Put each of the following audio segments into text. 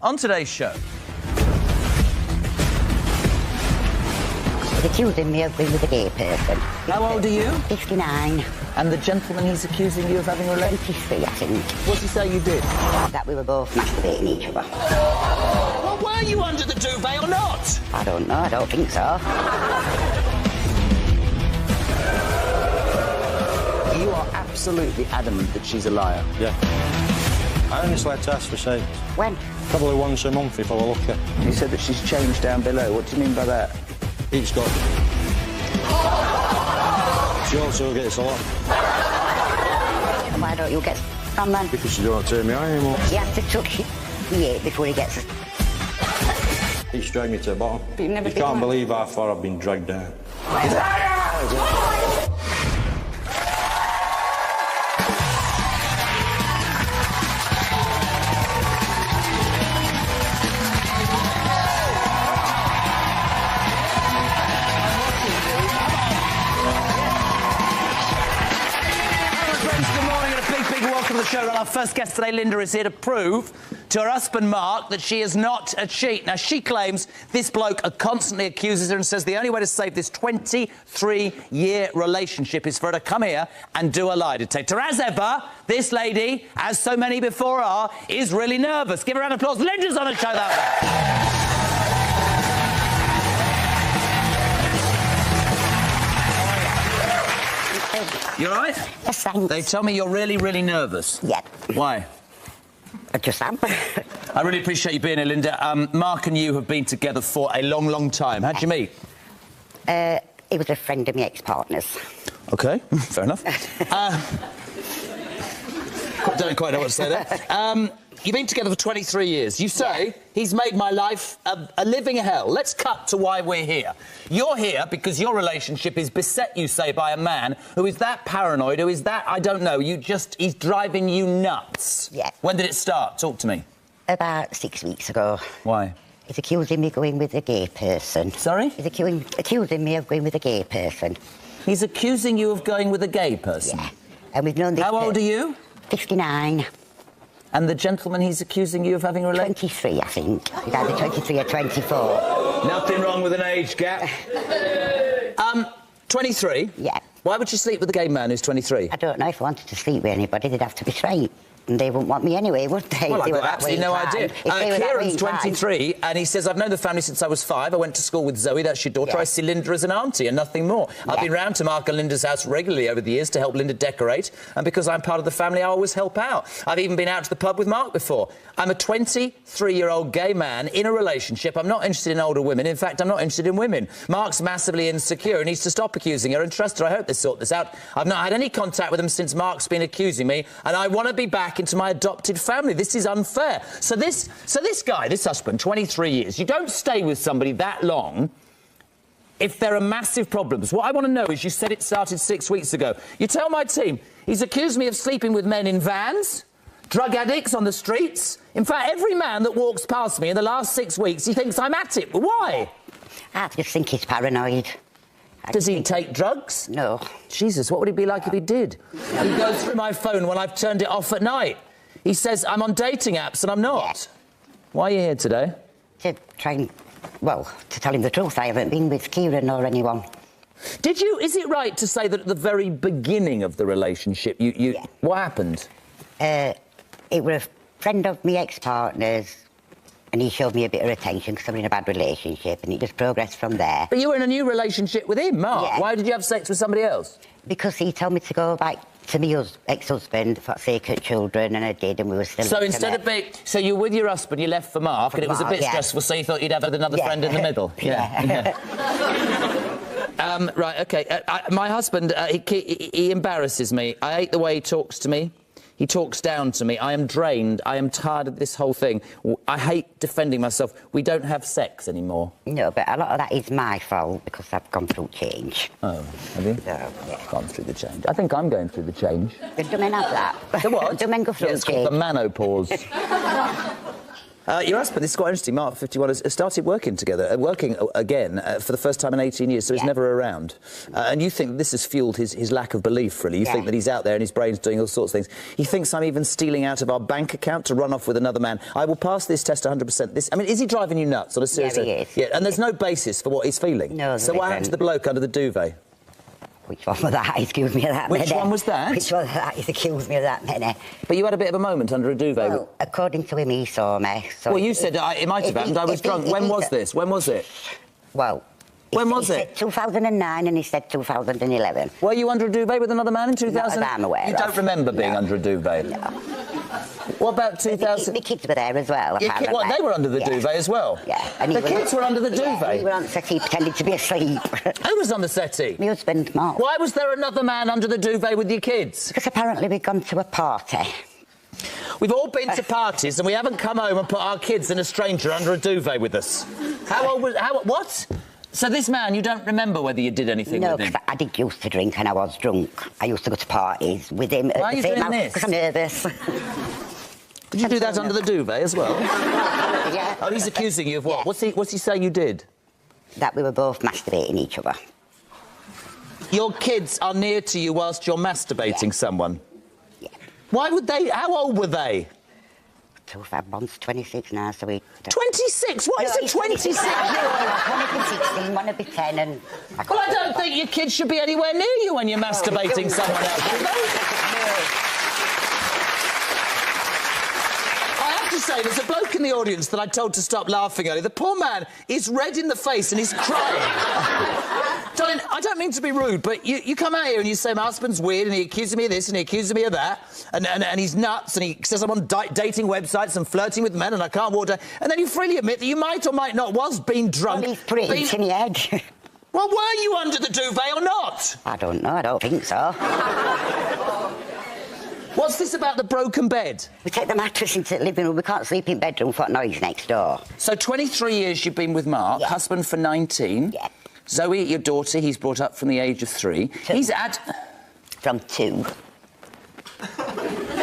On today's show. He's accusing me of being with a gay person. How old are you? 59. And the gentleman he's accusing you of having a relationship? 23, I think. What did he say you did? That we were both masturbating each other. Well, were you under the duvet or not? I don't know, I don't think so. You are absolutely adamant that she's a liar. Yeah. I only like to ask for sex. When? Probably once a month if I were lucky. You said that she's changed down below. What do you mean by that? Each got. She also gets a lot. Why don't you get from then? Because she don't turn me on anymore. He has to tuck me in before he gets... Each dragged me to the bottom. But you've never You been can't there. believe how far I've been dragged down. Welcome to the show. And our first guest today, Linda, is here to prove to her husband, Mark, that she is not a cheat. Now, she claims this bloke constantly accuses her and says the only way to save this 23-year relationship is for her to come here and do a lie detector. As ever, this lady, as so many before her, is really nervous. Give her a round of applause. Linda's on the show, that way. You all right? Yes, thanks. They tell me you're really, really nervous. Yeah. Why? I just am. I really appreciate you being here, Linda. Mark and you have been together for a long, long time. How'd you meet? He was a friend of my ex-partner's. OK, fair enough. Don't quite know what to say there. You've been together for 23 years. You say, he's made my life a living hell. Let's cut to why we're here. You're here because your relationship is beset, you say, by a man who is that paranoid, who is that, I don't know, he's driving you nuts. Yeah. When did it start? Talk to me. About 6 weeks ago. Why? He's accusing me of going with a gay person. Sorry? He's accusing me of going with a gay person. He's accusing you of going with a gay person? Yeah. And we've known this... How old are you? 59. And the gentleman he's accusing you of having a relationship? 23, I think. He's either 23 or 24. Nothing wrong with an age gap. 23? Yeah. Why would you sleep with a gay man who's 23? I don't know if I wanted to sleep with anybody, they'd have to be straight. And they wouldn't want me anyway, would they? Well, I've They were got that absolutely way no inclined. idea. Kieran's 23, and he says, I've known the family since I was 5. I went to school with Zoe, that's your daughter. Yeah. I see Linda as an auntie and nothing more. I've been round to Mark and Linda's house regularly over the years to help Linda decorate, and because I'm part of the family, I always help out. I've even been out to the pub with Mark before. I'm a 23-year-old gay man in a relationship. I'm not interested in older women. In fact, I'm not interested in women. Mark's massively insecure and needs to stop accusing her and trust her. I hope they sort this out. I've not had any contact with him since Mark's been accusing me, and I want to be back into my adopted family. This is unfair. So this guy, this husband, 23 years, you don't stay with somebody that long if there are massive problems. What I want to know is, you said it started 6 weeks ago. You tell my team, he's accused me of sleeping with men in vans, drug addicts on the streets. In fact, every man that walks past me in the last 6 weeks, he thinks I'm at it. Why? I just think he's paranoid. Does he take drugs? No. Jesus, what would it be like if he did? He goes through my phone when I've turned it off at night. He says I'm on dating apps and I'm not. Yeah. Why are you here today? To try and... Well, to tell him the truth, I haven't been with Kieran or anyone. Did you... Is it right to say that at the very beginning of the relationship, you... Yeah. What happened? It was a friend of my ex-partner's, and he showed me a bit of attention because I'm in a bad relationship, and it just progressed from there. But you were in a new relationship with him, Mark. Yeah. Why did you have sex with somebody else? Because he told me to go back to my ex-husband for the sake of children, and I did, and we were still... So instead of being... So you were with your husband, you left for Mark, and it was a bit stressful, so you thought you'd have another friend in the middle? Yeah. Right, OK. My husband, he embarrasses me. I hate the way he talks to me. He talks down to me. I am drained. I am tired of this whole thing. I hate defending myself. We don't have sex anymore. No, but a lot of that is my fault because I've gone through change. Oh, have you? So, yeah. Gone through the change. I think I'm going through the change. Do men have that? The what? Do men go through It's change? called the menopause. Your husband, this is quite interesting, Mark, 51, has started working together, working again for the first time in 18 years, so he's never around. And you think this has fueled his lack of belief, really. You think that he's out there and his brain's doing all sorts of things. He thinks I'm even stealing out of our bank account to run off with another man. I will pass this test 100%. I mean, is he driving you nuts on a serious... Yeah, he is. Yeah, and there's no basis for what he's feeling. No, so what happened to the bloke under the duvet? Which one was that? He's accused me of that. Which one was that? Which one was that? He's accused me of that many. But you had a bit of a moment under a duvet. Well, according to him, he saw me. So well, you said it might have happened. I was drunk. When was this? When was it? Well... When was it? He said 2009 and he said 2011. Were you under a duvet with another man in 2000? Not as I'm aware You don't remember being under a duvet? No. What about 2000? The kids were there as well. What, they were under the duvet as well? Yeah. And the kids were under the duvet? Yeah, he was on the settee pretending to be asleep. Who was on the settee? My husband, Mark. Why was there another man under the duvet with your kids? Because apparently we'd gone to a party. We've all been to parties and we haven't come home and put our kids and a stranger under a duvet with us. How old was... what? So this man, you don't remember whether you did anything with him? No, because I did used to drink and I was drunk. I used to go to parties with him. Why are you doing this? Because I'm nervous. Did you do that under the duvet as well? Yeah. Oh, he's accusing you of what? Yeah. What's he saying you did? That we were both masturbating each other. Your kids are near to you whilst you're masturbating someone? Yeah. Why would they... How old were they? one's 26 now, so we... 26? What is a 26? One would be 16, one would be 10 and... Well, I don't think your kids should be anywhere near you when you're masturbating someone else, should they? I have to say, there's a bloke in the audience that I told to stop laughing earlier. The poor man is red in the face and he's crying. Darling, I don't mean to be rude, but you come out here and you say my husband's weird and he accuses me of this and he accuses me of that and he's nuts and he says I'm on dating websites and flirting with men and I can't walk down. And then you freely admit that you might or might not was being drunk. Well, he's pretty in the head. Well, were you under the duvet or not? I don't know, I don't think so. What's this about the broken bed? We take the mattress into the living room, we can't sleep in bedroom for noise next door. So 23 years you've been with Mark, husband for 19. Yeah. Zoe, your daughter, he's brought up from the age of 3. 2. He's had... From 2.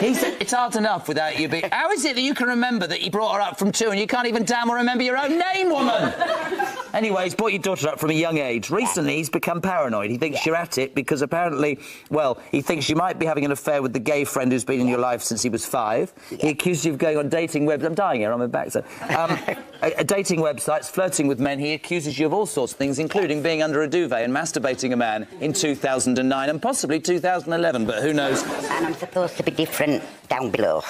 It's hard enough without you being... How is it that you can remember that he brought her up from 2 and you can't even damn well remember your own name, woman? Anyway, he's brought your daughter up from a young age. Recently, he's become paranoid. He thinks you're at it because apparently, well, he thinks you might be having an affair with the gay friend who's been in your life since he was 5. He accused you of going on dating websites. I'm dying here on my back, so... dating websites, flirting with men. He accuses you of all sorts of things, including being under a duvet and masturbating a man in 2009 and possibly 2011, but who knows? And I'm supposed to be different down below.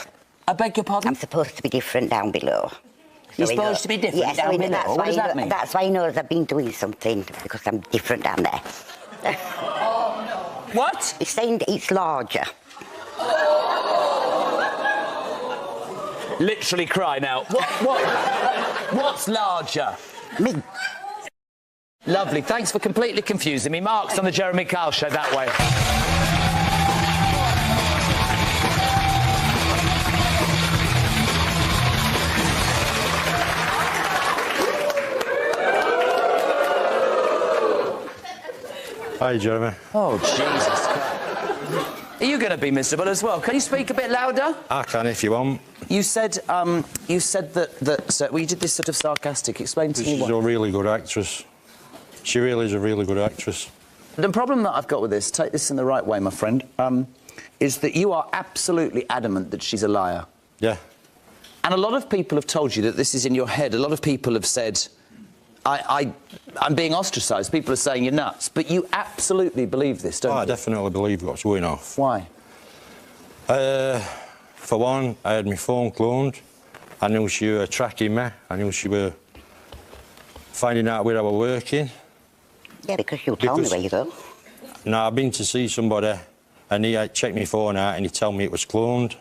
I beg your pardon? I'm supposed to be different down below. You're supposed to be different down below? What does that mean? That's why he knows I've been doing something, because I'm different down there. What? He's saying that it's larger. Literally cry now. What's larger? Me. Lovely. Thanks for completely confusing me. Mark's on the Jeremy Kyle Show that way. Hi, Jeremy. Oh, Jesus Christ. Are you going to be miserable as well? Can you speak a bit louder? I can if you want. You said that well, you did this sort of sarcastic. Explain to me She's what... a really good actress. She really is a really good actress. The problem that I've got with this, take this in the right way, my friend, is that you are absolutely adamant that she's a liar. Yeah. And a lot of people have told you that this is in your head. A lot of people have said, I'm being ostracised. People are saying you're nuts. But you absolutely believe this, don't you? I definitely believe what's going off. Why? For one, I had my phone cloned. I knew she were tracking me. I knew she were finding out where I was working. Yeah, because you told me where you go. No, I've been to see somebody and he checked my phone out and he told me it was cloned.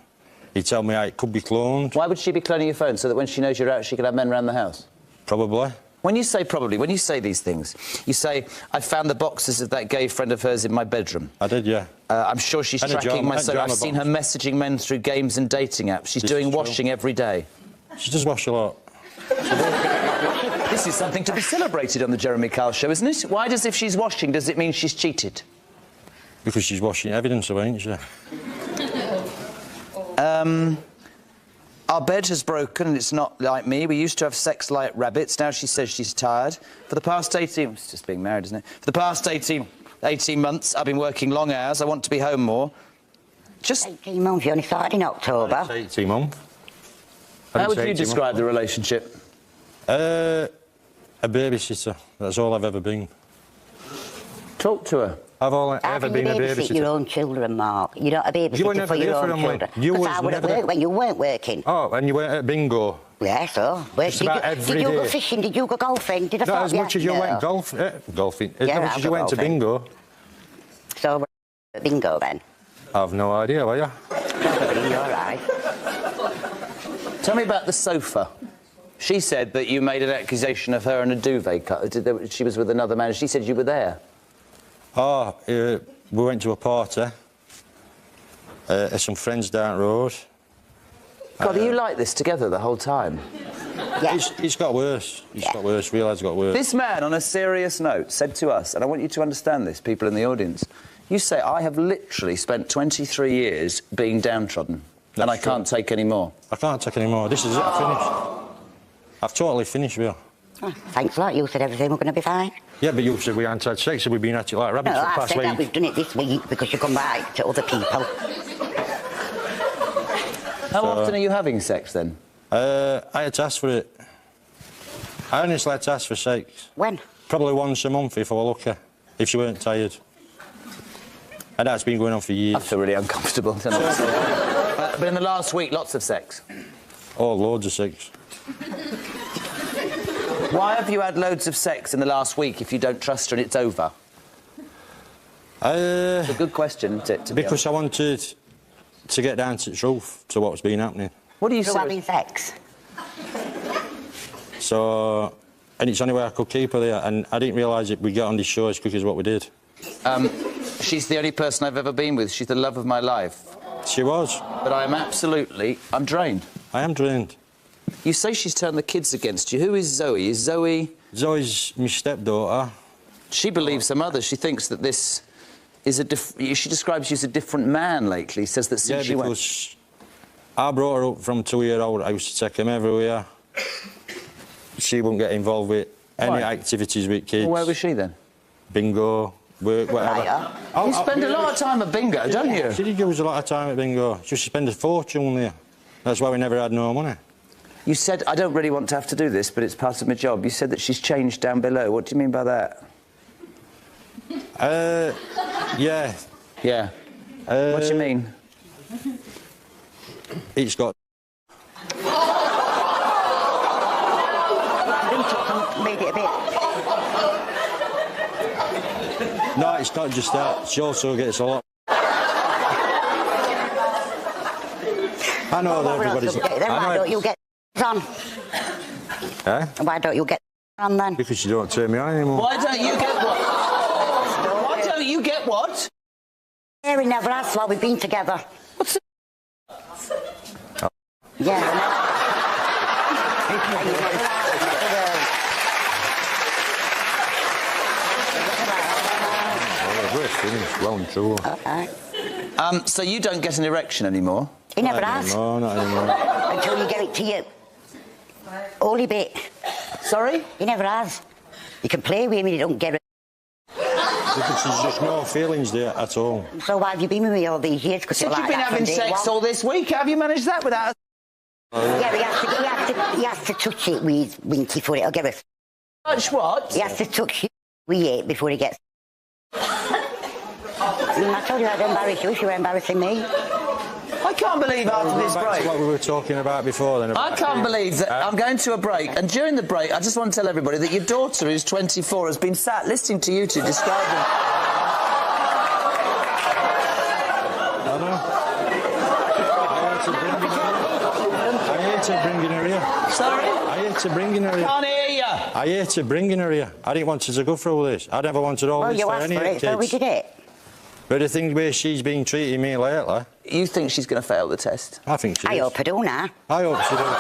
He told me it could be cloned. Why would she be cloning your phone? So that when she knows you're out, she can have men around the house? Probably. When you say probably, when you say these things, you say, I found the boxes of that gay friend of hers in my bedroom. I did, yeah. I'm sure she's tracking my son. I've seen her messaging men through games and dating apps. She's doing washing every day. She does wash a lot. This is something to be celebrated on the Jeremy Kyle Show, isn't it? Why does, if she's washing, does it mean she's cheated? Because she's washing evidence of it, ain't she? Our bed has broken and it's not like me. We used to have sex like rabbits. Now she says she's tired. For the past 18... It's just being married, isn't it? For the past 18 months, I've been working long hours. I want to be home more. Just... 18 months, you only started in October. 18 months. How would you describe the relationship? A babysitter. That's all I've ever been. Talk to her. I've ever been a babysitter. Your own children, Mark. You're not a babysitter You were never for your there for own them, children. You Because was I would have never worked when you weren't working. Oh, and you went at bingo. Yeah, so. Just about every did you go day. fishing? Did you go golfing? Did I Not as much as you went golfing. As Yeah, much as you went to golfing. bingo. So, bingo then? I've no idea, were you? Probably, you're right. Tell me about the sofa. She said that you made an accusation of her and a duvet cut. She was with another man. She said you were there. Oh, we went to a party. Some friends down the road. God, are you like this together the whole time? Yeah. It's got worse. It's got worse. Realise it's got worse. This man, on a serious note, said to us, and I want you to understand this, people in the audience, you say, I have literally spent 23 years being downtrodden, and I can't take any more. I can't take any more. This is it. I've finished. I've totally finished with her. Oh, thanks a lot. You said everything was going to be fine. Yeah, but you said we hadn't had sex, so we've been at it like rabbits No, for the I past said week. that we've done it this week because you come back to other people. How often are you having sex, then? I had to ask for it. I honestly had to ask for sex. When? Probably once a month if I were lucky, if she weren't tired. And that's been going on for years. I feel really uncomfortable, don't I? But in the last week, lots of sex. Oh, loads of sex. Why have you had loads of sex in the last week if you don't trust her and it's over? It's a good question, isn't it? To Because I wanted to get down to the truth to what's been happening. What do you Through say? having sex? So, and it's the only way I could keep her there, and I didn't realise it we'd get on this show as quick as what we did. She's the only person I've ever been with. She's the love of my life. She was. But I'm drained. I am drained. You say she's turned the kids against you. Who is Zoe? Is Zoe... Zoe's my stepdaughter. She believes her mother. She thinks that this is a she describes you as a different man lately. Says that since she went... because I brought her up from 2-year-old. I used to take him everywhere. She wouldn't get involved with any activities with kids. Well, where was she then? Bingo, work, whatever. You spend a lot of time at bingo, don't you? She did use a lot of time at bingo. She used to spend a fortune there. That's why we never had no money. You said, I don't really want to have to do this, but it's part of my job. You said that she's changed down below. What do you mean by that? Yeah. Yeah. What do you mean? It's got... Made it a bit... No, it's not just that. She also gets a lot... I know that everybody's... Then why don't you get on? Eh? Why don't you get on then? Because you don't turn me on anymore. Why don't you get what? Why don't you get what? Mary never has while we've been together. What's the... Yeah, We're finished, well and true. okay. So you don't get an erection anymore? He never has. No, not anymore. Until you get it to you. Only bit. Sorry? He never has. You can play with him and you don't get it. Because there's just no feelings there at all. So why have you been with me all these years? Because Since you've been having sex all this week, how have you managed that without... Yeah, he has to touch it with his winky foot. It'll get us. Touch what? He has to touch it with it before he gets... I told you I'd embarrass you if you were embarrassing me. I can't believe after this Back break... to what we were talking about before then. I can't believe that I'm going to a break, and during the break, I just want to tell everybody that your daughter, who's 24, has been sat listening to you two describe them. I know. I hate to bring her here. Sorry? I hate to bring her here. Can't hear you. I hate to bring her here. I didn't want her to go through all this. I never wanted all Well, this you for asked any for of the it, so we kids. did it. But the thing where she's been treating me lately, You think she's going to fail the test? I think she I is. hope I do now. I hope she does.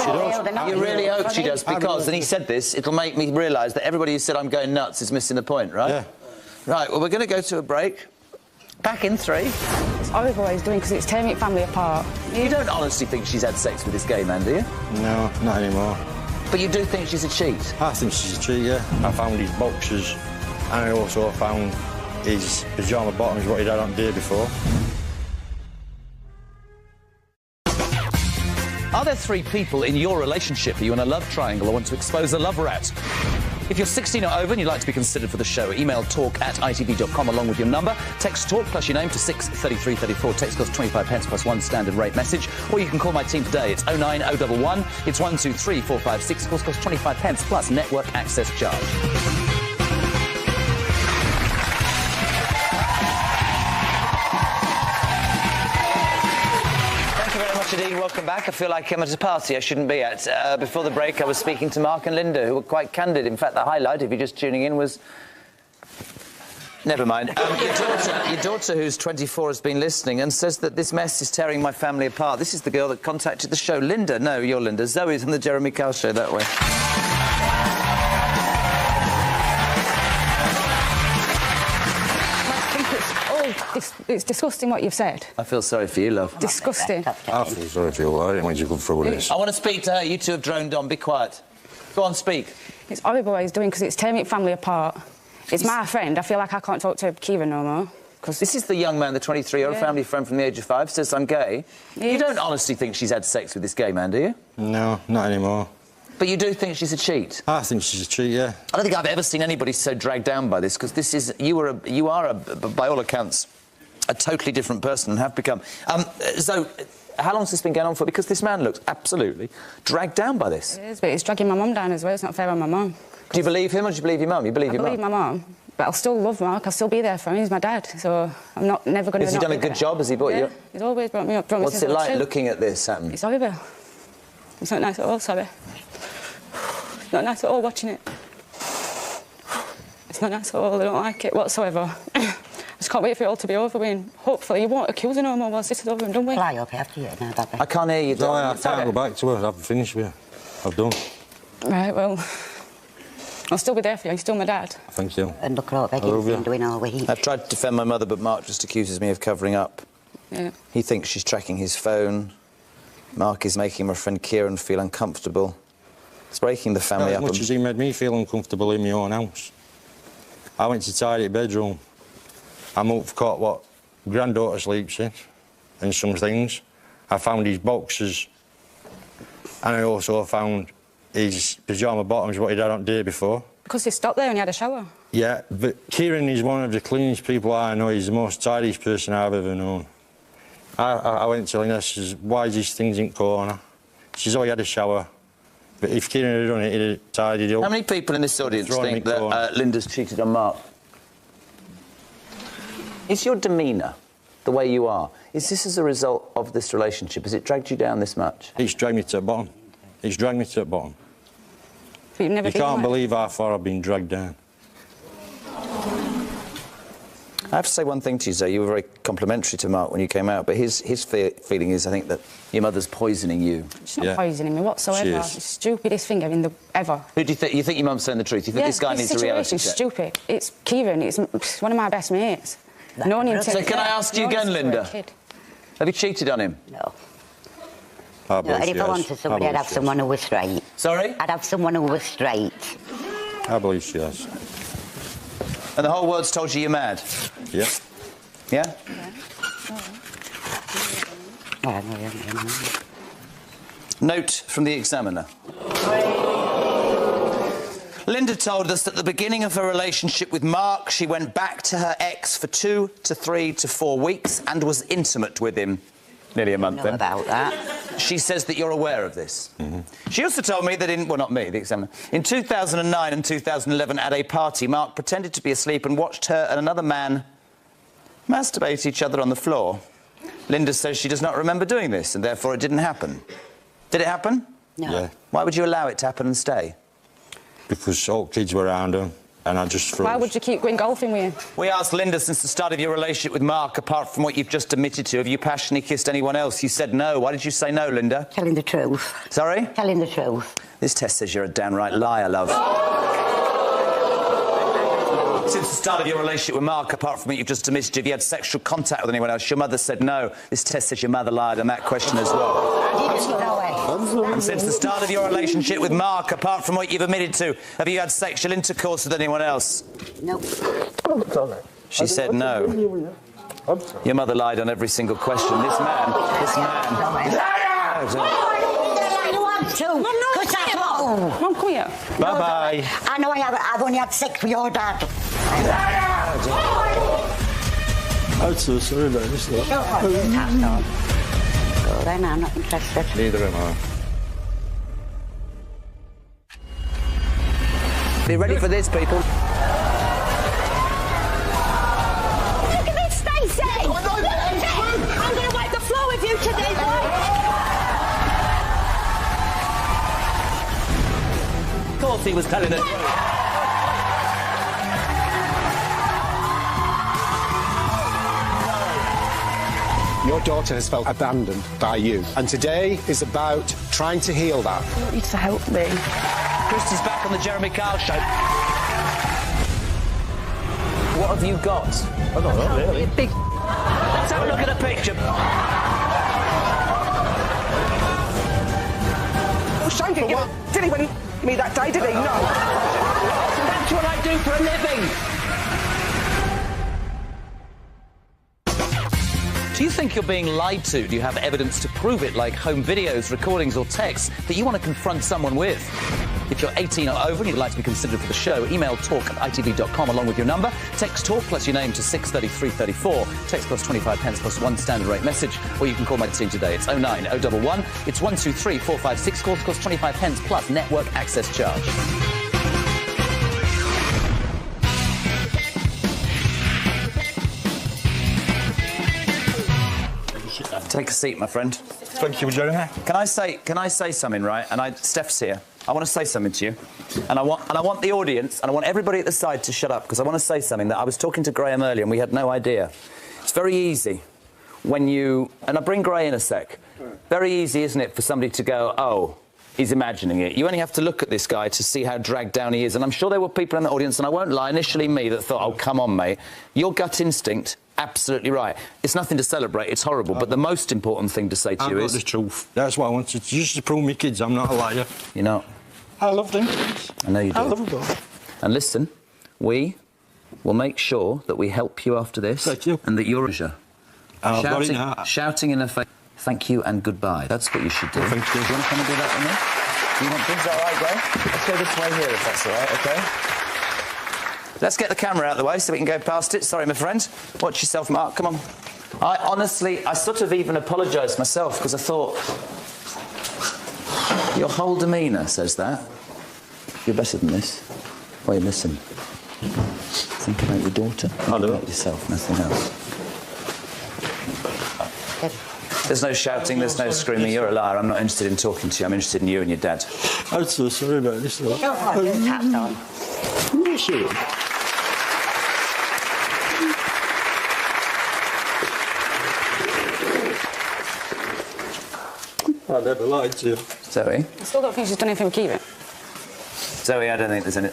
She does. You really hope she does, because, and he said this, it'll make me realise that everybody who said I'm going nuts is missing the point, right? Yeah. Right, well, we're going to go to a break. Back in 3. horrible what he's doing because it's tearing family apart. You don't honestly think she's had sex with this gay man, do you? No, not anymore. But you do think she's a cheat? I think she's a cheat, yeah. I found his boxers and I also found his pyjama bottoms, what he'd had on the day before. Are there 3 people in your relationship? Are you in a love triangle or want to expose a love rat? If you're 16 or over and you'd like to be considered for the show, email talk@itv.com along with your number. Text talk plus your name to 63334. Text costs 25 pence plus 1 standard rate message. Or you can call my team today. It's 09011. It's 123456. Of course, costs 25 pence plus network access charge. Indeed, welcome back. I feel like I'm at a party I shouldn't be at. Before the break, I was speaking to Mark and Linda, who were quite candid. In fact, the highlight, if you're just tuning in, was... Never mind. Your daughter, who's 24, has been listening and says that this mess is tearing my family apart. This is the girl that contacted the show. Linda. No, you're Linda. Zoe's on the Jeremy Kyle show that way. It's disgusting what you've said. I feel sorry for you, love. Disgusting. I feel sorry for you. I didn't want you to go through this. I want to speak to her. You two have droned on. Be quiet. Go on, speak. It's horrible what he's doing because it's tearing family apart. It's my friend. I feel like I can't talk to Kieran no more. Because this is the young man, the 23-year-old family friend from the age of 5, says I'm gay. Yes. You don't honestly think she's had sex with this gay man, do you? No, not anymore. But you do think she's a cheat? I think she's a cheat, yeah. I don't think I've ever seen anybody so dragged down by this, because this is... You are, by all accounts, a totally different person and have become. So, how long has this been going on for? Because this man looks absolutely dragged down by this. It is, but it's dragging my mum down as well. It's not fair on my mum. Do you believe him or do you believe your mum? You believe your mum? I believe my mum, but I'll still love Mark. I'll still be there for him. He's my dad, so I'm never going to... Has he done a good job? Has he brought you up? He's always brought me up. What's it like looking at this happen? It's horrible. It's not nice at all, sorry. It's not nice at all watching it. It's not nice at all. I don't like it whatsoever. I just can't wait for it all to be over with. And hopefully you won't accuse her no more once this is over and done with. Fly up after you now, Daddy. I can't hear you. No, I can't go back to her. I've finished with her. I've done. Right, well, I'll still be there for you. You're still my dad. Thank you. And look at what Becky's been doing all week. I've tried to defend my mother, but Mark just accuses me of covering up. Yeah. He thinks she's tracking his phone. Mark is making my friend Kieran feel uncomfortable. It's breaking the family up. As much as he made me feel uncomfortable in my own house. I went to tidy the bedroom. I moved caught what granddaughter sleeps in and some things. I found his boxers and I also found his pyjama bottoms, what he'd had on the day before. Because he stopped there and he had a shower. Yeah, but Kieran is one of the cleanest people I know. He's the most tidiest person I've ever known. I went to Linda, she says, why is these things in the corner? She says, oh, he had a shower. But if Kieran had done it, he'd have tidied it up. How many people in this audience think that Linda's cheated on Mark? Is your demeanour, the way you are, is this as a result of this relationship? Has it dragged you down this much? It's dragged me to the bottom. It's dragged me to the bottom. But you've never You been can't like... believe how far I've been dragged down. I have to say one thing to you, Zoe. You were very complimentary to Mark when you came out, but his feeling is, I think, that your mother's poisoning you. She's not poisoning me whatsoever. She is. It's the stupidest thing ever. Who do you think? You think your mum's saying the truth? You think this guy needs a reality check? It's stupid. It's Kieran. It's one of my best mates. No one So can I ask you again, Linda? Have you cheated on him? No. I No, and if I wanted somebody, I'd have someone who was straight. Sorry? I'd have someone who was straight. I believe she has. And the whole world's told you you're mad? Yeah. Yeah? Note from the Examiner. Linda told us that at the beginning of her relationship with Mark, she went back to her ex for 2 to 3 to 4 weeks and was intimate with him. Nearly a month I know then. about that. She says that you're aware of this. She also told me that well, not me, the Examiner. In 2009 and 2011 at a party, Mark pretended to be asleep and watched her and another man masturbate each other on the floor. Linda says she does not remember doing this and therefore it didn't happen. Did it happen? No. Yeah. Why would you allow it to happen and stay? Because all kids were around her and I just froze. Why would you keep going golfing with him? We asked Linda, since the start of your relationship with Mark, apart from what you've just admitted to, have you passionately kissed anyone else? You said no. Why did you say no, Linda? Telling the truth. Sorry? Telling the truth. This test says you're a downright liar, love. Since the start of your relationship with Mark, apart from what you've just admitted, have you had sexual contact with anyone else? Your mother said no. This test says your mother lied on that question as well. And since the start of your relationship with Mark, apart from what you've admitted to, have you had sexual intercourse with anyone else? No. She said no. Your mother lied on every single question. This man... Mum, come here. Bye-bye. I know I've only had sex with your dad. I'm so sorry about this. Go then, I'm not interested. Neither am I. Be ready for this, people. Look at this, Stacey! I'm going to wipe the floor with you today, boy! Of course he was telling the truth. Your daughter has felt abandoned by you, and today is about trying to heal that. I want you to help me. Christy's back on the Jeremy Kyle show. What have you got? I don't know, really. Big... Let's have a look at a picture. Oh, shameful. What? Did he win me that day, did he? No. That's what I do for a living. Do you think you're being lied to? Do you have evidence to prove it, like home videos, recordings or texts that you want to confront someone with? If you're 18 or over and you'd like to be considered for the show, email talk@itv.com along with your number. Text talk plus your name to 63334. Text plus 25 pence plus one standard rate message. Or you can call my team today. It's 09011. It's 123 456. Calls cost 25 pence plus network access charge. Take a seat, my friend. Thank you, Jeremy. Can I say something, right? And Steph's here. I want to say something to you. And I want the audience, and I want everybody at the side to shut up, because I want to say something that I was talking to Graham earlier and we had no idea. It's very easy when you... And I'll bring Gray in a sec. Very easy, isn't it, for somebody to go, oh, he's imagining it. You only have to look at this guy to see how dragged down he is. And I'm sure there were people in the audience, and I won't lie, initially me, that thought, oh, come on, mate. Your gut instinct... Absolutely right. It's nothing to celebrate, it's horrible, but the most important thing to say to you is... the truth. That's what I wanted, just to prove my kids I'm not a liar. You're not. I love them. I know you do. I love them both. And listen, we will make sure that we help you after this. Thank you. And that you're... Shouting in the face, thank you and goodbye. That's what you should do. Thank you. Do you want to come and do that with me? Do you want things all right, Gray? Let's go this way here, if that's all right, OK? Let's get the camera out of the way so we can go past it. Sorry, my friend. Watch yourself, Mark. Come on. I sort of even apologised myself because I thought... Your whole demeanour says that. You're better than this. Wait, listen. Think about your daughter. Think about yourself, nothing else. There's no shouting, there's no screaming. You're a liar. I'm not interested in talking to you. I'm interested in you and your dad. I'm so sorry about this. I never lied to you. Zoe? I still don't think she's done anything with keep it. Zoe, I don't think there's any...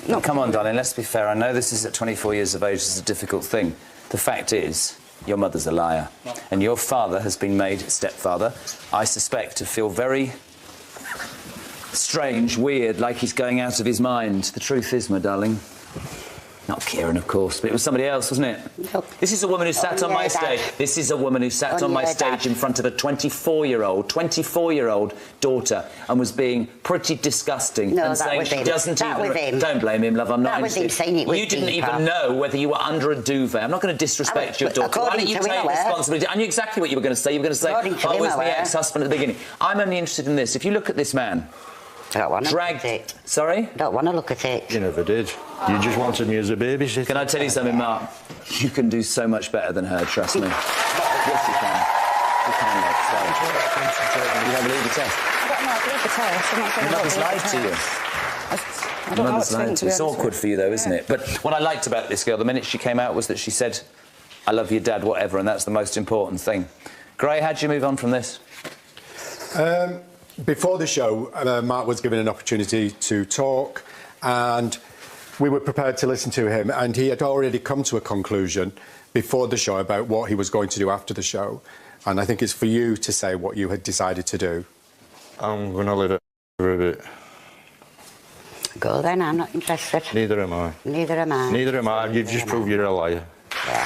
No, come on, darling, let's be fair. I know this is at 24 years of age, this is a difficult thing. The fact is, your mother's a liar. And your father has been made stepfather, I suspect, to feel very strange, weird, like he's going out of his mind. The truth is, my darling... Not Kieran, of course, but it was somebody else, wasn't it? Nope. This is a woman who sat on my stage. This is a woman who sat on my stage in front of a 24-year-old daughter and was being pretty disgusting and saying she doesn't even... Don't blame him, love, I'm not interested. You didn't even know whether you were under a duvet. I'm not going to disrespect your daughter. Why don't you take responsibility? I knew exactly what you were going to say. You were going to say, oh, it was the ex-husband at the beginning. I'm only interested in this. If you look at this man... I don't want to look at it. Sorry? I don't want to look at it. You never did. You just wanted me as a babysitter. Can I tell you something, Mark? You can do so much better than her, trust me. Yes, you can. You can, love. You don't believe the test? I don't know, I believe the test. I'm not saying Your mother's lied to you. I don't know what to think. It's awkward for you, though, isn't it? But what I liked about this girl, the minute she came out, was that she said, I love your dad, whatever, and that's the most important thing. Gray, how'd you move on from this? Before the show, Mark was given an opportunity to talk, and we were prepared to listen to him, and he had already come to a conclusion before the show about what he was going to do after the show. And I think it's for you to say what you had decided to do. I'm going to let it for a bit. Go then, I'm not interested. Neither am I. Neither am I. Neither am I. You've just proved you're a liar. Yeah.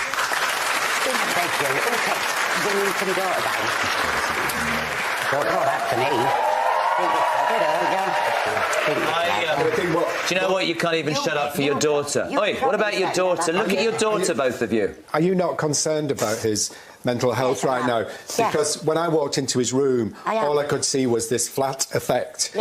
Thank you. Okay, you need to go about it. Don't know that to me. Do you know what? You can't even shut up for your daughter. Oi, what about your daughter? Look at your daughter, both of you. Are you not concerned about his mental health right now? Because when I walked into his room, all I could see was this flat effect.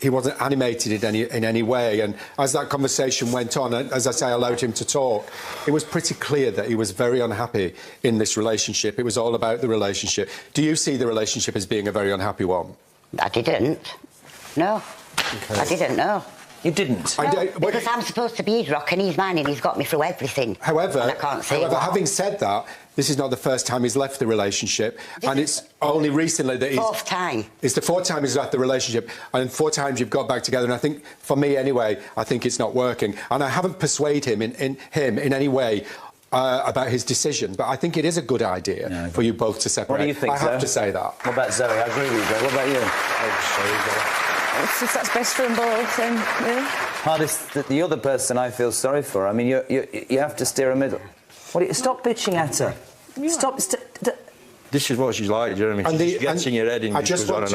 He wasn't animated in any way, and as that conversation went on, and as I say, I allowed him to talk, it was pretty clear that he was very unhappy in this relationship. It was all about the relationship. Do you see the relationship as being a very unhappy one? I didn't. No. Okay. I didn't know. You didn't? No, because I'm supposed to be his rock and he's mine, and he's got me through everything. However, and I can't see having said that, this is not the first time he's left the relationship, and it's only recently that he's... Fourth time. It's the fourth time he's left the relationship, and 4 times you've got back together, and I think, for me anyway, I think it's not working. And I haven't persuaded him in any way about his decision, but I think it is a good idea for you both to separate. What do you think, I have to say that. What about Zoe? I agree with you, Zoe. What about you? It's just that's best for them both, and Hardest, the other person I feel sorry for. I mean, you have to steer a middle. Stop bitching at her. Stop. This is what she's like, Jeremy. She gets in your head and I just want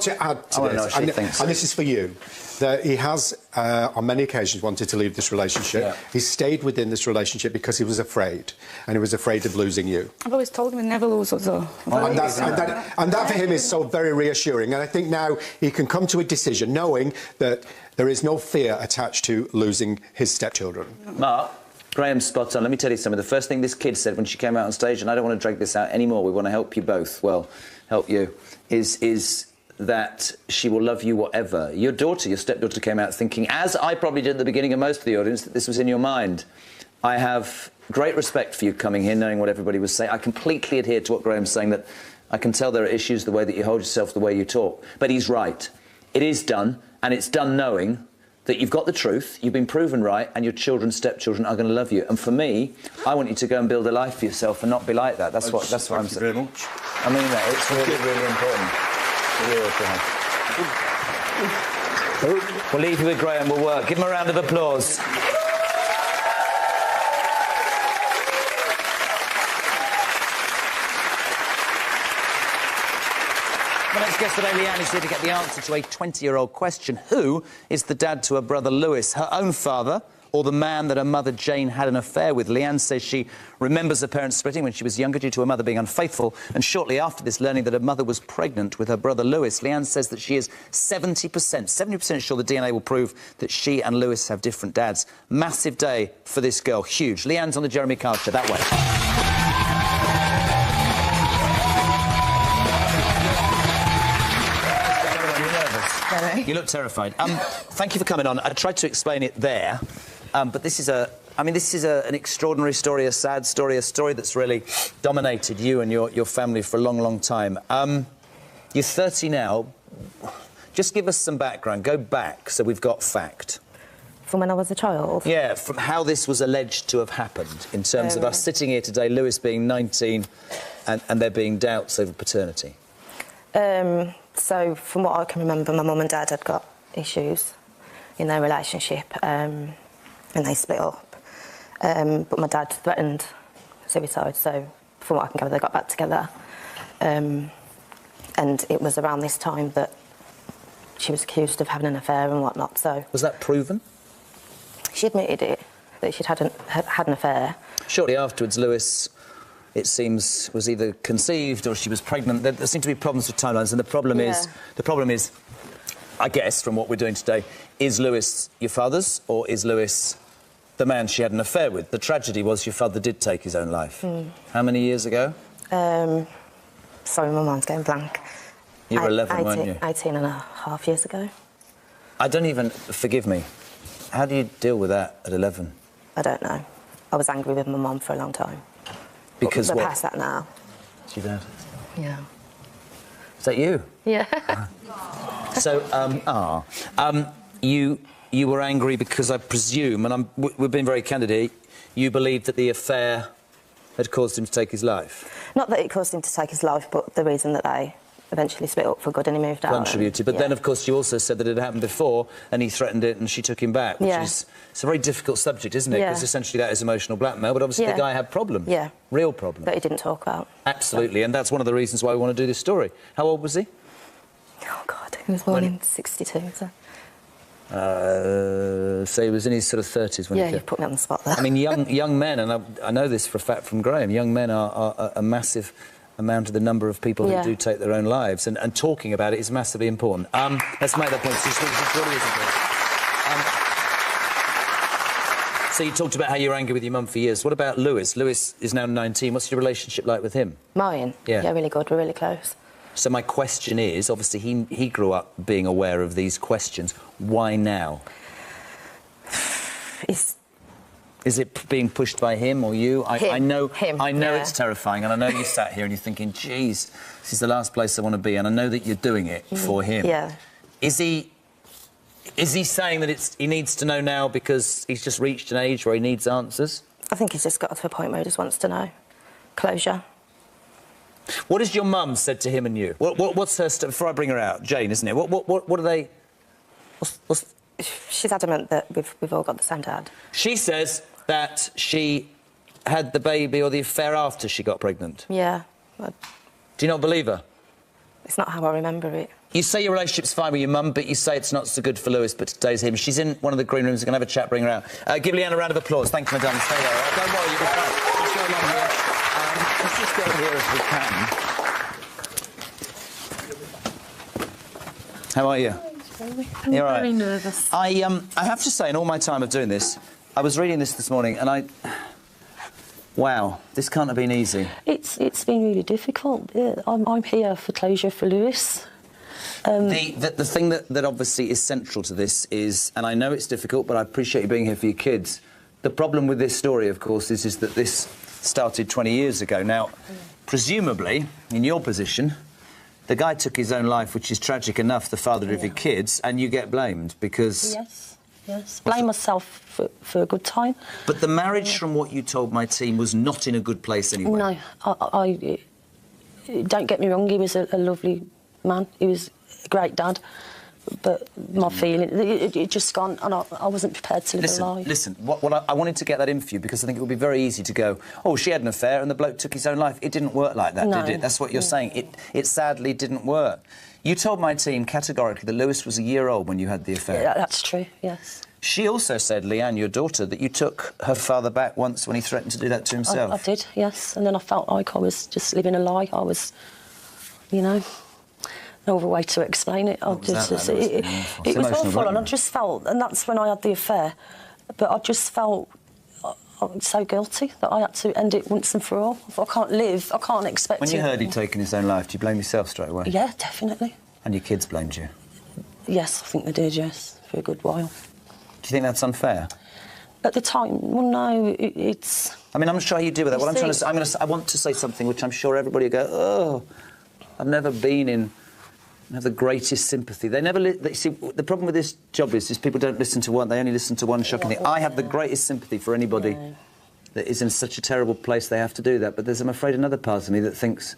to add to this, and this is for you, that he has, on many occasions, wanted to leave this relationship. Yeah. He stayed within this relationship because he was afraid, and he was afraid of losing you. I've always told him he'd never lose us, though. And that for him is so very reassuring, and I think now he can come to a decision knowing that there is no fear attached to losing his stepchildren. Mark? Graham's spot on. Let me tell you something. The first thing this kid said when she came out on stage, and I don't want to drag this out anymore, we want to help you both, well, help you, is that she will love you whatever. Your daughter, your stepdaughter, came out thinking, as I probably did at the beginning of most of the audience, that this was in your mind. I have great respect for you coming here, knowing what everybody was saying. I completely adhere to what Graham's saying, that I can tell there are issues, the way that you hold yourself, the way you talk. But he's right. It is done, and it's done knowing that you've got the truth, you've been proven right, and your children, stepchildren, are going to love you. And for me, I want you to go and build a life for yourself and not be like that. That's what I'm saying. Thank you very much. I mean that. It's really, really important. We'll leave you with Graham. We'll work. Give him a round of applause. My next guest today, Leanne, is here to get the answer to a 20-year-old question. Who is the dad to her brother Lewis? Her own father, or the man that her mother Jane had an affair with? Leanne says she remembers her parents splitting when she was younger due to her mother being unfaithful, and shortly after this, learning that her mother was pregnant with her brother Lewis. Leanne says that she is 70% sure the DNA will prove that she and Lewis have different dads. Massive day for this girl. Huge. Leanne's on the Jeremy Kyle Show. That way. You look terrified. Thank you for coming on. I tried to explain it there, but this is an extraordinary story, a sad story, a story that's really dominated you and your family for a long, long time. You're 30 now. Just give us some background. Go back so we've got fact. From when I was a child? Yeah, from how this was alleged to have happened, in terms of us sitting here today, Lewis being 19, and there being doubts over paternity. So, from what I can remember, my mum and dad had got issues in their relationship, and they split up. But my dad threatened suicide, so from what I can gather, they got back together. And it was around this time that she was accused of having an affair and whatnot, so... Was that proven? She admitted it, that she'd had an affair. Shortly afterwards, Lewis... it seems, was either conceived or she was pregnant. There seem to be problems with timelines, and the problem is, I guess, from what we're doing today, is Lewis your father's, or is Lewis the man she had an affair with? The tragedy was your father did take his own life. How many years ago? Sorry, my mind's going blank. You were 11, weren't you? 18 and a half years ago. I don't even... Forgive me. How do you deal with that at 11? I don't know. I was angry with my mum for a long time. Because we're what? past that now. It's your dad? Yeah. Is that you? Yeah. So, you were angry because I presume, and we've been very candid here, you believed that the affair had caused him to take his life? Not that it caused him to take his life, but the reason that they eventually split up for good and he moved out. Contributed. But then, of course, you also said that it had happened before and he threatened it and she took him back, which is... It's a very difficult subject, isn't it? Because essentially that is emotional blackmail, but obviously the guy had problems. Yeah. Real problems. That he didn't talk about. Absolutely, and that's one of the reasons why we want to do this story. How old was he? Oh, God, he was born in 62, so... So he was in his sort of 30s when he... Yeah, you put me on the spot there. I mean, young men, and I know this for a fact from Graham, young men are a massive amount of the number of people who do take their own lives, and talking about it is massively important. Let's make that point. This really is important. So you talked about how you were angry with your mum for years. What about Lewis? Lewis is now 19. What's your relationship like with him? Mine? Yeah, really good. We're really close. So my question is, obviously he grew up being aware of these questions. Why now? Is it being pushed by him or you? I know it's terrifying, and I know you sat here and you're thinking, geez, this is the last place I want to be, and I know that you're doing it for him. Yeah. Is he saying that he needs to know now because he's just reached an age where he needs answers? I think he's just got to a point where he just wants to know. Closure. What has your mum said to him and you? What's her... Before I bring her out, Jane, isn't it? What are they... What's... She's adamant that we've all got the same dad. She says that she had the baby or the affair after she got pregnant. Yeah. Do you not believe her? It's not how I remember it. You say your relationship's fine with your mum, but you say it's not so good for Lewis, but today's him. She's in one of the green rooms. We're going to have a chat, bring her out. Give Leanne a round of applause. Thank you, madame. Stay there. Don't worry, you'll be fine. Let's go along here. Let's just go here if we can. How are you? I'm very nervous. I have to say, in all my time of doing this, I was reading this morning and wow, this can't have been easy. It's been really difficult. I'm here for closure for Lewis. The thing that obviously is central to this is, and I know it's difficult, but I appreciate you being here for your kids. The problem with this story, of course, is that this started 20 years ago. Now, presumably, in your position, the guy took his own life, which is tragic enough, the father of your kids, and you get blamed because... Yes. Blame myself for a good time. But the marriage, from what you told my team, was not in a good place anyway. No, I don't get me wrong, he was a lovely man. He was a great dad. But my feeling, it just gone, and I wasn't prepared to live a lie. Listen, I wanted to get that in for you because I think it would be very easy to go, oh, she had an affair and the bloke took his own life. It didn't work like that, did it? That's what you're saying. It sadly didn't work. You told my team categorically that Lewis was a year old when you had the affair. Yeah, that's true, yes. She also said, Leanne, your daughter, that you took her father back once when he threatened to do that to himself. I did, yes, and then I felt like I was just living a lie. I was, you know... No other way to explain it. It was awful, and I just felt, and that's when I had the affair, but I just felt I was so guilty that I had to end it once and for all. I can't live, I can't expect When you heard he'd taken his own life, do you blame yourself straight away? Yeah, definitely. And your kids blamed you? Yes, I think they did, yes, for a good while. Do you think that's unfair? At the time, well, no, it's... I mean, I'm not sure how you deal with that. What I'm trying to say, I want to say something which I'm sure everybody will go, oh, I've never been in... have the greatest sympathy. They never... see, the problem with this job is people don't listen to one, they only listen to one shocking thing. I have the greatest sympathy for anybody that is in such a terrible place they have to do that, but there's, I'm afraid, another part of me that thinks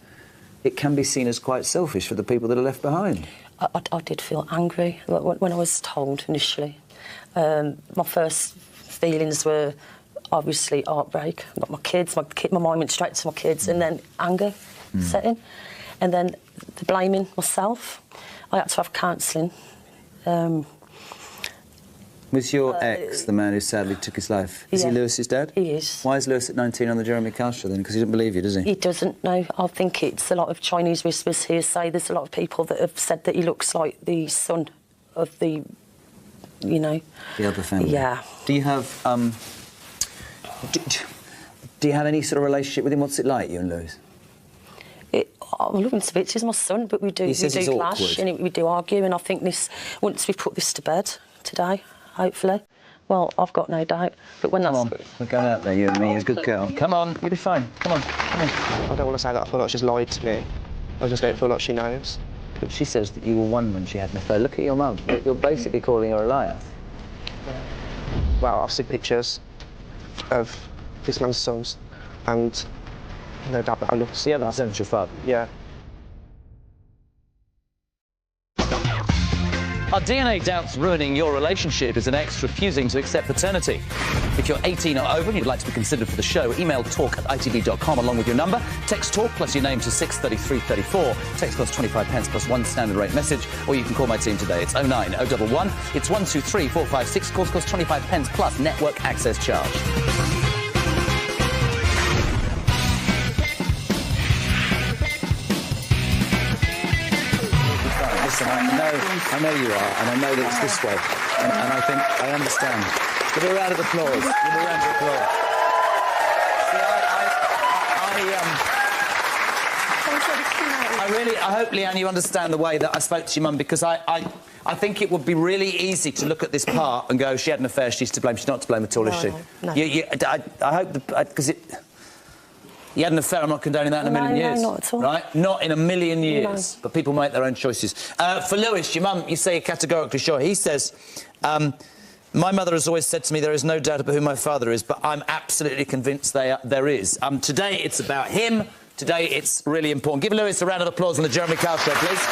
it can be seen as quite selfish for the people that are left behind. I did feel angry when I was told initially. My first feelings were obviously heartbreak. Got my kids, my mind went straight to my kids, and then anger set in. And then the blaming myself. I had to have counselling. Was your ex the man who sadly took his life? Is he Lewis's dad? He is. Why is Lewis at 19 on the Jeremy Kyle show then? Because he didn't believe you, does he? He doesn't, no. I think it's a lot of Chinese whispers hearsay. There's a lot of people that have said that he looks like the son of the, you know... The other family? Yeah. Do you have, do you have any sort of relationship with him? What's it like, you and Lewis? I love him to bits. He's my son, but we do clash and we do argue. And I think once we put this to bed today, hopefully, well, I've got no doubt. But when that's... Come on, we're going out there, you and me, as a good girl. Come on, you'll be fine. Come on, come on. I don't want to say that I feel like she's lied to me. I just don't feel like she knows. But she says that you were one when she had an affair. Look at your mum. You're basically calling her a liar. Well, I've seen pictures of this man's sons, and no doubt that I look. So you haven't sent your father? Yeah. Are DNA doubts ruining your relationship? Is an ex refusing to accept paternity? If you're 18 or over and you'd like to be considered for the show, email talk@itv.com along with your number. Text talk plus your name to 63334. Text costs 25 pence plus one standard rate message. Or you can call my team today. It's 09011. It's 123456. Calls cost 25 pence plus network access charge. Listen, I know you are, and I know that it's this way, and I think I understand. Give a round of applause. Give a round of applause. See, I hope, Leanne, you understand the way that I spoke to your mum, because I think it would be really easy to look at this part and go, she had an affair, she's to blame. She's not to blame at all, is she? No. I hope because you had an affair, I'm not condoning that in a million years. No, not at all. Right? Not in a million years. No. But people make their own choices. For Lewis, your mum, you say you're categorically sure. He says, my mother has always said to me there is no doubt about who my father is, but I'm absolutely convinced there is. Today it's about him. Today it's really important. Give Lewis a round of applause on the Jeremy Kyle Show, please.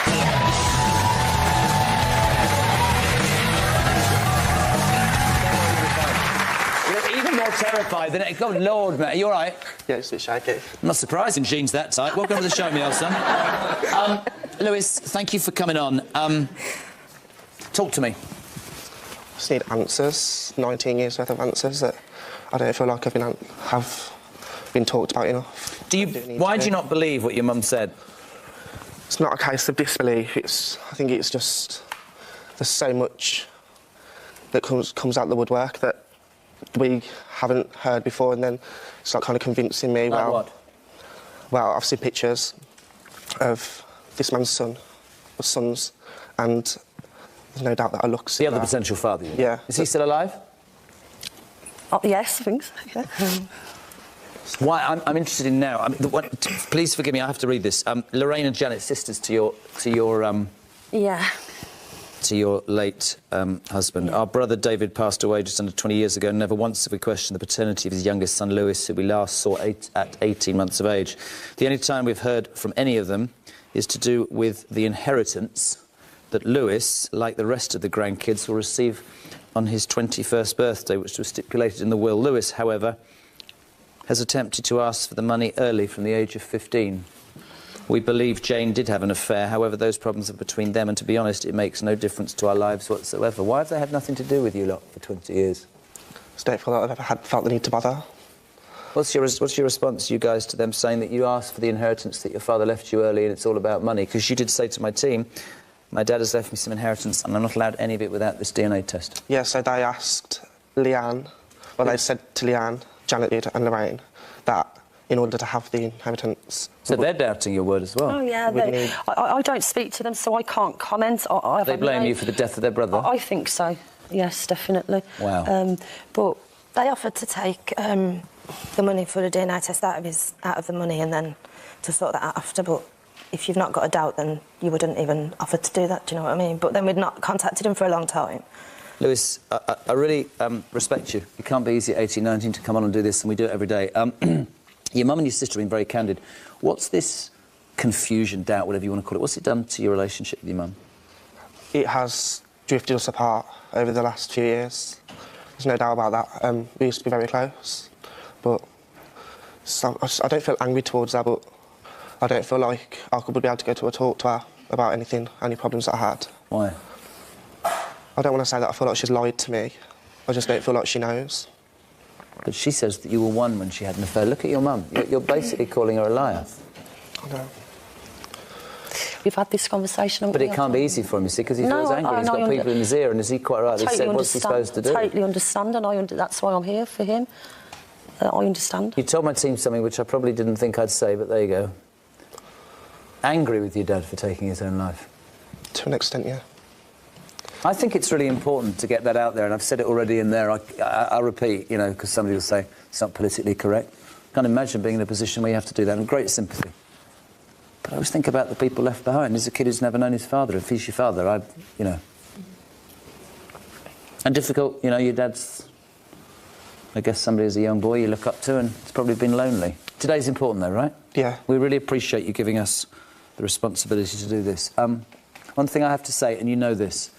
Terrified, then oh Lord, mate, are you all right? Yeah, it's a bit shaky. I'm not surprised in jeans that tight. Welcome to the show, my old son. Lewis, thank you for coming on. Talk to me. I just need answers. 19 years worth of answers that I don't feel like have been talked about enough. Why do you not believe what your mum said? It's not a case of disbelief. I think it's just there's so much that comes out the woodwork that we haven't heard before, and then it's like kind of convincing me. Like what? Well, I've seen pictures of this man's sons, and there's no doubt that I look similar. The other potential father? Yeah. Is he still alive? Oh, yes, I think so, yeah. Why I'm interested in now. Please forgive me. I have to read this. Lorraine and Janet, sisters to your yeah. To your late husband. Yeah. Our brother David passed away just under 20 years ago. Never once have we questioned the paternity of his youngest son, Lewis, who we last saw at 18 months of age. The only time we've heard from any of them is to do with the inheritance that Lewis, like the rest of the grandkids, will receive on his 21st birthday, which was stipulated in the will. Lewis, however, has attempted to ask for the money early from the age of 15. We believe Jane did have an affair. However, those problems are between them, and to be honest, it makes no difference to our lives whatsoever. Why have they had nothing to do with you lot for 20 years? I just don't feel like I've ever felt the need to bother. What's your response, you guys, to them saying that you asked for the inheritance that your father left you early and it's all about money? Because you did say to my team, my dad has left me some inheritance and I'm not allowed any of it without this DNA test. Yeah, so they asked Leanne, well, they said to Leanne, Janet did, and Lorraine, that in order to have the inheritance... So they're doubting your word as well? Oh, yeah. I don't speak to them, so I can't comment. They blame you for the death of their brother? I think so, yes, definitely. Wow. But... They offered to take the money for the DNA test out of the money and then to sort that out after, but if you've not got a doubt, then you wouldn't even offer to do that, do you know what I mean? But then we'd not contacted him for a long time. Lewis, I really respect you. It can't be easy at 18, 19 to come on and do this, and we do it every day. Your mum and your sister have been very candid. What's this confusion, doubt, whatever you want to call it, what's it done to your relationship with your mum? It has drifted us apart over the last few years. There's no doubt about that. We used to be very close, but I don't feel angry towards her, but I don't feel like I would be able to go to a talk to her about anything, any problems that I had. Why? I don't want to say that I feel like she's lied to me. I just don't feel like she knows. But she says that you were one when she had an affair. Look at your mum. You're basically calling her a liar. I know. We've had this conversation. But it can't be easy for him, you see, because he feels angry. He's got people in his ear, and is he quite rightly said, what's he supposed to do? I totally understand, and that's why I'm here for him. I understand. You told my team something which I probably didn't think I'd say, but there you go. Angry with your dad for taking his own life? To an extent, yeah. I think it's really important to get that out there, and I've said it already in there. I'll repeat, you know, because somebody will say it's not politically correct. I can't imagine being in a position where you have to do that, and great sympathy. But I always think about the people left behind. There's a kid who's never known his father. If he's your father, you know... And difficult, you know, your dad's, I guess, somebody as a young boy you look up to, and it's probably been lonely. Today's important, though, right? Yeah. We really appreciate you giving us the responsibility to do this. One thing I have to say, and you know this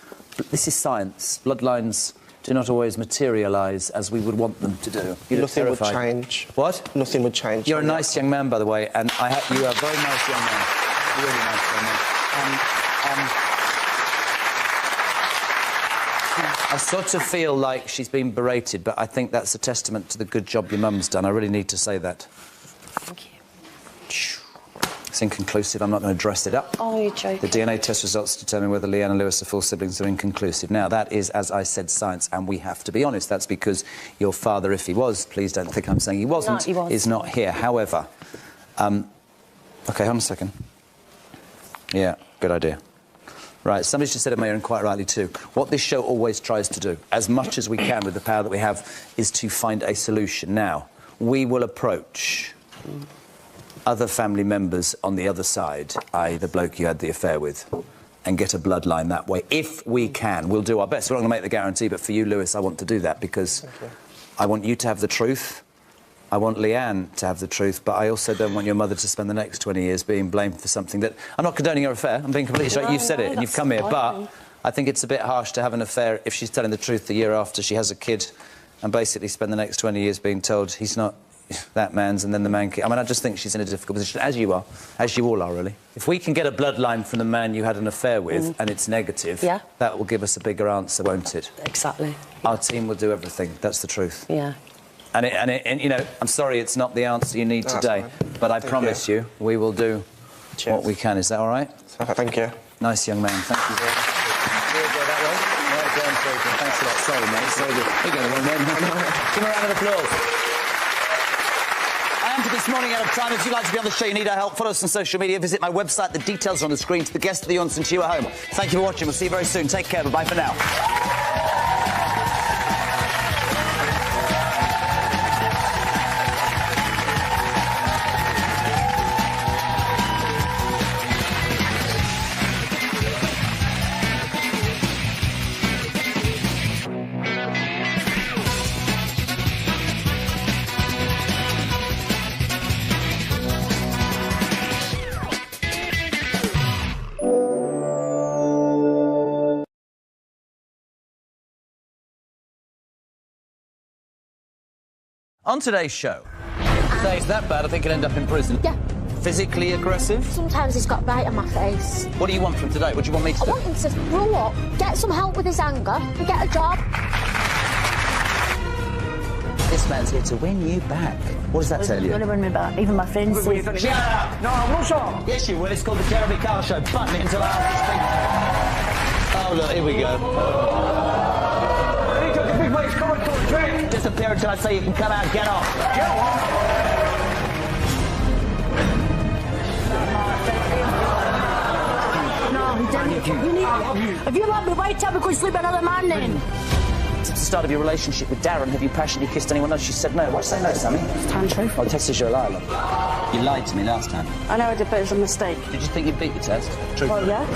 is science. Bloodlines do not always materialise as we would want them to do. Nothing would change. What? Nothing would change. You're a nice young man, by the way, and you are a very nice young man. Really nice young man. I sort of feel like she's been berated, but I think that's a testament to the good job your mum's done. I really need to say that. Thank you. It's inconclusive. I'm not going to dress it up. Oh, you're joking. The DNA test results determine whether Leanne and Lewis are full siblings are inconclusive. Now, that is, as I said, science, and we have to be honest. That's because your father, if he was, please don't think I'm saying he wasn't, No, he was. is not here. However, OK, hold on a second. Yeah, good idea. Right, somebody's just said it, Mayor, and quite rightly too. What this show always tries to do, as much as we can with the power that we have, is to find a solution. Now, we will approach other family members on the other side, i.e. the bloke you had the affair with, and get a bloodline that way. If we can, we'll do our best. We're not going to make the guarantee, but for you, Lewis, I want to do that because I want you to have the truth. I want Leanne to have the truth, but I also don't want your mother to spend the next 20 years being blamed for something that... I'm not condoning your affair. I'm being completely straight. You've said it and you've come here, but I think it's a bit harsh to have an affair if she's telling the truth the year after she has a kid and basically spend the next 20 years being told he's not that man's and then the man... I mean, I just think she's in a difficult position, as you are, as you all are, really. If we can get a bloodline from the man you had an affair with and it's negative, that will give us a bigger answer, won't it? Exactly. Our team will do everything. That's the truth. Yeah. And you know, I'm sorry it's not the answer you need today, but I promise you we will do what we can. Is that all right? Thank you. Nice young man. Thank you very much. Thanks a lot. Sorry, mate. Sorry. Give him a round of applause. I am for this morning out of time. If you'd like to be on the show, you need our help. Follow us on social media. Visit my website. The details are on the screen. To the guests of the audience and to you at home. Thank you for watching. We'll see you very soon. Take care. Bye-bye for now. On today's show, say it's that bad, I think he'll end up in prison. Yeah. Physically aggressive? Sometimes he's got bite on my face. What do you want from today? What do you want me to do? I want him to grow up, get some help with his anger, and get a job. This man's here to win you back. What does that tell you? You're going to win me back. Even my friends say... Shut up! No, I won't shut. Yes, you will. It's called the Jeremy Kyle Show. Button it until I ask to speak. Oh, look, here we go. Disappear until I say you can come out. Get off. Get off. No, if you love me, why tell me go sleep with another man then? Since the start of your relationship with Darren, have you passionately kissed anyone else? She said no. Why'd you say no, Sammy? It's time truth. Oh, the test says you're a liar, love. You lied to me last time. I know I did, but it was a mistake. Did you think you'd beat the test? True. Well, yeah.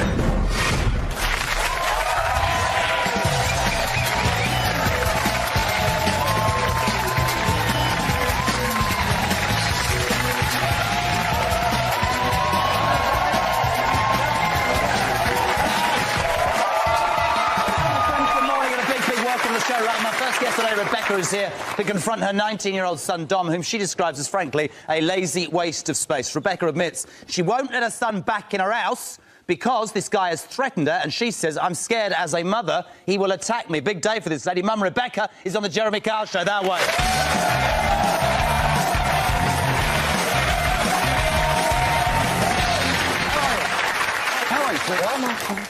Rebecca is here to confront her 19-year-old son, Dom, whom she describes as, frankly, a lazy waste of space. Rebecca admits she won't let her son back in her house because this guy has threatened her, and she says, I'm scared as a mother he will attack me. Big day for this lady. Mum Rebecca is on the Jeremy Kyle Show that way.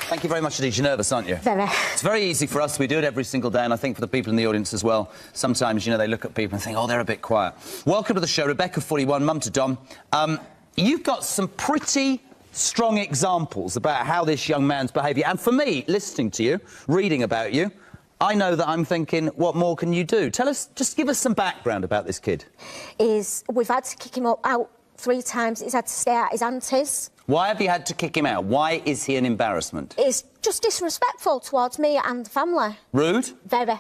Thank you very much indeed. You're nervous, aren't you? Very. It's very easy for us. We do it every single day, and I think for the people in the audience as well, sometimes, you know, they look at people and think, oh, they're a bit quiet. Welcome to the show, Rebecca, 41, mum to Dom. You've got some pretty strong examples about how this young man's behaviour, and for me, listening to you, reading about you, I know that I'm thinking, what more can you do? Tell us, just give us some background about this kid. We've had to kick him out 3 times. He's had to stay at his auntie's. Why have you had to kick him out? Why is he an embarrassment? He's just disrespectful towards me and the family. Rude? Very.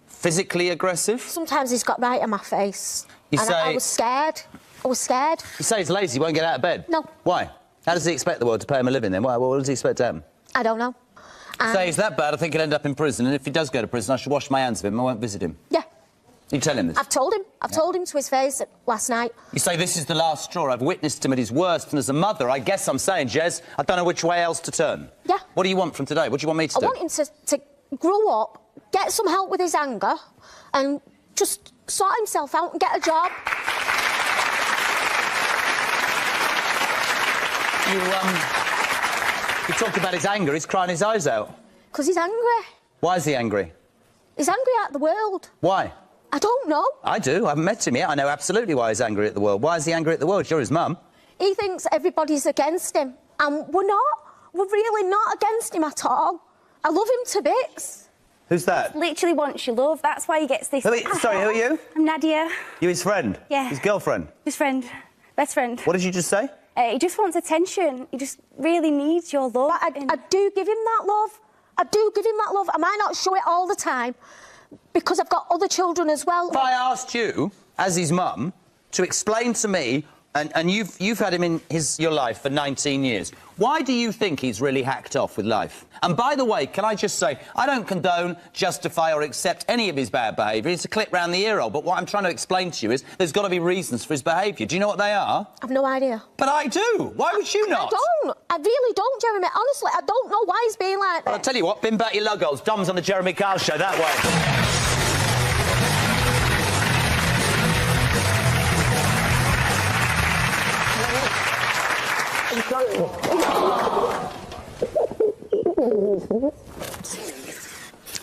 Physically aggressive? Sometimes he's got right in my face. You and say... I was scared. I was scared. You say he's lazy, he won't get out of bed? No. Why? How does he expect the world to pay him a living then? Why? What does he expect to happen? I don't know. Say he's that bad, I think he'll end up in prison, and if he does go to prison, I should wash my hands of him, I won't visit him. Yeah. You tell him this? I've told him. I've told him to his face last night. You say this is the last straw. I've witnessed him at his worst, and as a mother, I guess I'm saying, Jez, I don't know which way else to turn. Yeah. What do you want from today? What do you want me to do? I want him to grow up, get some help with his anger, and just sort himself out and get a job. You talked about his anger. He's crying his eyes out. Because he's angry. Why is he angry? He's angry at the world. Why? I don't know. I do. I haven't met him yet. I know absolutely why he's angry at the world. Why is he angry at the world? You're his mum. He thinks everybody's against him, and we're not. We're really not against him at all. I love him to bits. Who's that? Literally wants your love. That's why he gets this... Sorry, who are you? I'm Nadia. You his friend? Yeah. His girlfriend? His friend. Best friend. What did you just say? He just wants attention. He just really needs your love. But I do give him that love. I do give him that love. I might not show it all the time because I've got other children as well. If I asked you, as his mum, to explain to me, and you've had him in your life for 19 years, why do you think he's really hacked off with life? And by the way, can I just say, I don't condone, justify or accept any of his bad behaviour. It's a clip round the ear hole. But what I'm trying to explain to you is there's got to be reasons for his behaviour. Do you know what they are? I've no idea. But I do. Why would you not? I don't. I really don't, Jeremy. Honestly, I don't know why he's being like that. Well, I'll tell you what, bin back your logos. Dom's on the Jeremy Kyle Show, that way.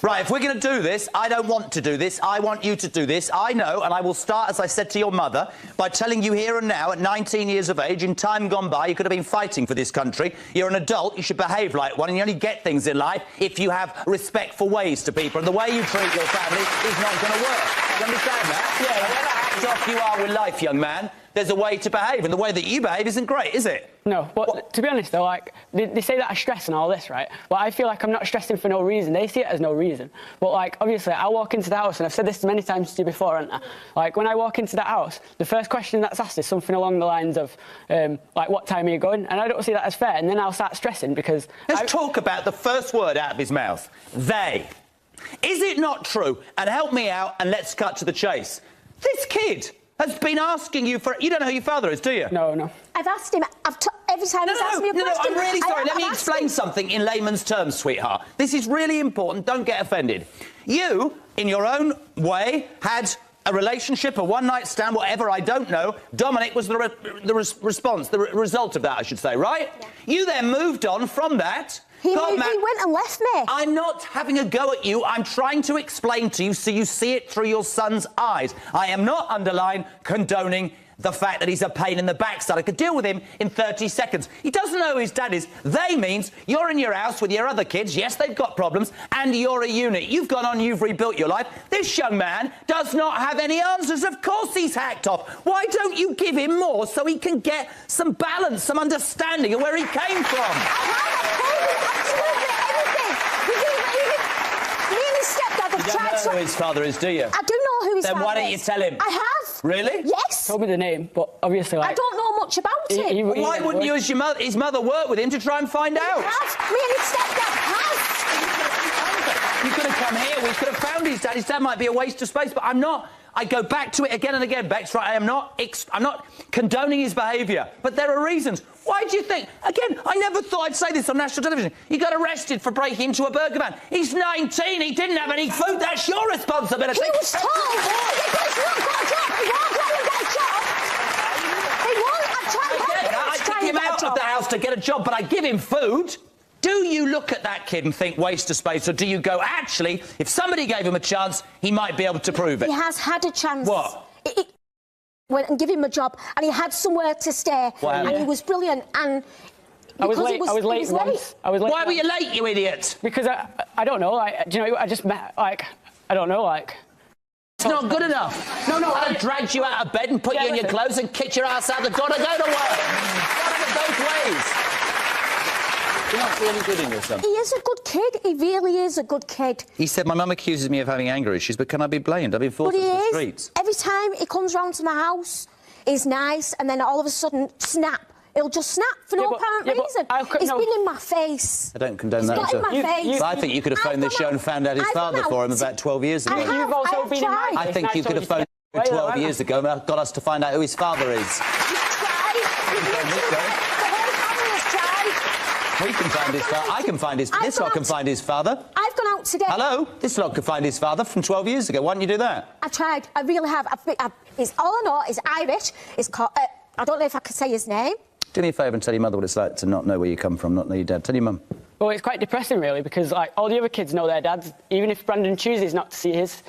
Right, if we're going to do this, I don't want to do this. I want you to do this. I know, and I will start, as I said to your mother, by telling you here and now, at 19 years of age, in time gone by, you could have been fighting for this country. You're an adult, you should behave like one, and you only get things in life if you have respectful ways to people. And the way you treat your family is not going to work. You understand that? Yeah, whatever hacked off you are with life, young man, there's a way to behave, and the way that you behave isn't great, is it? No, but to be honest, though, like, they say that I stress and all this, right? But I feel like I'm not stressing for no reason. They see it as no reason. But, like, obviously, I walk into the house, and I've said this many times to you before, haven't I? Like, when I walk into that house, the first question that's asked is something along the lines of, like, what time are you going? And I don't see that as fair, and then I'll start stressing because... Let's talk about the first word out of his mouth. They. Is it not true? And help me out, and let's cut to the chase. This kid has been asking you for... You don't know who your father is, do you? No, no. I've asked him... every time he's asked me a question... No, I'm really sorry. Let me explain something in layman's terms, sweetheart. This is really important. Don't get offended. You, in your own way, had a relationship, a one-night stand, whatever, I don't know. Dominic was the result of that, I should say, right? Yeah. You then moved on from that... He went and left me. I'm not having a go at you. I'm trying to explain to you so you see it through your son's eyes. I am not, underline, condoning the fact that he's a pain in the backside. I could deal with him in 30 seconds. He doesn't know who his dad is. They means you're in your house with your other kids. Yes, they've got problems, and you're a unit. You've gone on, you've rebuilt your life. This young man does not have any answers. Of course he's hacked off. Why don't you give him more so he can get some balance, some understanding of where he came from? You don't know who his father is, do you? I do know who his father is. Then why don't you tell him? I have. Really? Yes. Told me the name, but obviously, like... I don't know much about him. Why wouldn't you, as his mother, work with him to try and find out? Me and his stepdad have. You could have come here. We could have found his dad. His dad might be a waste of space, but I'm not... I go back to it again and again, Bex, right? I'm not condoning his behaviour, but there are reasons. Why do you think... Again, I never thought I'd say this on national television. He got arrested for breaking into a burger van. He's 19. He didn't have any food. That's your responsibility. He was told he's not got a job. He won't go and get a job. He won't. I took him out of the house to get a job, but I give him food. Do you look at that kid and think waste of space, or do you go, actually, if somebody gave him a chance, he might be able to prove it? He has had a chance. What? Went and give him a job, and he had somewhere to stay, and he was brilliant. And I was late. I was late once. Why were you late, you idiot? Because I don't know. Like, do you know? I just met. Like, I don't know. Like. It's not good enough. No. I dragged you out of bed and put you in your clothes and kicked your ass out the door to go to work. One of it both ways. Do you not see any good in your son? He is a good kid. He really is a good kid. He said, my mum accuses me of having anger issues, but can I be blamed? I've been forced into the streets. Every time he comes round to my house, he's nice, and then all of a sudden, snap. He'll just snap for no apparent reason. He's been in my face. I don't condone that. He's got in my face. I think you could have phoned this show and found out his father for him about 12 years ago. You've also been in my face. I think you could have phoned him 12 years ago and got us to find out who his father is. We can find his father. I can find his... This lot can find his father. I've gone out today. Hello? This lot can find his father from 12 years ago. Why didn't you do that? I tried. I really have. It's all I know is Irish. It's called... I don't know if I could say his name. Do me a favour and tell your mother what it's like to not know where you come from, not know your dad. Tell your mum. Well, it's quite depressing, really, because like all the other kids know their dads. Even if Brandon chooses not to see his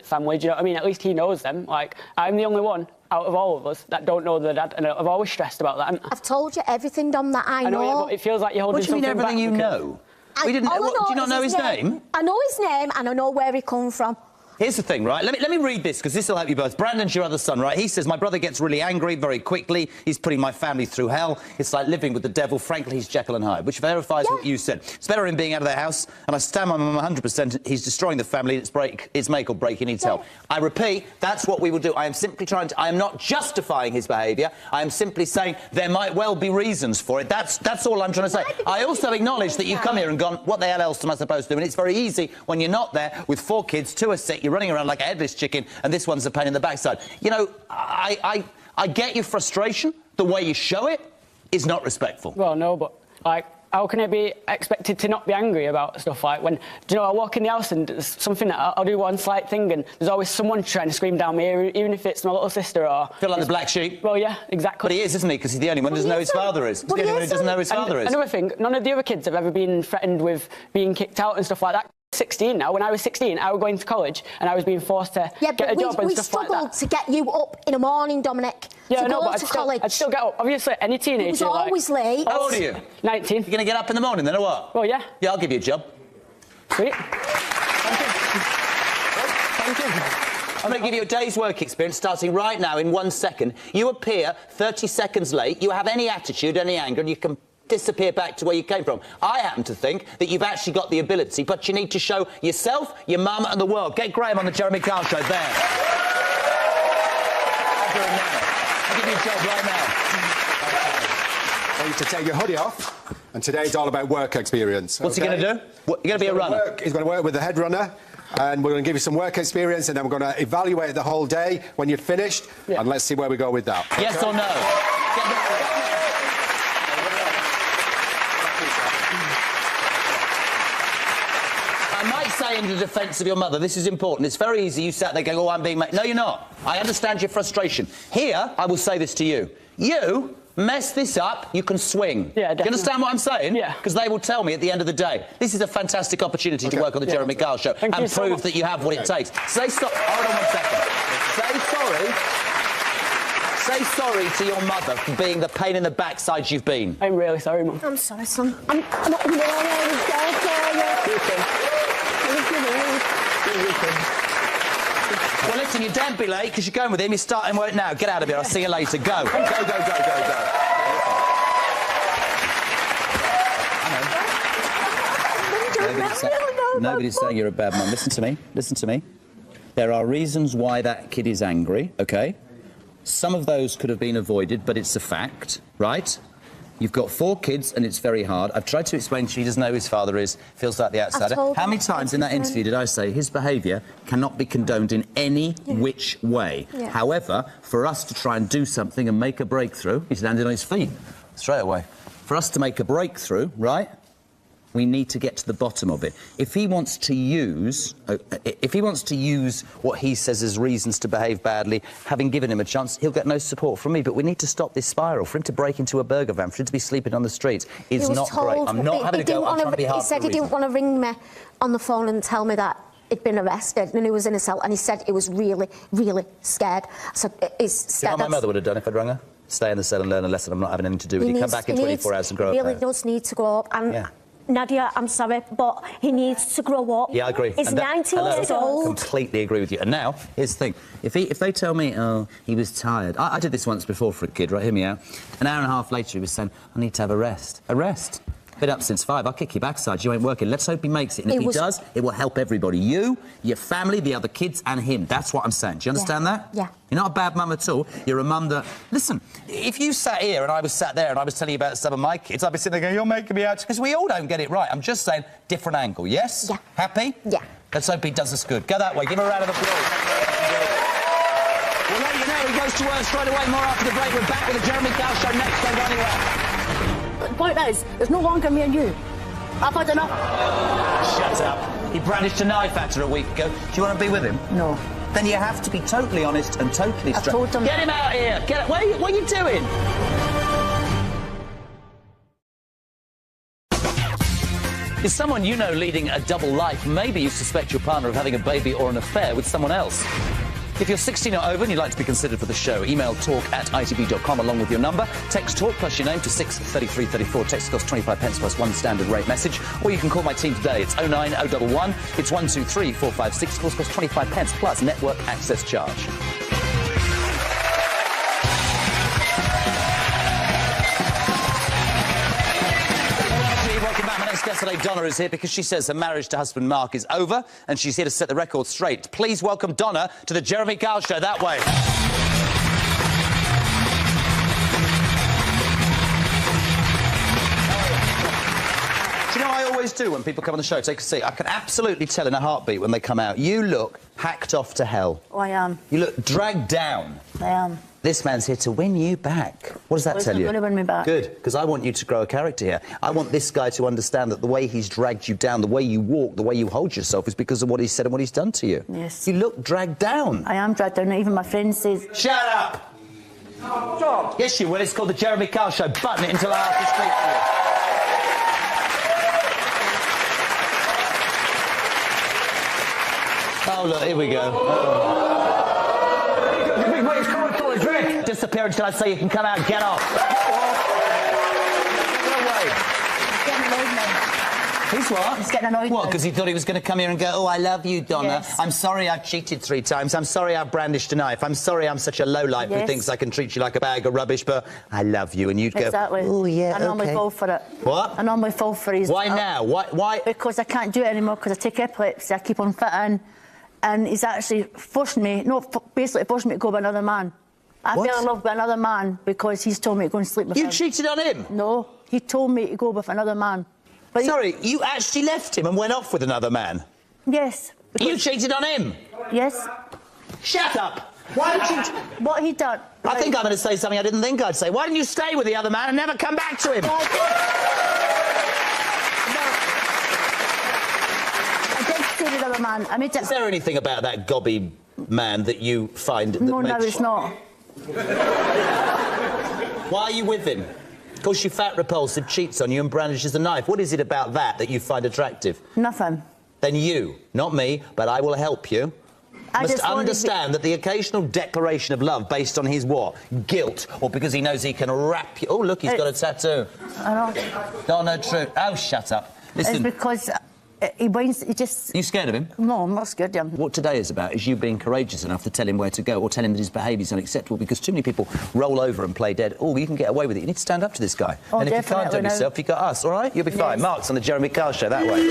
family, do you know what I mean? At least he knows them. Like, I'm the only one out of all of us that don't know their dad, and I've always stressed about that. I've told you everything, Dom, that I know. Yeah, but it feels like you're holding something back. What do you mean everything you know? We didn't. Do you not know his name? I know his name, and I know where he come from. Here's the thing, right? Let me read this, because this will help you both. Brandon's your other son, right? He says, my brother gets really angry very quickly. He's putting my family through hell. It's like living with the devil. Frankly, he's Jekyll and Hyde, which verifies what you said. It's better him being out of the house, and I stand by my mum 100%. He's destroying the family. It's make or break. He needs help. I repeat, that's what we will do. I am simply trying to... I am not justifying his behaviour. I am simply saying there might well be reasons for it. That's all I'm trying to say. I also acknowledge that you've come here and gone, what the hell else am I supposed to do? And it's very easy when you're not there with 4 kids, 2 are sick, you're running around like a headless chicken, and this one's a pain in the backside. You know, I get your frustration. The way you show it is not respectful. Well, no, but, like, how can I be expected to not be angry about stuff like when, do you know, I walk in the house and there's something that I'll do one slight thing and there's always someone trying to scream down my ear, even if it's my little sister or... Feel like the black sheep? Well, yeah, exactly. But he is, isn't he? Because he's the only one who doesn't know his father is. He's the only one who doesn't know his father is. Another thing, none of the other kids have ever been threatened with being kicked out and stuff like that. 16 now. When I was 16, I was going to college and I was being forced to get a job and stuff like that. We struggled to get you up in the morning, Dominic, to go to college. I'd still get up. Obviously, any teenager... It was always late. How old are you? 19. You're going to get up in the morning then, or what? Well, yeah. Yeah, I'll give you a job. Sweet. Thank you. I'm going to give you a day's work experience starting right now in 1 second. You appear 30 seconds late, you have any attitude, any anger, and you can disappear back to where you came from. I happen to think that you've actually got the ability, but you need to show yourself, your mum and the world. Get Graham on the Jeremy Kyle show. There. I'll do it now. I'll give you a job right now. I want you to take your hoodie off, and today's all about work experience. What's he going to do? You're going to be a runner? He's going to work with the head runner, and we're going to give you some work experience, and then we're going to evaluate the whole day when you're finished, and let's see where we go with that. Yes or no? I might say in the defence of your mother, this is important. It's very easy. You sat there going, oh, I'm being... No, you're not. I understand your frustration. Here, I will say this to you. You mess this up, you can swing. Yeah, definitely. Do you understand what I'm saying? Yeah. Because they will tell me at the end of the day. This is a fantastic opportunity to work on the Jeremy Kyle show and prove that you have what it takes. Say sorry. Hold on 1 second. Say sorry to your mother for being the pain in the backside you've been. I'm really sorry, Mum. I'm sorry, son. I'm not even Well, listen, you daren't be late because you're going with him. You're starting work now. Get out of here. I'll see you later. Go. Go. Nobody's saying you're a bad mum. Listen to me. Listen to me. There are reasons why that kid is angry, OK? Some of those could have been avoided, but it's a fact, right? You've got 4 kids, and it's very hard. I've tried to explain to you he doesn't know who his father is, feels like the outsider. How many times in that interview did I say his behaviour cannot be condoned in any which way? Yeah. However, for us to try and do something and make a breakthrough, he's landed on his feet straight away. For us to make a breakthrough, right, we need to get to the bottom of it. If he wants to use what he says as reasons to behave badly, having given him a chance, he'll get no support from me. But we need to stop this spiral. For him to break into a burger van, for him to be sleeping on the streets is not great. I'm not having a go. I'm trying to be hard. He said he didn't want to ring me on the phone and tell me that he'd been arrested and he was in a cell, and he said he was really, really scared. So he's scared. You know what my mother would have done if I'd rung her? Stay in the cell and learn a lesson. I'm not having anything to do with you. Come back in 24 hours and grow up. He really does need to grow up. And Nadia, I'm sorry, but he needs to grow up. Yeah, I agree. He's 19 years old. Completely agree with you. And now, here's the thing. If they tell me, oh, he was tired... I did this once before for a kid, right? Hear me out. An hour and a half later, he was saying, I need to have a rest. A rest? Been up since 5. I'll kick your backside. You ain't working. Let's hope he makes it. And if he does, it will help everybody. You, your family, the other kids, and him. That's what I'm saying. Do you understand that? Yeah. You're not a bad mum at all. You're a mum that... Listen, if you sat here and I was sat there and I was telling you about some of my kids, I'd be sitting there going, you're making me out... Because we all don't get it right. I'm just saying, different angle, yes? Yeah. Happy? Yeah. Let's hope he does us good. Go that way. Give him a round of applause. We'll let you know he goes to work straight away. More after the break. We're back with the Jeremy Kyle Show next. Don't go anywhere. The point is, it's no longer me and you. I've had enough. Shut up. He brandished a knife at her a week ago. Do you want to be with him? No. Then you have to be totally honest and totally straight. I told him. Get him out here. Get. What are you doing? Is someone you know leading a double life? Maybe you suspect your partner of having a baby or an affair with someone else. If you're 16 or over and you'd like to be considered for the show, email talk@itv.com along with your number. Text talk plus your name to 63334. Text costs 25 pence plus one standard rate message. Or you can call my team today. It's 09011. It's 123456. Calls cost 25 pence plus network access charge. Welcome back. My next guest today, Donna, is here because she says her marriage to husband Mark is over and she's here to set the record straight. Please welcome Donna to the Jeremy Kyle Show. That way. Do you know what I always do when people come on the show? Take a seat. I can absolutely tell in a heartbeat when they come out. You look hacked off to hell. Oh, I am. You look dragged down. I am. This man's here to win you back. What does that tell you? He's not going to win me back. Good, because I want you to grow a character here. I want this guy to understand that the way he's dragged you down, the way you walk, the way you hold yourself is because of what he said and what he's done to you. Yes. You look dragged down. I am dragged down. Even my friend says... Shut up! Stop. Yes, you will. It's called the Jeremy Kyle Show. Button it until I have to speak to you. Oh, look, here we go. Disappear until I say you can come out. Get off. Get away. He's getting annoyed now. He's what? He's getting annoyed. What, because he thought he was going to come here and go, oh, I love you, Donna. Yes. I'm sorry I've cheated 3 times. I'm sorry I've brandished a knife. I'm sorry I'm such a lowlife who thinks I can treat you like a bag of rubbish, but I love you. And you'd go, oh, yeah, I normally fall for it. What? I normally fall for his... Why now? Why? Because I can't do it anymore because I take epilepsy. I keep on fitting. And he's actually forcing me, basically forcing me to go with another man. I fell in love with another man because he's told me to go and sleep with him. You cheated on him? No, he told me to go with another man. But sorry, you actually left him and went off with another man? Yes. You cheated on him? Yes. Shut up! Why did you... What he done? I think I'm going to say something I didn't think I'd say. Why didn't you stay with the other man and never come back to him? I did stay with the other man. I made it... Is there anything about that gobby man that you find... No, no, it's not. Why are you with him? Of course, you're fat, repulsive, cheats on you and brandishes a knife. What is it about that you find attractive? Nothing. Then you, not me, but I will help you. I must understand that the occasional declaration of love based on his what? Guilt, or because he knows he can wrap you... Oh, look, he's got a tattoo. I know. No, no, true. Oh, shut up. Listen. It's because... He just... You scared of him? No, I'm not scared of him. What today is about is you being courageous enough to tell him where to go or tell him that his behaviour is unacceptable, because too many people roll over and play dead. Oh, you can get away with it. You need to stand up to this guy. Oh, and if you can't do it yourself, you got us, all right? You'll be fine. Mark's on the Jeremy Kyle Show, that way.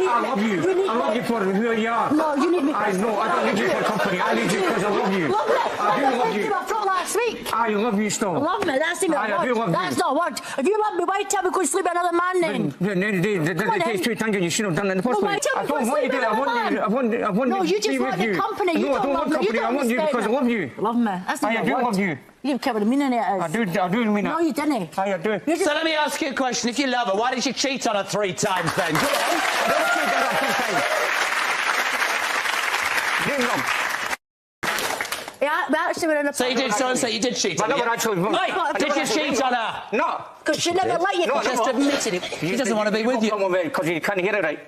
I love you. I love you for who you are. No, you need me. I know. I don't need you for company. I need you because I love you. Love me. I do love you. I thought last week. I love you still. Love me. That's the word. I do love you. That's not a word. If you love me, why tell me go sleep with another man then? The takes 2 times and you shouldn't have done that in the first place. I don't want you to. I want No, you just want the company. You don't want company. I want you because I love you. Love me. That's not a word. I do love you. You didn't care what the meaning it is. I do mean it. No, you didn't. I do. So let me ask you a question. If you love her, why did you cheat on her 3 times then? Go on. Yeah, we actually were in a... So you did, so you did cheat on her? Mate, did you cheat on her? No. Because she never let you... No, just admitted it. She doesn't want to be with you. Because you can't hear it right.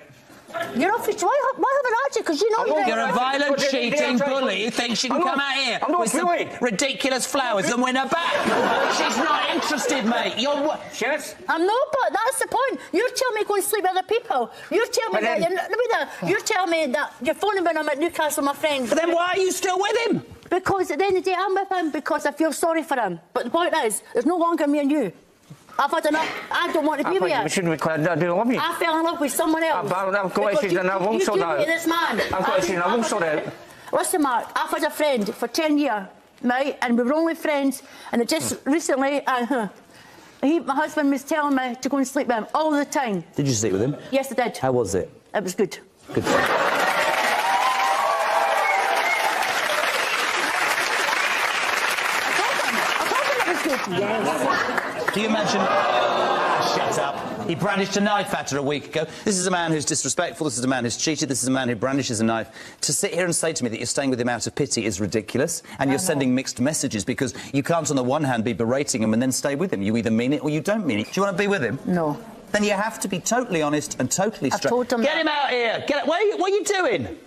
You're off. Why haven't I actually? Because you know you're a violent, cheating bully who thinks she can come out here with some ridiculous flowers and win her back. She's not interested, mate. I'm not, but that's the point. You're telling me go and sleep with other people. You're telling me you're telling me that you're phoning when I'm at Newcastle with my friends. But then why are you still with him? Because at the end of the day, I'm with him because I feel sorry for him. But the point is, there's no longer me and you. I've had enough. I don't want to be with you. I do love you. I fell in love with someone else. I've got issues and I won't sort out. This man. I've got issues and I won't sort out. Listen, Mark, I've had a friend for 10 years, right? And we were only friends. And it just recently, my husband was telling me to go and sleep with him all the time. Did you sleep with him? Yes, I did. How was it? It was good. Good. Yes. Do you imagine... shut up. He brandished a knife at her a week ago. This is a man who's disrespectful. This is a man who's cheated. This is a man who brandishes a knife. To sit here and say to me that you're staying with him out of pity is ridiculous, and you're sending mixed messages because you can't, on the one hand, be berating him and then stay with him. You either mean it or you don't mean it. Do you want to be with him? No. Then you have to be totally honest and totally straight. I told him Get him out here! What are you doing?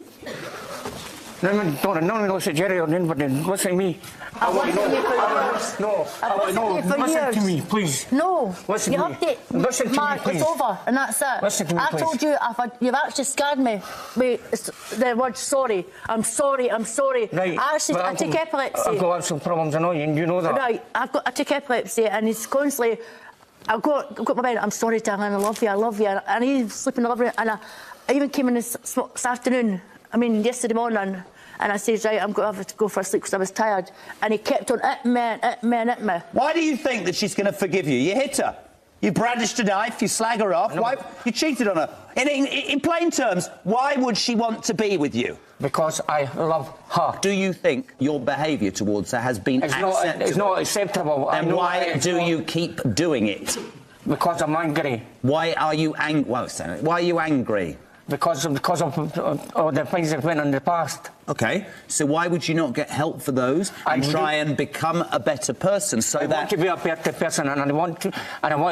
No, listen, Jerry, or anybody, listen to me. I want to listen to me, please. No, listen to me. Listen to me, Mark, please. it's over, and that's it. Listen to me, please. I told you, you've actually scared me with the word sorry. I'm sorry. Right. I take epilepsy. I've got some problems, I know, and you know that. Right, I take epilepsy, and it's constantly... I've got my bed, I'm sorry, darling, I love you. And he's sleeping all over it, and I even came in this afternoon, yesterday morning, and I said, right, I'm going to have to go for a sleep because I was tired. And he kept on at me. Why do you think that she's going to forgive you? You hit her. You brandished a knife, you slag her off. Why? You cheated on her. In plain terms, why would she want to be with you? Because I love her. Do you think your behaviour towards her has been acceptable? It's not acceptable. Then why do you keep doing it? Because I'm angry. Why are you angry? Well, why are you angry? Because of the things that went in the past. OK, so why would you not get help for those and try and become a better person I want to be a better person, and I want to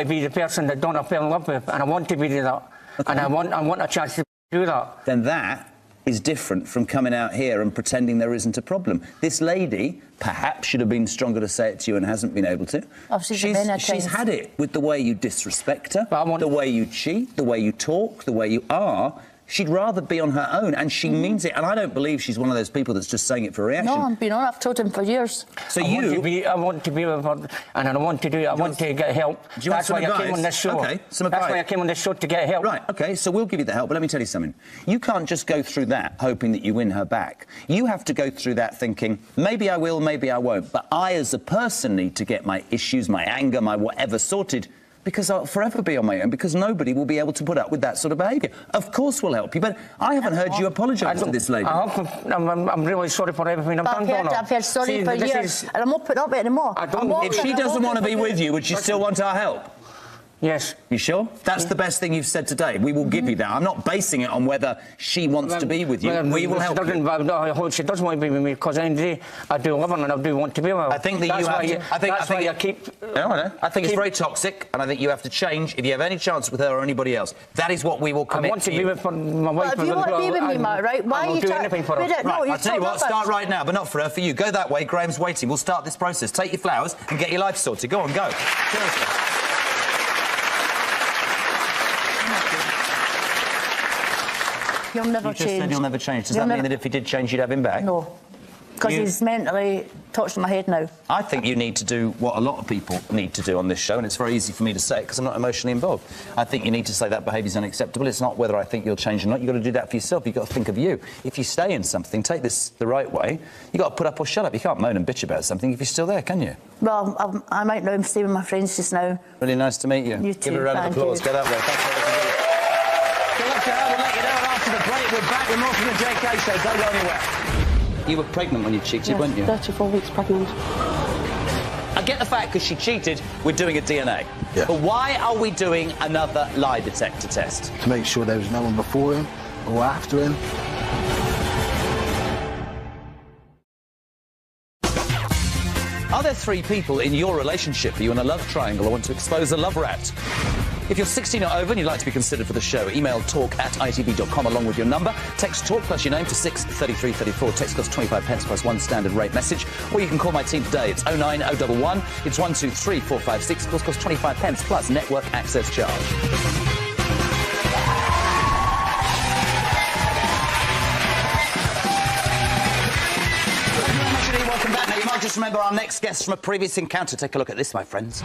be the person that don't fell in love with, and I want to be that, and I want a chance to do that. Then that is different from coming out here and pretending there isn't a problem. This lady perhaps should have been stronger to say it to you and hasn't been able to. She's had it with the way you disrespect her, the way you cheat, the way you talk, the way you are. She'd rather be on her own, and she means it. And I don't believe she's one of those people that's just saying it for reaction. No, I'm being honest. I've told him for years. So I want to be with her, and I want to do it. I want to get help. That's why I came on this show. Okay, some advice. That's why I came on this show, to get help. Right, OK, so we'll give you the help. But let me tell you something. You can't just go through that hoping that you win her back. You have to go through that thinking, maybe I will, maybe I won't. But I, as a person, need to get my issues, my anger, my whatever sorted, because I'll forever be on my own, because nobody will be able to put up with that sort of behaviour. Of course we'll help you, but I haven't heard you apologise to this lady. I'm really sorry for everything I've done. I've heard sorry for years, and I'm not putting up with it anymore. If she doesn't want to be with you, would she still want our help? Yes. You sure? That's the best thing you've said today. We will give you that. I'm not basing it on whether she wants to be with you. We will help you. I hope she does want to be with me, because at the end of the day, I do love her and I do want to be with her. I think that you have to... I think it's very toxic, and I think you have to change if you have any chance with her or anybody else. That is what we will commit to. I want to be with my wife. If you want to be with me, Mark, right? Why are you do anything for her. Right, I'll tell you what, start right now, but not for her, for you. Go that way, Graham's waiting. We'll start this process. Take your flowers and get your life sorted. Go on, go. Seriously. You'll never you change. Just said you'll never change. Does that mean that if he did change, you'd have him back? No, because he's mentally touched my head now. I think you need to do what a lot of people need to do on this show, and it's very easy for me to say it because I'm not emotionally involved. I think you need to say that behaviour is unacceptable. It's not whether I think you'll change or not. You've got to do that for yourself. You've got to think of you. If you stay in something, take this the right way, you've got to put up or shut up. You can't moan and bitch about something if you're still there, can you? Well, I might know I'm staying with my friends just now. Really nice to meet you. You too. Give her a round of applause. Get up there. Thanks for everything. We'll let you know after the break. We're back with more from the JK Show. Don't go anywhere. You were pregnant when you cheated, weren't you? 34 weeks pregnant. I get the fact because she cheated, we're doing a DNA. Yeah. But why are we doing another lie detector test? To make sure there was no one before him or after him. Are there 3 people in your relationship? Are you in a love triangle or want to expose a love rat? If you're 16 or over and you'd like to be considered for the show, email talk@itv.com along with your number. Text talk plus your name to 63334. Text costs 25 pence plus one standard rate message. Or you can call my team today. It's 09011. It's 123456. Of course, costs 25 pence plus network access charge. Welcome back. Now, you might just remember our next guest from a previous encounter. Take a look at this, my friends.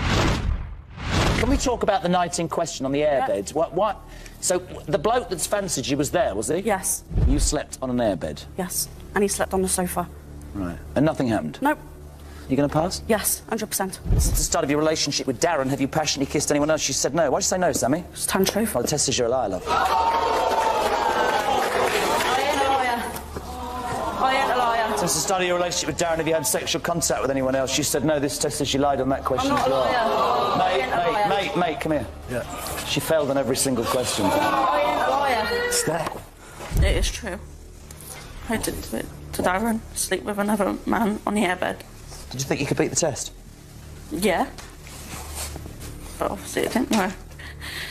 Can we talk about the night in question on the airbed? Yeah. What? So, the bloke that's fancied you was there, was he? Yes. You slept on an airbed? Yes. And he slept on the sofa. Right. And nothing happened? Nope. You going to pass? Yes, 100%. Since the start of your relationship with Darren, have you passionately kissed anyone else? You said no. Why'd you say no, Sammy? It's time truth. Well, the test says you're a liar, love. Since the start of your relationship with Darren, have you had sexual contact with anyone else? You said no, this test says you lied on that question I'm not as well. a liar. Mate, come here. Yeah. She failed on every single question. I ain't a liar. It's there. It is true. I did it to Darren, sleep with another man on the airbed. Did you think you could beat the test? Yeah. But obviously it didn't work.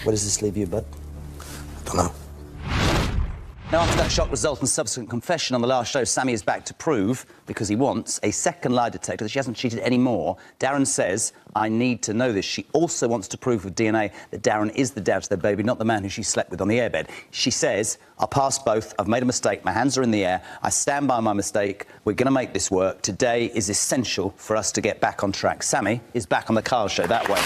Where does this leave you, bud? I don't know. Now, after that shock result and subsequent confession on the last show, Sammy is back to prove, because he wants, a second lie detector that she hasn't cheated anymore. Darren says, I need to know this. She also wants to prove with DNA that Darren is the dad to their baby, not the man who she slept with on the airbed. She says, I'll pass both. I've made a mistake. My hands are in the air. I stand by my mistake. We're going to make this work. Today is essential for us to get back on track. Sammy is back on the Kyle Show that way.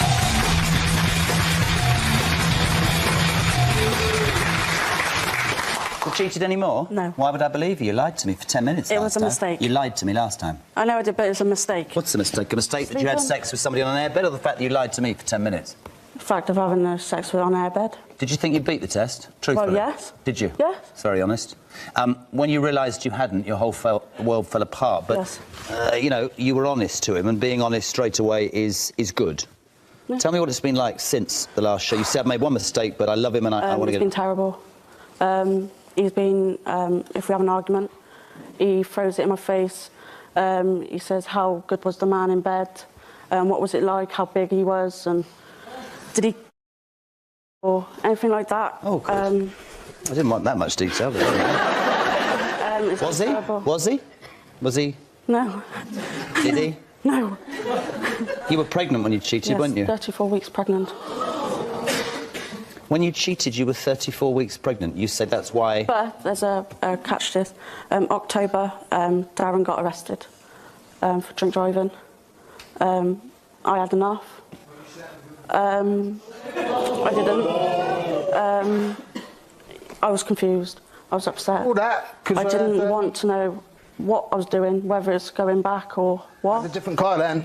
You cheated anymore? No. Why would I believe you? You lied to me for 10 minutes. It was a mistake. You lied to me last time. I know I did, but it was a mistake. What's the mistake? A mistake that you had sex with somebody on an airbed, or the fact that you lied to me for 10 minutes? The fact of having sex with on airbed. Did you think you beat the test? Truthfully? Well, yes. Did you? Yes. It's very honest. When you realised you hadn't, your whole world fell apart. But, yes. You know, you were honest to him, and being honest straight away is good. Yeah. Tell me what it's been like since the last show. You said I've made one mistake, but I love him and I want to get... It's been terrible. He's been, if we have an argument, he throws it in my face. He says, how good was the man in bed? What was it like? How big he was? And did he... or anything like that. Oh, good. I didn't want that much detail. Was he? Terrible. Was he? Was he? No. Did he? No. You were pregnant when you cheated, yes, weren't you? 34 weeks pregnant. When you cheated, you were 34 weeks pregnant. You said that's why... But there's a catch to this. October, Darren got arrested for drink driving. I had enough. I didn't. I was confused. I was upset. All that, I didn't want to know what I was doing, whether it's going back or what. It's a different car then.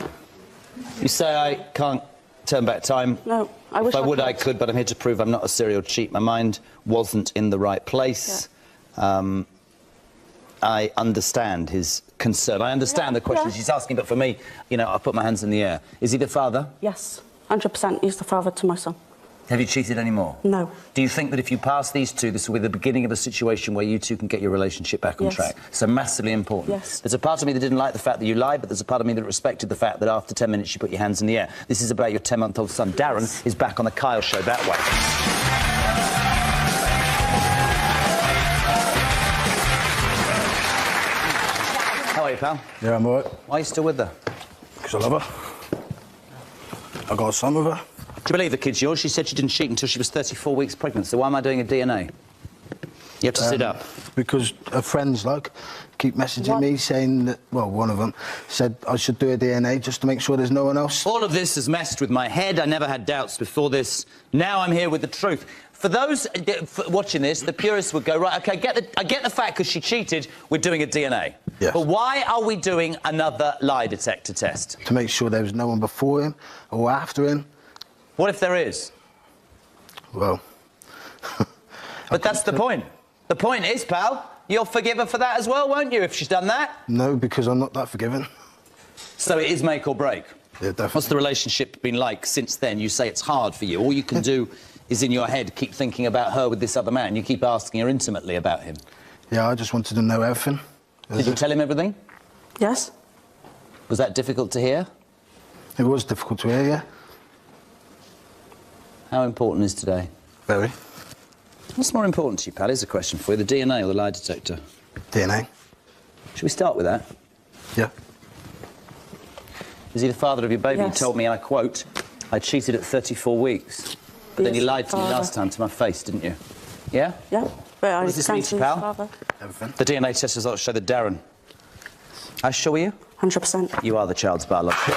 You say I can't turn back time. No, I wish I would, I could, but I'm here to prove I'm not a serial cheat. My mind wasn't in the right place. Yeah. I understand his concern. I understand the questions he's asking, but for me, you know, I put my hands in the air. Is he the father? Yes, 100%. He's the father to my son. Have you cheated anymore? No. Do you think that if you pass these two, this will be the beginning of a situation where you two can get your relationship back on track? So massively important. Yes. There's a part of me that didn't like the fact that you lied, but there's a part of me that respected the fact that after 10 minutes you put your hands in the air. This is about your 10-month-old son. Darren is back on the Kyle Show that way. How are you, pal? Yeah, I'm alright. Why are you still with her? Because I love her. I got a son with her. Do you believe the kid's yours? She said she didn't cheat until she was 34 weeks pregnant, so why am I doing a DNA? You have to sit up. Because her friends, like, keep messaging me saying that, well, one of them said I should do a DNA just to make sure there's no one else. All of this has messed with my head. I never had doubts before this. Now I'm here with the truth. For those watching this, the purists would go, right, OK, I get the fact because she cheated, we're doing a DNA. Yes. But why are we doing another lie detector test? To make sure there was no one before him or after him. What if there is? Well... But that's the point. The point is, pal, you'll forgive her for that as well, won't you, if she's done that? No, because I'm not that forgiving. So it is make or break? Yeah, definitely. What's the relationship been like since then? You say it's hard for you. All you can do is in your head keep thinking about her with this other man. You keep asking her intimately about him. Yeah, I just wanted to know everything. Did you tell him everything? Yes. Was that difficult to hear? It was difficult to hear, yeah. How important is today? Very. What's more important to you, pal? Here's a question for you. The DNA or the lie detector? DNA. Should we start with that? Yeah. Is he the father of your baby? Yes. You told me, and I quote, I cheated at 34 weeks. But then you lied to me last time to my face, didn't you? Yeah? Yeah. But What does this mean to you, pal? Everything. The DNA test results show that Darren. How sure are you? 100%. You are the child's biological.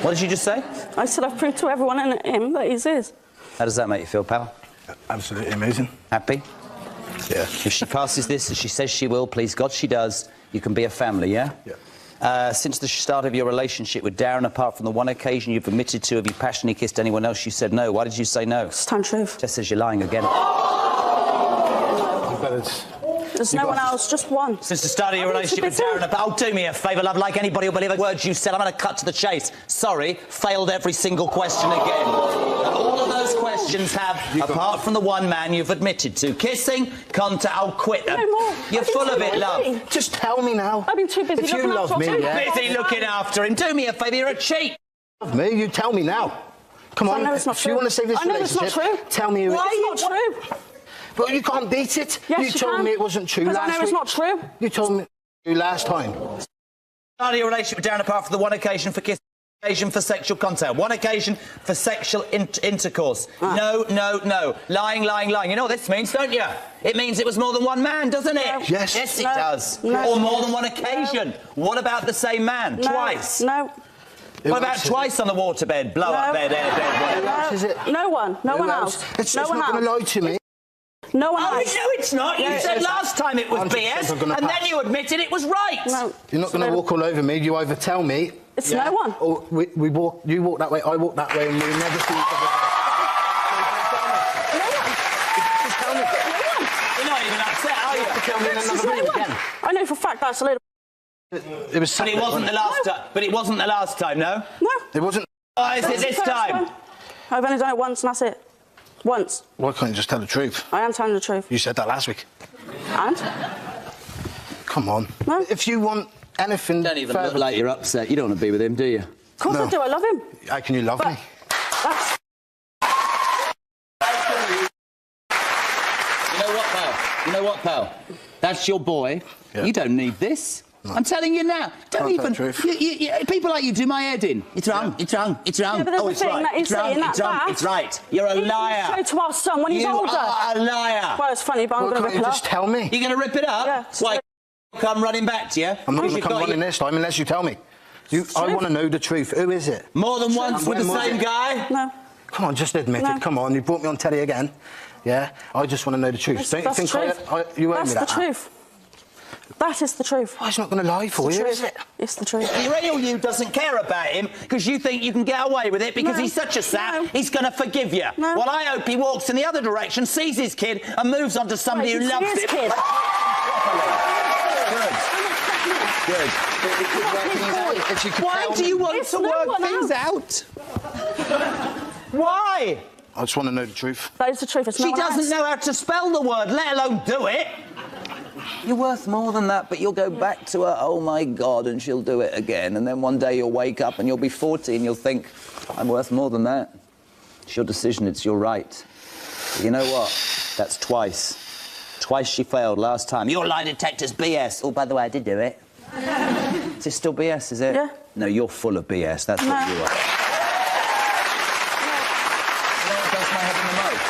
What did you just say? I said I've proved to everyone and him that he's his. How does that make you feel, pal? Absolutely amazing. Happy? Yeah. If she passes this, as she says she will, please God she does, you can be a family, yeah? Yeah. Since the start of your relationship with Darren, apart from the one occasion you've admitted to, have you passionately kissed anyone else? You said no. Why did you say no? It's time truth. Just says you're lying again. There's no one else, just one. Since the start of your relationship with Darren, oh, do me a favour, love, like anybody will believe a word you said. I'm going to cut to the chase. Sorry, failed every single question again. And all of those questions have, apart from the one man you've admitted to, kissing, contact, I'll quit them. No more. You're full of it, love. Just tell me now. I've been too busy looking after him. Busy looking after him. Do me a favour, you're a cheat. Love me, you tell me now. Come on, I know it's not if true. you want to save this I know it's relationship, not true. tell me who It's not true. But you can't beat it. Yes, you told can. me it wasn't true Because last I know week. it's not true. You told me last time. Start of your relationship with Darren, apart from the one occasion for kissing, occasion for sexual contact, one occasion for sexual intercourse. No, no, no. Lying, lying, lying. You know what this means, don't you? It means it was more than one man, doesn't it? Yes. Yes, it No. does. No. Or more than one occasion. What about the same man? No. Twice? No. What about twice on the waterbed, blow up bed, airbed, whatever? Is it? No one. No one else. It's No one not going to else. lie to me. No one Oh, else. no, it's not. You said last time it was 100% BS, I'm gonna and pass. then you admitted it was right. No. You're not going to walk all over me. You either tell me... It's no one. Or we walk... You walk that way, I walk that way, and we never see each other. Just tell me. You're not even upset, are you? Tell me in There's another no minute one. again. I know for a fact that's a little... It was But it wasn't the last time. But it wasn't the last time, no? No. It wasn't... Why is it this time? I've only done it once and that's it. Once. Why can't you just tell the truth? I am telling the truth. You said that last week. And? Come on. No. If you want anything... Don't even further... look like you're upset. You don't want to be with him, do you? Of course No. I do. I love him. How can you love me? That's... You know what, pal? You know what, pal? That's your boy. Yeah. You don't need this. No. I'm telling you now. Don't Can't tell even. the truth. People like you do my head in. It's wrong. It's wrong. It's wrong. Yeah, but there's Oh, a it's thing right. that he's It's wrong. saying that It's wrong. back. It's right. You're a He liar. can show to our son when he's You older. are a liar. Well, it's funny, but I'm Why going to can't you rip it just up. tell me? You're going to rip it up? Yeah. Why? Come running back to you? I'm not going Because to you've come got running this time unless you tell me. I want to know the truth. Who is it? More than once with the When was same it? guy? No. Come on, just admit No. it. Come on, you brought me on telly again. Yeah? I just want to know the truth. Don't you That's think the truth. you owe That's me the that? truth. That is the truth. Well, he's not going to lie for It's the you, truth. is it? It's the truth. The real you doesn't care about him because you think you can get away with it because No. he's such a sap, No. he's going to forgive you. No. Well, I hope he walks in the other direction, sees his kid and moves on to somebody Wait, who you loves see his him. kid? Good. If you could Why tell do you me- want It's to no work one things else. out? Why? I just want to know the truth. That is the truth. It's She no one doesn't else. know how to spell the word, let alone do it. You're worth more than that, but you'll go back to her, oh my God, and she'll do it again. And then one day you'll wake up and you'll be 40 and you'll think, I'm worth more than that. It's your decision, it's your right. But you know what? That's twice. Twice she failed last time. Your lie detector's BS. Oh, by the way, I did do it. Is it still BS, is it? Yeah. No, you're full of BS. That's what you are. You know what does my head in the most?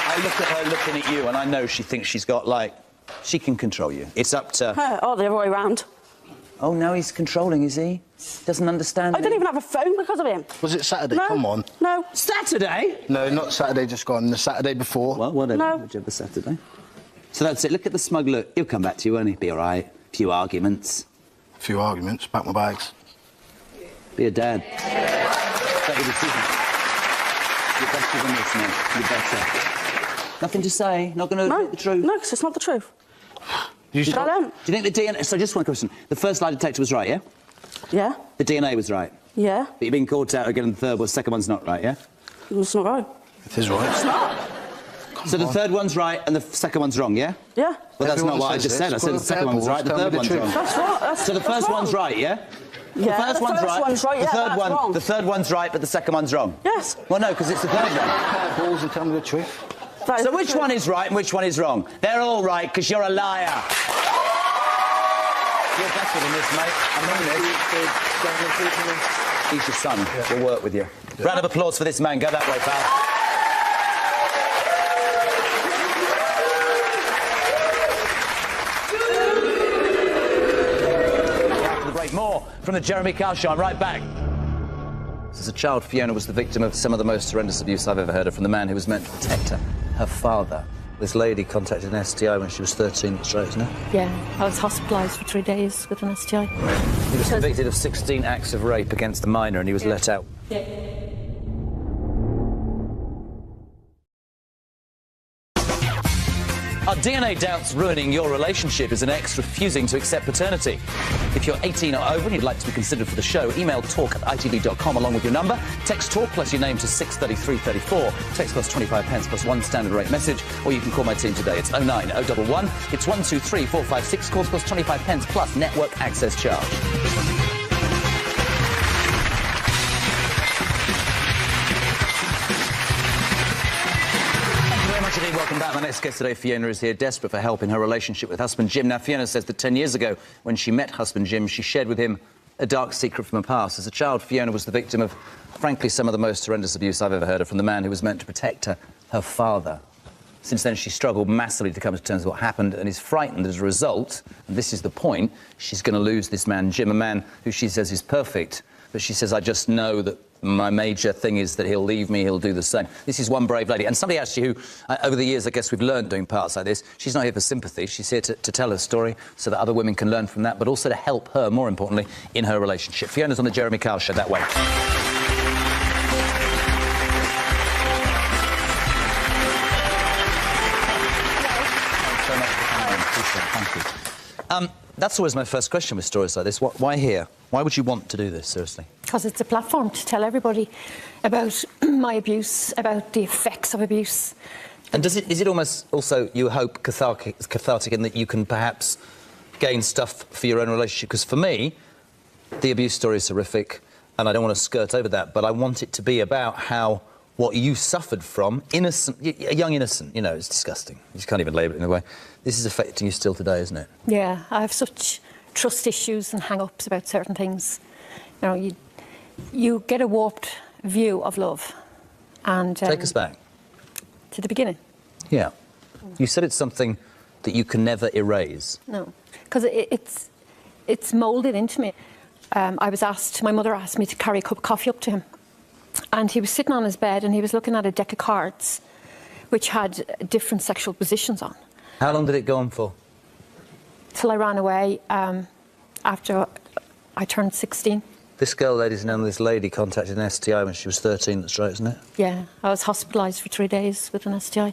I look at her looking at you and I know she thinks she's got, like, she can control you. It's up to... Oh, the other way round. Oh, now he's controlling, is he? Doesn't understand I didn't even have a phone because of him. Was it Saturday? No. Come on. No. Saturday? No, not Saturday just gone. The Saturday before. Well, whatever. No. Whichever Saturday. So that's it. Look at the smug look. He'll come back to you, won't he? Be all right. A few arguments. A few arguments. Pack my bags. Be a dad. Take a decision. You're better than this, mate. You're better. Nothing to say. Not going to admit the truth. No, because it's not the truth. You But I don't. Do you think the DNA... So just one question. The first lie detector was right, yeah? Yeah. The DNA was right. Yeah. But you've been caught out again in the third, well, the second one's not right, yeah? It's not right. It is right. It's not. So the third one's right and the second one's wrong, yeah? Yeah. Well, that's not what I just said. I said the second one was right, the third one's wrong. That's what. So the first one's right, yeah? Yeah, the first one's right. Yeah, the third one's right, but the second one's wrong. Yes. Well, no, because it's the third one. Balls and tell me the truth. So which one is right and which one is wrong? They're all right because you're a liar. You're better than this, mate. I mean it. He's your son. He'll work with you. Round of applause for this man. Go that way, pal. More from the Jeremy Kyle Show. I'm right back. As a child, Fiona was the victim of some of the most horrendous abuse I've ever heard of from the man who was meant to protect her, her father. This lady contacted an STI when she was 13, that's right, isn't it? Yeah, I was hospitalised for 3 days with an STI. He was convicted of 16 acts of rape against a minor and he was let out. Yeah. Are DNA doubts ruining your relationship? Is an ex refusing to accept paternity? If you're 18 or over and you'd like to be considered for the show, email talk@itv.com along with your number. Text talk plus your name to 63334. Text plus 25 pence plus one standard rate message. Or you can call my team today. It's 09011. It's 123456. Calls plus 25 pence plus network access charge. Welcome back. My next guest today, Fiona, is here desperate for help in her relationship with husband Jim. Now, Fiona says that 10 years ago, when she met husband Jim, she shared with him a dark secret from her past. As a child, Fiona was the victim of, frankly, some of the most horrendous abuse I've ever heard of from the man who was meant to protect her, her father. Since then, she struggled massively to come to terms with what happened and is frightened as a result, and this is the point, she's going to lose this man, Jim, a man who she says is perfect, but she says, I just know that my major thing is that he'll leave me, he'll do the same. This is one brave lady. And somebody actually who, over the years, I guess we've learned doing parts like this, she's not here for sympathy. She's here to tell her story so that other women can learn from that, but also to help her, more importantly, in her relationship. Fiona's on the Jeremy Kyle Show, that way. Thank you. That's always my first question with stories like this. Why here? Why would you want to do this, seriously? Because it's a platform to tell everybody about my abuse, about the effects of abuse. And is it almost also, you hope, cathartic in that you can perhaps gain stuff for your own relationship? Because for me, the abuse story is horrific, and I don't want to skirt over that, but I want it to be about how what you suffered from, innocent, a young innocent, you know, it's disgusting. You just can't even label it in a way. This is affecting you still today, isn't it? Yeah, I have such trust issues and hang-ups about certain things. You know, you get a warped view of love. And take us back. To the beginning. Yeah. You said it's something that you can never erase. No, because it's moulded into me. My mother asked me to carry a cup of coffee up to him. And he was sitting on his bed and he was looking at a deck of cards which had different sexual positions on. How long did it go on for? Till I ran away after I turned 16. This girl, ladies and gentlemen, this lady contacted an STI when she was 13, that's right, isn't it? Yeah, I was hospitalised for 3 days with an STI.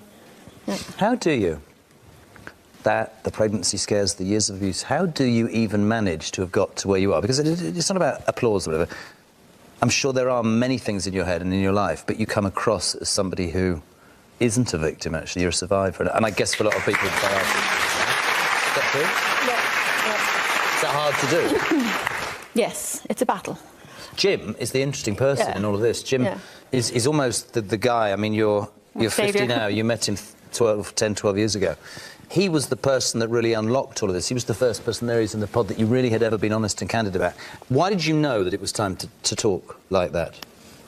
Yeah. How do you? That, the pregnancy scares, the years of abuse, how do you even manage to have got to where you are? Because it's not about applause or whatever. I'm sure there are many things in your head and in your life, but you come across as somebody who isn't a victim, actually. You're a survivor. And I guess for a lot of people, they are. Is that true? Yeah. Is that hard to do? Yes, it's a battle. Jim is the interesting person in all of this. Jim is almost the guy. I mean, you're 50 now. You met him 10, 12 years ago. He was the person that really unlocked all of this. He was the first person there is in the pod that you really had ever been honest and candid about. Why did you know that it was time to talk like that?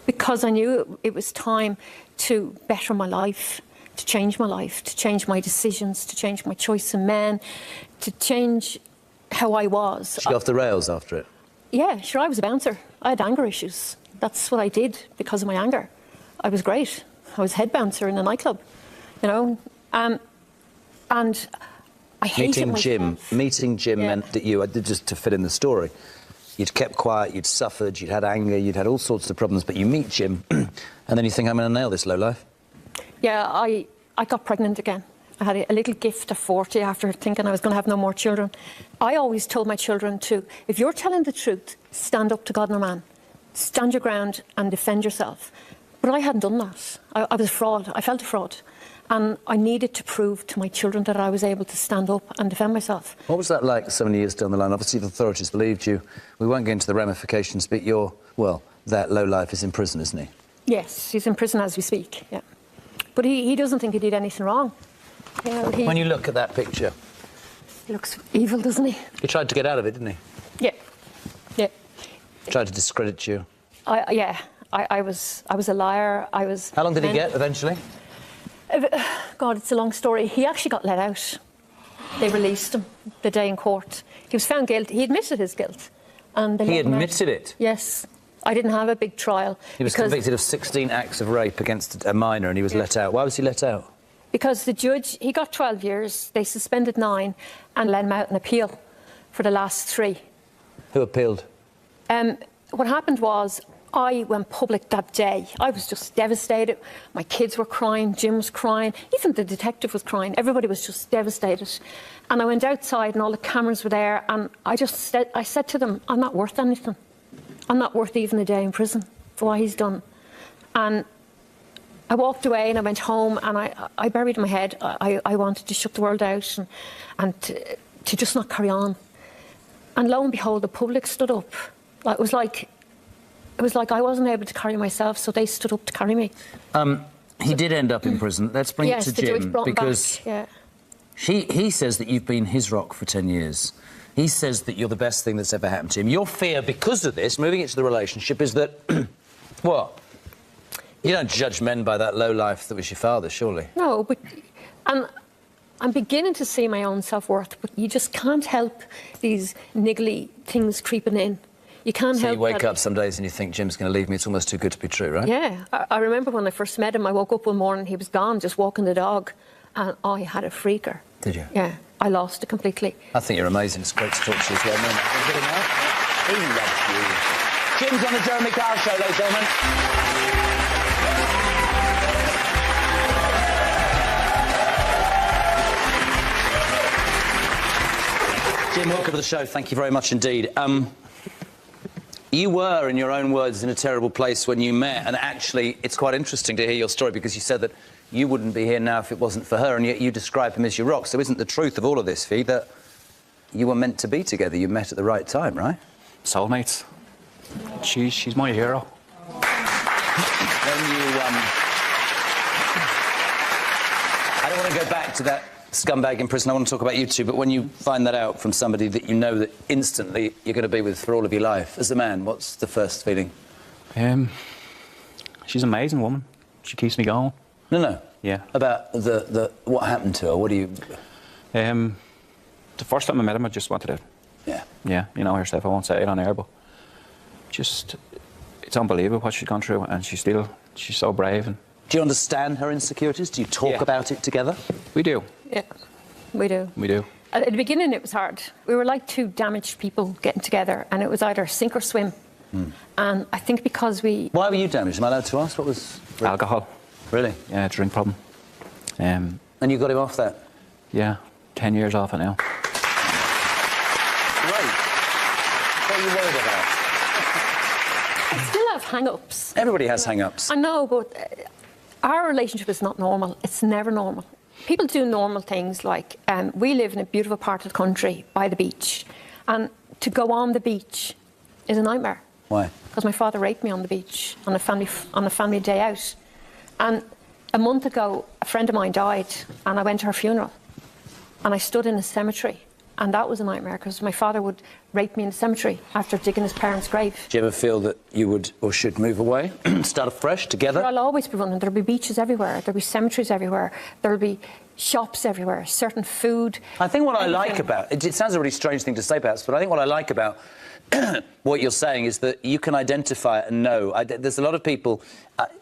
Because I knew it was time to better my life, to change my decisions, to change my choice of men, to change how I was. Did you go off the rails after it? Yeah, sure, I was a bouncer. I had anger issues. That's what I did because of my anger. I was great. I was head bouncer in a nightclub, you know. And I hated myself. Meeting Jim meant that you, just to fit in the story, you'd kept quiet, you'd suffered, you'd had anger, you'd had all sorts of problems, but you meet Jim, and then you think, I'm going to nail this low life. Yeah, I got pregnant again. I had a little gift at 40 after thinking I was going to have no more children. I always told my children to, if you're telling the truth, stand up to God nor man. Stand your ground and defend yourself. But I hadn't done that. I was a fraud. I felt a fraud. And I needed to prove to my children that I was able to stand up and defend myself. What was that like so many years down the line? Obviously, the authorities believed you. We won't get into the ramifications, but that lowlife is in prison, isn't he? Yes, he's in prison as we speak, yeah. But he doesn't think he did anything wrong. You know, When you look at that picture... He looks evil, doesn't he? He tried to get out of it, didn't he? Yeah, yeah. He tried to discredit you. I was a liar. How long did he get, eventually? God, it's a long story. He actually got let out. They released him the day in court. He was found guilty. He admitted his guilt. And they He let him out. admitted it? Yes. I didn't have a big trial. He was convicted of 16 acts of rape against a minor and he was let out. Why was he let out? Because the judge, he got 12 years, they suspended 9 and let him out in appeal for the last 3. Who appealed? What happened was, I went public that day. I was just devastated. My kids were crying, Jim was crying, even the detective was crying. Everybody was just devastated. And I went outside and all the cameras were there and I said to them, I'm not worth anything. I'm not worth even a day in prison for what he's done. And I walked away and I went home and I buried my head. I wanted to shut the world out and to just not carry on. And lo and behold, the public stood up. It was like I wasn't able to carry myself, so they stood up to carry me. He did end up in prison. Let's bring it to Jim, because he says that you've been his rock for 10 years. He says that you're the best thing that's ever happened to him. Your fear, because of this, moving it to the relationship, is that... what? You don't judge men by that low life that was your father, surely? No, but... And I'm beginning to see my own self-worth, but you just can't help these niggly things creeping in. You can't help. So you wake up some days and you think, Jim's going to leave me, it's almost too good to be true, right? Yeah. I remember when I first met him, I woke up one morning, he was gone, just walking the dog, and I had a freaker. Did you? Yeah. I lost it completely. I think you're amazing. It's great to talk to you as well. He loves you. Jim's on the Jeremy Kyle Show, ladies and gentlemen. Jim, welcome to the show. Thank you very much indeed. You were, in your own words, in a terrible place when you met, and actually it's quite interesting to hear your story because you said that you wouldn't be here now if it wasn't for her, and yet you describe him as your rock. So isn't the truth of all of this, Fee, that you were meant to be together? You met at the right time, right? Soulmates. She's my hero. When you, I don't want to go back to that scumbag in prison. I want to talk about you two, but when you find that out from somebody that you know that instantly you're going to be with for all of your life, as a man, what's the first feeling? She's an amazing woman. She keeps me going. No. Yeah. About the what happened to her, what do you... The first time I met him, I just wanted to... Yeah. Yeah, you know herself, I won't say it on air, but just... It's unbelievable what she's gone through, and she's so brave. And do you understand her insecurities? Do you talk about it together? We do. Yeah, we do. We do. At the beginning, it was hard. We were like two damaged people getting together, and it was either sink or swim. And I think because we... Why were you damaged? Am I allowed to ask? What was... Alcohol. Really? Yeah, drink problem. And you got him off that? Yeah, 10 years off it now. Great. What are you worried about? I still have hang-ups. Everybody has hang-ups. I know, but our relationship is not normal. It's never normal. People do normal things like we live in a beautiful part of the country by the beach, and to go on the beach is a nightmare. Why? Because my father raped me on the beach on a family day out, and a month ago a friend of mine died, and I went to her funeral, and I stood in a cemetery, and that was a nightmare because my father would rape me in the cemetery after digging his parents' grave. Do you ever feel that you would or should move away, start afresh together? I'll always be running. There'll be beaches everywhere. There'll be cemeteries everywhere. There'll be shops everywhere. Certain food. I think what I like about it sounds a really strange thing to say, perhaps, but I think what I like about what you're saying is that you can identify it and know. There's a lot of people.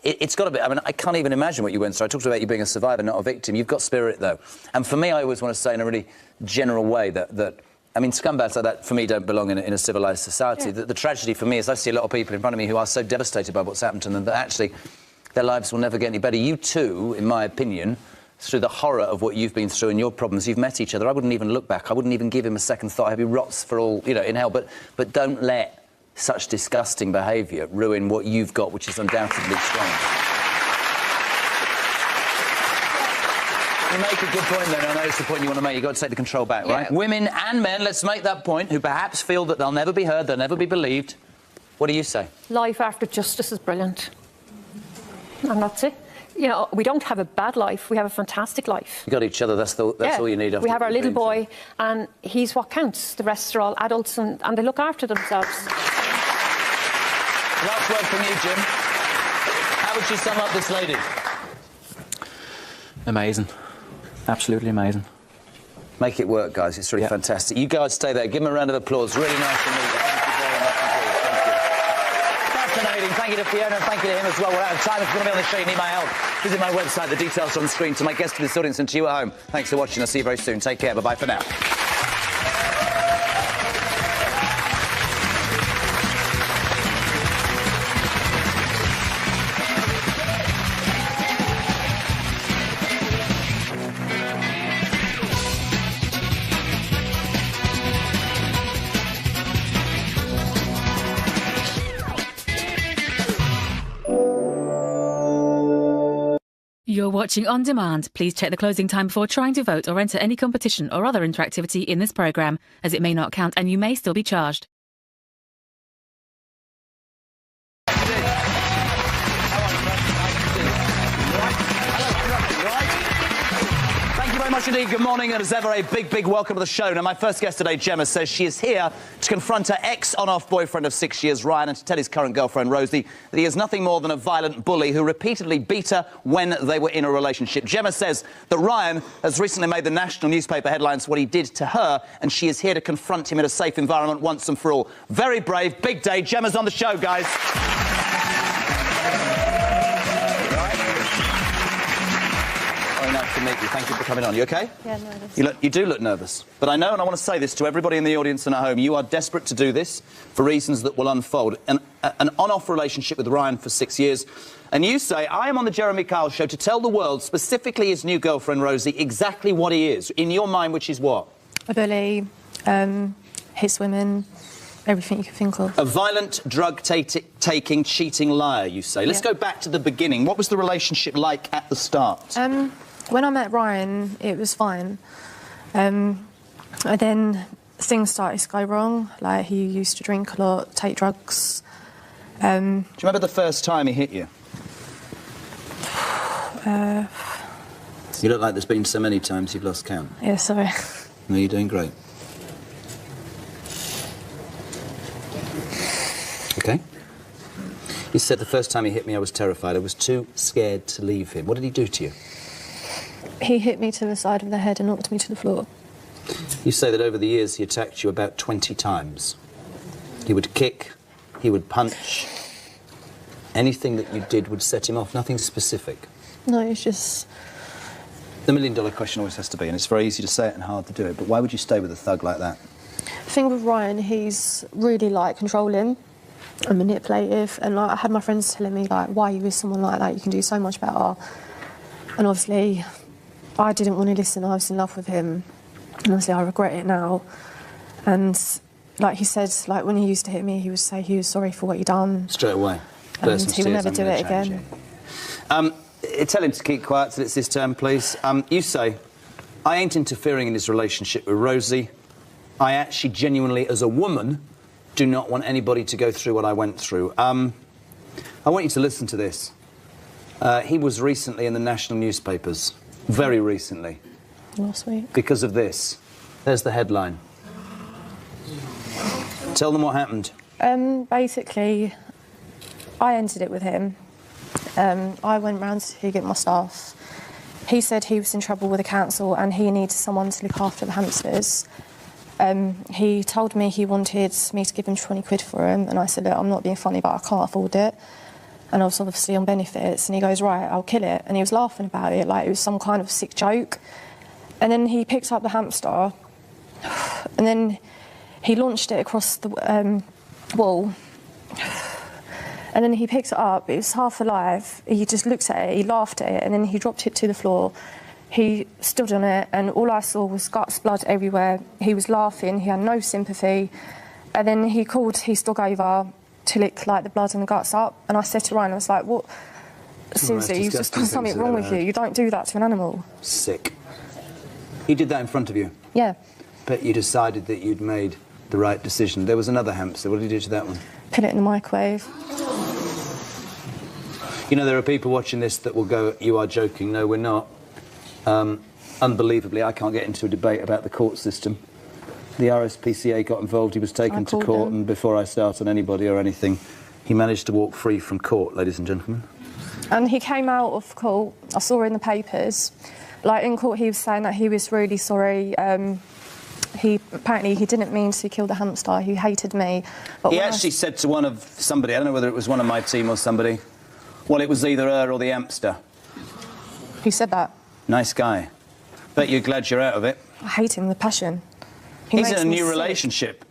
It's got to be. I mean, I can't even imagine what you went through. I talked about you being a survivor, not a victim. You've got spirit, though. And for me, I always want to say in a really general way that I mean, scumbags like that, for me, don't belong in a civilised society. Yeah. The tragedy for me is I see a lot of people in front of me who are so devastated by what's happened to them that actually their lives will never get any better. You too, in my opinion, through the horror of what you've been through and your problems, you've met each other. I wouldn't even look back. I wouldn't even give him a second thought. I hope he rots for all, you know, in hell. But don't let such disgusting behaviour ruin what you've got, which is undoubtedly strong. You make a good point then. I know it's the point you want to make. You've got to take the control back, right? Women and men, let's make that point, who perhaps feel that they'll never be heard, they'll never be believed. What do you say? Life after justice is brilliant. And that's it. You know, we don't have a bad life, we have a fantastic life. You got each other, that's all you need. We have our little boy, and he's what counts. The rest are all adults, and they look after themselves. Last word from you, Jim. How would you sum up this lady? Amazing. Absolutely amazing. Make it work, guys. It's really fantastic. You guys stay there. Give them a round of applause. Really nice to meet you. Thank you very much indeed. Thank you. Fascinating. Thank you to Fiona and thank you to him as well. We're out of time. If you want to be on the show, you need my help. Visit my website. The details are on the screen. To my guests, to this audience, and to you at home. Thanks for watching. I'll see you very soon. Take care. Bye-bye for now. You're watching On Demand. Please check the closing time before trying to vote or enter any competition or other interactivity in this programme, as it may not count and you may still be charged. Thank you very much indeed. Good morning, and as ever, a big welcome to the show. Now, my first guest today, Gemma, says she is here to confront her ex-on-off boyfriend of 6 years, Ryan, and to tell his current girlfriend, Rosie, that he is nothing more than a violent bully who repeatedly beat her when they were in a relationship. Gemma says that Ryan has recently made the national newspaper headlines for what he did to her, and she is here to confront him in a safe environment once and for all. Very brave, big day. Gemma's on the show, guys. Nice to meet you. Thank you for coming on. You OK? Yeah, nervous. You do look nervous. But I know, and I want to say this to everybody in the audience and at home, you are desperate to do this for reasons that will unfold. An on-off relationship with Ryan for 6 years. And you say, I am on the Jeremy Kyle show to tell the world, specifically his new girlfriend, Rosie, exactly what he is. In your mind, which is what? A bully, hits women, everything you can think of. A violent, drug-taking, cheating liar, you say. Let's go back to the beginning. What was the relationship like at the start? When I met Ryan, it was fine. And then things started to go wrong. Like, he used to drink a lot, take drugs. Do you remember the first time he hit you? You look like there's been so many times you've lost count. Yeah, sorry. No, you're doing great. OK. You said the first time he hit me, I was terrified. I was too scared to leave him. What did he do to you? He hit me to the side of the head and knocked me to the floor. You say that over the years he attacked you about 20 times. He would kick, he would punch. Anything that you did would set him off, nothing specific. No, it's just... The million-dollar question always has to be, and it's very easy to say it and hard to do it, but why would you stay with a thug like that? The thing with Ryan, he's really, like, controlling and manipulative, and, like, I had my friends telling me, like, why are you with someone like that? You can do so much better. And obviously, I didn't want to listen. I was in love with him, and obviously I regret it now. And like he said, like when he used to hit me, he would say he was sorry for what he'd done. Straight away. And he would never do it again. Tell him to keep quiet till it's his turn, please. You say, I ain't interfering in his relationship with Rosie. I actually genuinely, as a woman, do not want anybody to go through what I went through. I want you to listen to this. He was recently in the national newspapers. Very recently. Last week. Because of this. There's the headline. Tell them what happened. Basically, I ended it with him. I went round to get my stuff. He said he was in trouble with the council and he needed someone to look after the hamsters. He told me he wanted me to give him 20 quid for him, and I said, look, I'm not being funny, but I can't afford it. And I was obviously on benefits, and he goes, right, I'll kill it. And he was laughing about it, like it was some kind of sick joke. And then he picked up the hamster, and then he launched it across the wall. And then he picked it up, it was half alive. He just looked at it, he laughed at it, and then he dropped it to the floor. He stood on it, and all I saw was guts, blood everywhere. He was laughing, he had no sympathy. And then he called his dog over to lick, like, the blood and the guts up. And I said to Ryan, I was like, what? Seriously, you've just got something wrong with you. You don't do that to an animal. Sick. He did that in front of you? Yeah. But you decided that you'd made the right decision. There was another hamster. What did you do to that one? Put it in the microwave. You know, there are people watching this that will go, you are joking. No, we're not. Unbelievably, I can't get into a debate about the court system. The RSPCA got involved, he was taken to court, and before I start on anybody or anything, he managed to walk free from court, ladies and gentlemen. And he came out of court, I saw in the papers, like in court he was saying that he was really sorry. Apparently he didn't mean to kill the hamster, he hated me. But he actually said to somebody, I don't know whether it was one of my team or somebody, well, it was either her or the hamster. Who said that? Nice guy. Bet you're glad you're out of it. I hate him, the passion. He's in a new relationship.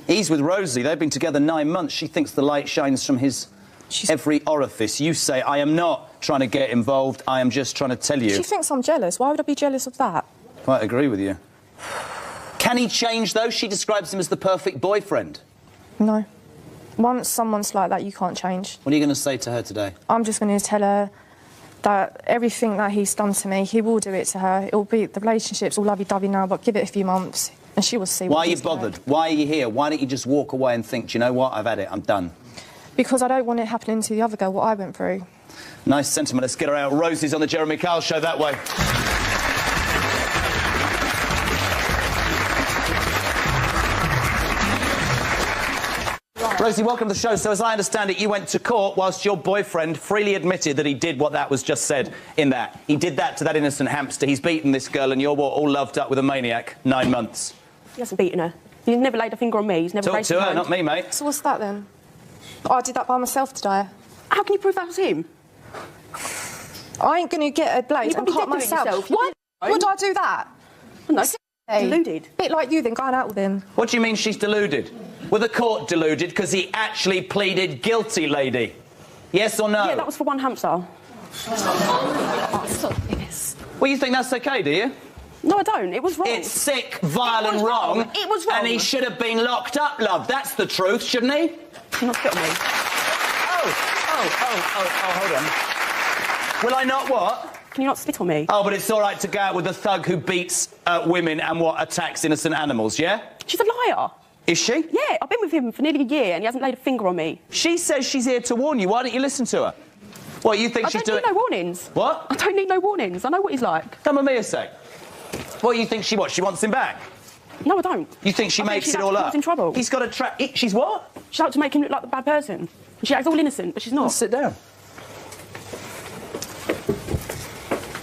He's with Rosie. They've been together 9 months. She thinks the light shines from his every orifice. You say, I am not trying to get involved. I am just trying to tell you. She thinks I'm jealous. Why would I be jealous of that? Quite agree with you. Can he change, though? She describes him as the perfect boyfriend. No. Once someone's like that, you can't change. What are you going to say to her today? I'm just going to tell her that everything that he's done to me, he will do it to her. It'll be, the relationship's all lovey-dovey now, but give it a few months and she will see what Why are you bothered? Why are you here? Why don't you just walk away and think, do you know what, I've had it, I'm done? Because I don't want it happening to the other girl, what I went through. Nice sentiment. Let's get her out. Rosie's on the Jeremy Kyle show that way. Rosie, welcome to the show. So, as I understand it, you went to court whilst your boyfriend freely admitted that he did what that was just said in that. He did that to that innocent hamster. He's beaten this girl and you're, what, all loved up with a maniac? 9 months. He hasn't beaten her. He's never laid a finger on me. He's never raised his hand. Talk to her, not me, mate. So what's that, then? I did that by myself today. How can you prove that was him? I ain't going to get a blade and cut myself. Why would I do that? No, deluded. Bit like you, then, going out with him. What do you mean she's deluded? Were the court deluded because he actually pleaded guilty, lady? Yes or no? Yeah, that was for one hamster. Oh, stop this. Well, you think that's OK, do you? No, I don't. It was wrong. It's sick, vile and wrong. It was wrong. And he should have been locked up, love. That's the truth, shouldn't he? You're not spit on me. Hold on. Will I not what? Can you not spit on me? Oh, but it's all right to go out with a thug who beats women and, attacks innocent animals, yeah? She's a liar. Is she? Yeah, I've been with him for nearly a year and he hasn't laid a finger on me. She says she's here to warn you. Why don't you listen to her? What, you think she's doing... I don't need no warnings. What? I don't need no warnings. I know what he's like. Come with me a sec. What, you think she wants him back? No, I don't. You think she makes it all up? He's in trouble. He's got a trap... She's what? She's out to make him look like the bad person. She acts all innocent, but she's not. Well, sit down.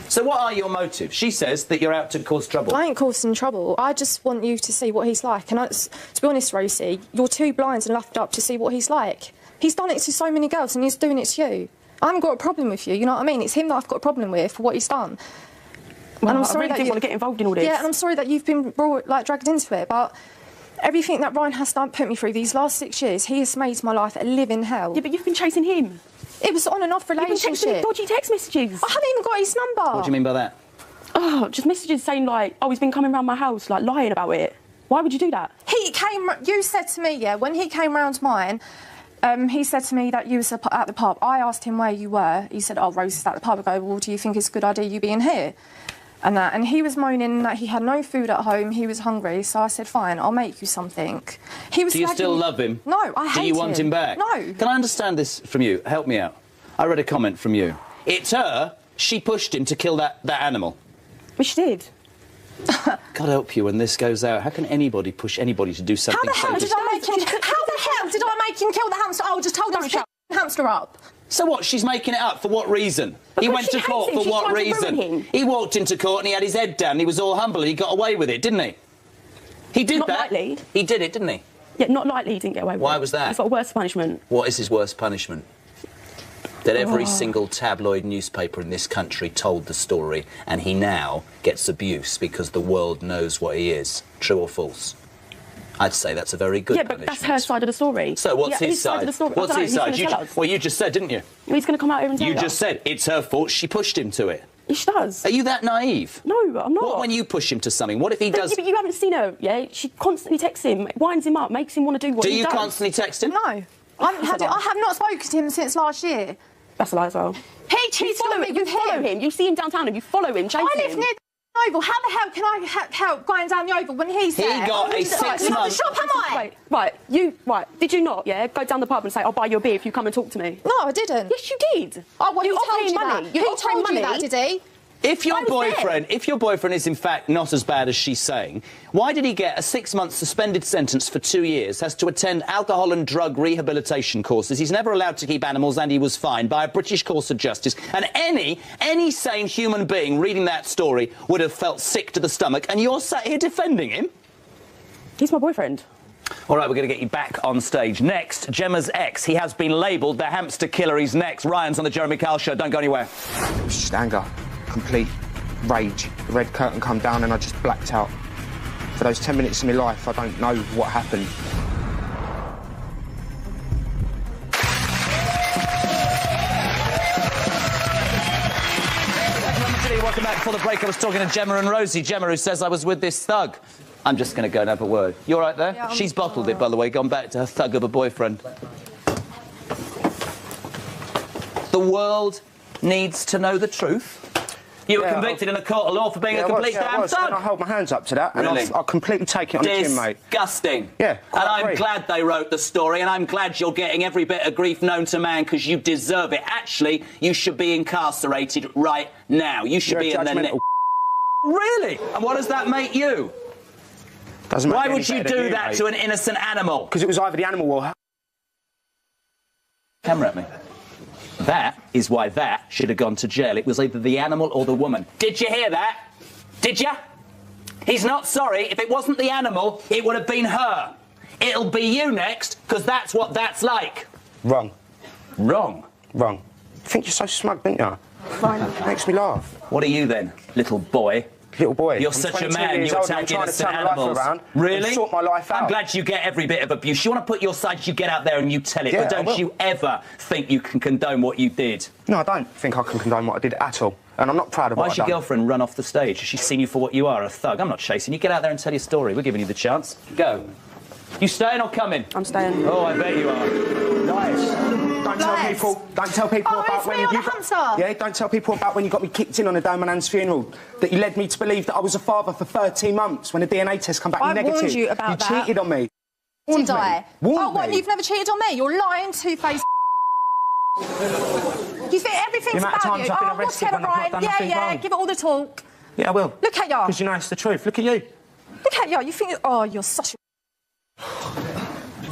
So what are your motives? She says that you're out to cause trouble. I ain't causing trouble. I just want you to see what he's like. And to be honest, Rosie, you're too blind and laughed up to see what he's like. He's done it to so many girls and he's doing it to you. I haven't got a problem with you, you know what I mean? It's him that I've got a problem with for what he's done. Well, and I'm sorry that you want to get involved in all this. Yeah, and I'm sorry that you've been dragged into it, but everything that Ryan has done put me through these last 6 years, he has made my life a living hell. Yeah, but you've been chasing him. It was on and off relationship. You've been texting dodgy text messages. I haven't even got his number. What do you mean by that? Oh, just messages saying, like, oh, he's been coming round my house, like, lying about it. Why would you do that? You said to me, yeah, when he came round mine, he said to me that you was at the pub. I asked him where you were. He said, oh, Rose is at the pub. I go, well, do you think it's a good idea you being here? And he was moaning that he had no food at home, he was hungry, so I said, fine, I'll make you something. He was Do you still love him? No, I hate him. Do you want him back? No. Can I understand this from you? Help me out. I read a comment from you. It's her, she pushed him to kill that animal. Which she did. God help you when this goes out. How can anybody push anybody to do something so... How the hell did I make him kill the hamster? Oh, just told him to shut the hamster up. So what? She's making it up. For what reason? He went to court for what reason? He walked into court and he had his head down. He was all humble and he got away with it, didn't he? He did that. Not lightly. He did it, didn't he? Yeah, not lightly he didn't get away with it. Why was that? He's got a worse punishment. What is his worst punishment? That every single tabloid newspaper in this country told the story and he now gets abuse because the world knows what he is. True or false? I'd say that's a very good punishment. Yeah, but that's her side of the story. So what's his side? Of the story. What's his side? Well, you just said, didn't you? He's going to come out here and tell us. You just said it's her fault. She pushed him to it. She does. Are you that naive? No, I'm not. What when you push him to something? What if he does... Yeah, but you haven't seen her, yeah? She constantly texts him, winds him up, makes him want to do what he does. Do you constantly text him? No. I have not spoken to him since last year. That's a lie as well. He cheated on me with him. You follow him. You see him downtown and you follow him, chase him. I live near Oval. How the hell can I help going down the Oval when he's there? He got a 6 month... shop, am I? Right, did you not, yeah, go down the pub and say, I'll buy you a beer if you come and talk to me? No, I didn't. Yes, you did. Oh, well, you told you money. that. He told you that, did he? If your boyfriend is in fact not as bad as she's saying, why did he get a 6-month suspended sentence for 2 years, has to attend alcohol and drug rehabilitation courses, he's never allowed to keep animals, and he was fined by a British court of justice, and any sane human being reading that story would have felt sick to the stomach, and you're sat here defending him? He's my boyfriend. All right, we're going to get you back on stage. Next, Gemma's ex. He has been labelled the hamster killer. He's next. Ryan's on the Jeremy Kyle Show. Don't go anywhere. It's just anger. Complete rage. The red curtain come down and I just blacked out. For those 10 minutes of my life, I don't know what happened. Welcome back. Before the break, I was talking to Gemma and Rosie. Gemma, who says I was with this thug. I'm just going to go and have a word. You all right there? Yeah, she's bottled it, by the way, gone back to her thug of a boyfriend. The world needs to know the truth. You were convicted in a court of law for being a complete damn thug. And I hold my hands up to that, Really? and I'll completely take it on the chin, mate. Disgusting. Yeah, and I'm glad they wrote the story, and I'm glad you're getting every bit of grief known to man, because you deserve it. Actually, you should be incarcerated right now. You should be in the net. Really? And what does that make you? Doesn't make Why any would you better than do that mate. to an innocent animal? Because it was either the animal or her. Camera at me. That is why that should have gone to jail. It was either the animal or the woman. Did you hear that? Did you? He's not sorry. If it wasn't the animal, it would have been her. It'll be you next, because that's what that's like. Wrong. Wrong? Wrong. I think you're so smug, don't you? Fine. Makes me laugh. What are you then, little boy? Little boy. You're I'm such a 22 man, years you old, attack I'm trying to innocent turn my life animals. around Really? and sort my life out. I'm glad you get every bit of abuse. You want to put your side, you get out there and you tell it. Yeah, but don't you ever think you can condone what you did. No, I don't think I can condone what I did at all. And I'm not proud of Why what has your girlfriend run off the stage? Has she seen you for what you are, a thug? I'm not chasing you. Get out there and tell your story. We're giving you the chance. Go. You staying or coming? I'm staying. Oh, I bet you are. Nice. Don't tell people about when you don't tell people about when you got me kicked in on a day of my nan's funeral. That you led me to believe that I was a father for 13 months when the DNA test come back negative. I warned you about that. You cheated on me. Did I? Warned what? me. You've never cheated on me? You're lying, two-faced. You think everything's The amount of about times you? I've been Oh, arrested whatever, when I've not Ryan. done Yeah, nothing yeah. wrong. Give it all the talk. Yeah, I will. Look at you. Because you know it's the truth. Look at you. Look at you. You think? Oh, you're such a.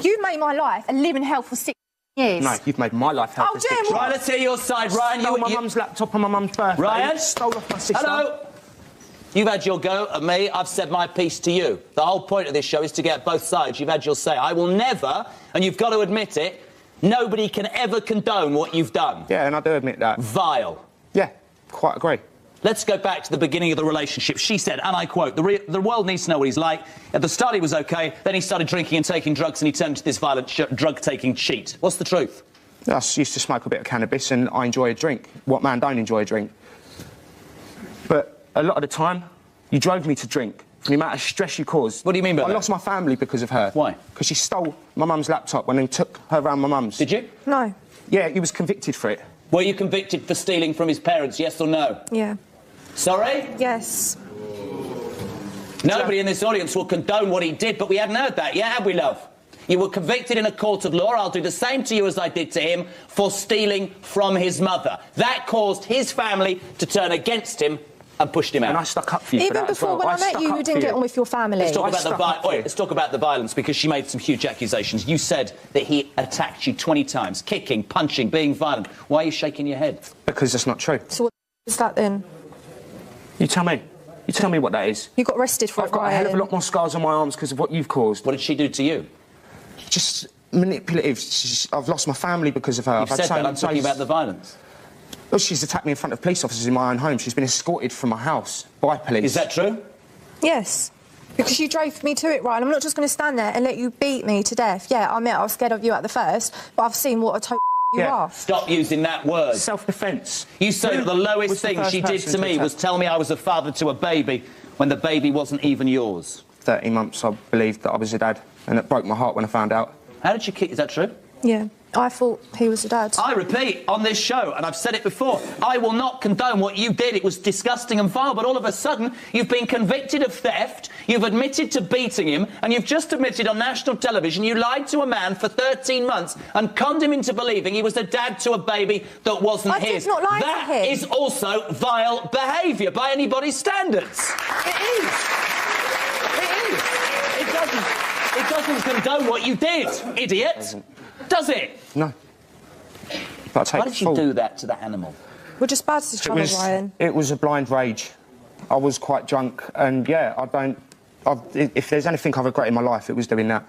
You made my life a living hell for 6 years. No, you've made my life hell for 6 years. Right, let's hear your side, Ryan. Stole my mum's laptop on my mum's birthday. Ryan? Stole off my sister. Hello? You've had your go at me. I've said my piece to you. The whole point of this show is to get both sides. You've had your say. I will never, and you've got to admit it, nobody can ever condone what you've done. Yeah, and I do admit that. Vile. Yeah, quite agree. Let's go back to the beginning of the relationship. She said, and I quote, the world needs to know what he's like. At the start he was OK, then he started drinking and taking drugs and he turned into this violent drug-taking cheat. What's the truth? I used to smoke a bit of cannabis and I enjoy a drink. What man don't enjoy a drink? But a lot of the time, you drove me to drink. For the amount of stress you caused. What do you mean by that? I lost my family because of her. Why? Because she stole my mum's laptop and then took her around my mum's. Did you? No. Yeah, he was convicted for it. Were you convicted for stealing from his parents, yes or no? Yeah. Sorry? Yes. Nobody in this audience will condone what he did, but we hadn't heard that yet, have we, love? You were convicted in a court of law. I'll do the same to you as I did to him for stealing from his mother. That caused his family to turn against him and pushed him out. And I stuck up for you for Even that as before, well. when I met you, you didn't get on with your family. Let's talk about the violence, because she made some huge accusations. You said that he attacked you 20 times, kicking, punching, being violent. Why are you shaking your head? Because that's not true. So what is that then? You tell me. You tell me what that is. You got arrested for it, I've got a hell of a lot more scars on my arms because of what you've caused. What did she do to you? Just manipulative. I've lost my family because of her. You've said that. I'm talking about the violence. Well, she's attacked me in front of police officers in my own home. She's been escorted from my house by police. Is that true? Yes. Because you drove me to it, Ryan. I'm not just going to stand there and let you beat me to death. Yeah, I admit I was scared of you at the first, but I've seen what a total you are. Stop using that word. Self-defence. You say that the lowest thing she did to me was tell me I was a father to a baby when the baby wasn't even yours. 13 months I believed that I was a dad, and it broke my heart when I found out. How did she kick? Is that true? Yeah. I thought he was the dad. I repeat, on this show, and I've said it before, I will not condone what you did. It was disgusting and vile, but all of a sudden, you've been convicted of theft, you've admitted to beating him, and you've just admitted on national television you lied to a man for 13 months and conned him into believing he was the dad to a baby that wasn't his. I did not lie to him. That is also vile behaviour by anybody's standards. It is. It doesn't condone what you did, idiot. Does it? No. But Why did you do that to that animal? We're just bad to each other, Ryan. It was a blind rage. I was quite drunk, and yeah, if there's anything I regret in my life, it was doing that.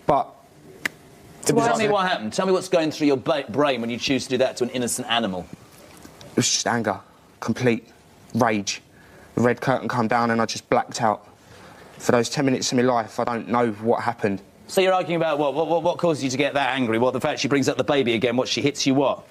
But Tell me what happened. Tell me what's going through your brain when you choose to do that to an innocent animal. It was just anger, complete rage. The red curtain come down, and I just blacked out. For those 10 minutes of my life, I don't know what happened. So you're arguing about what caused you to get that angry? What, the fact she brings up the baby again? What, she hits you what?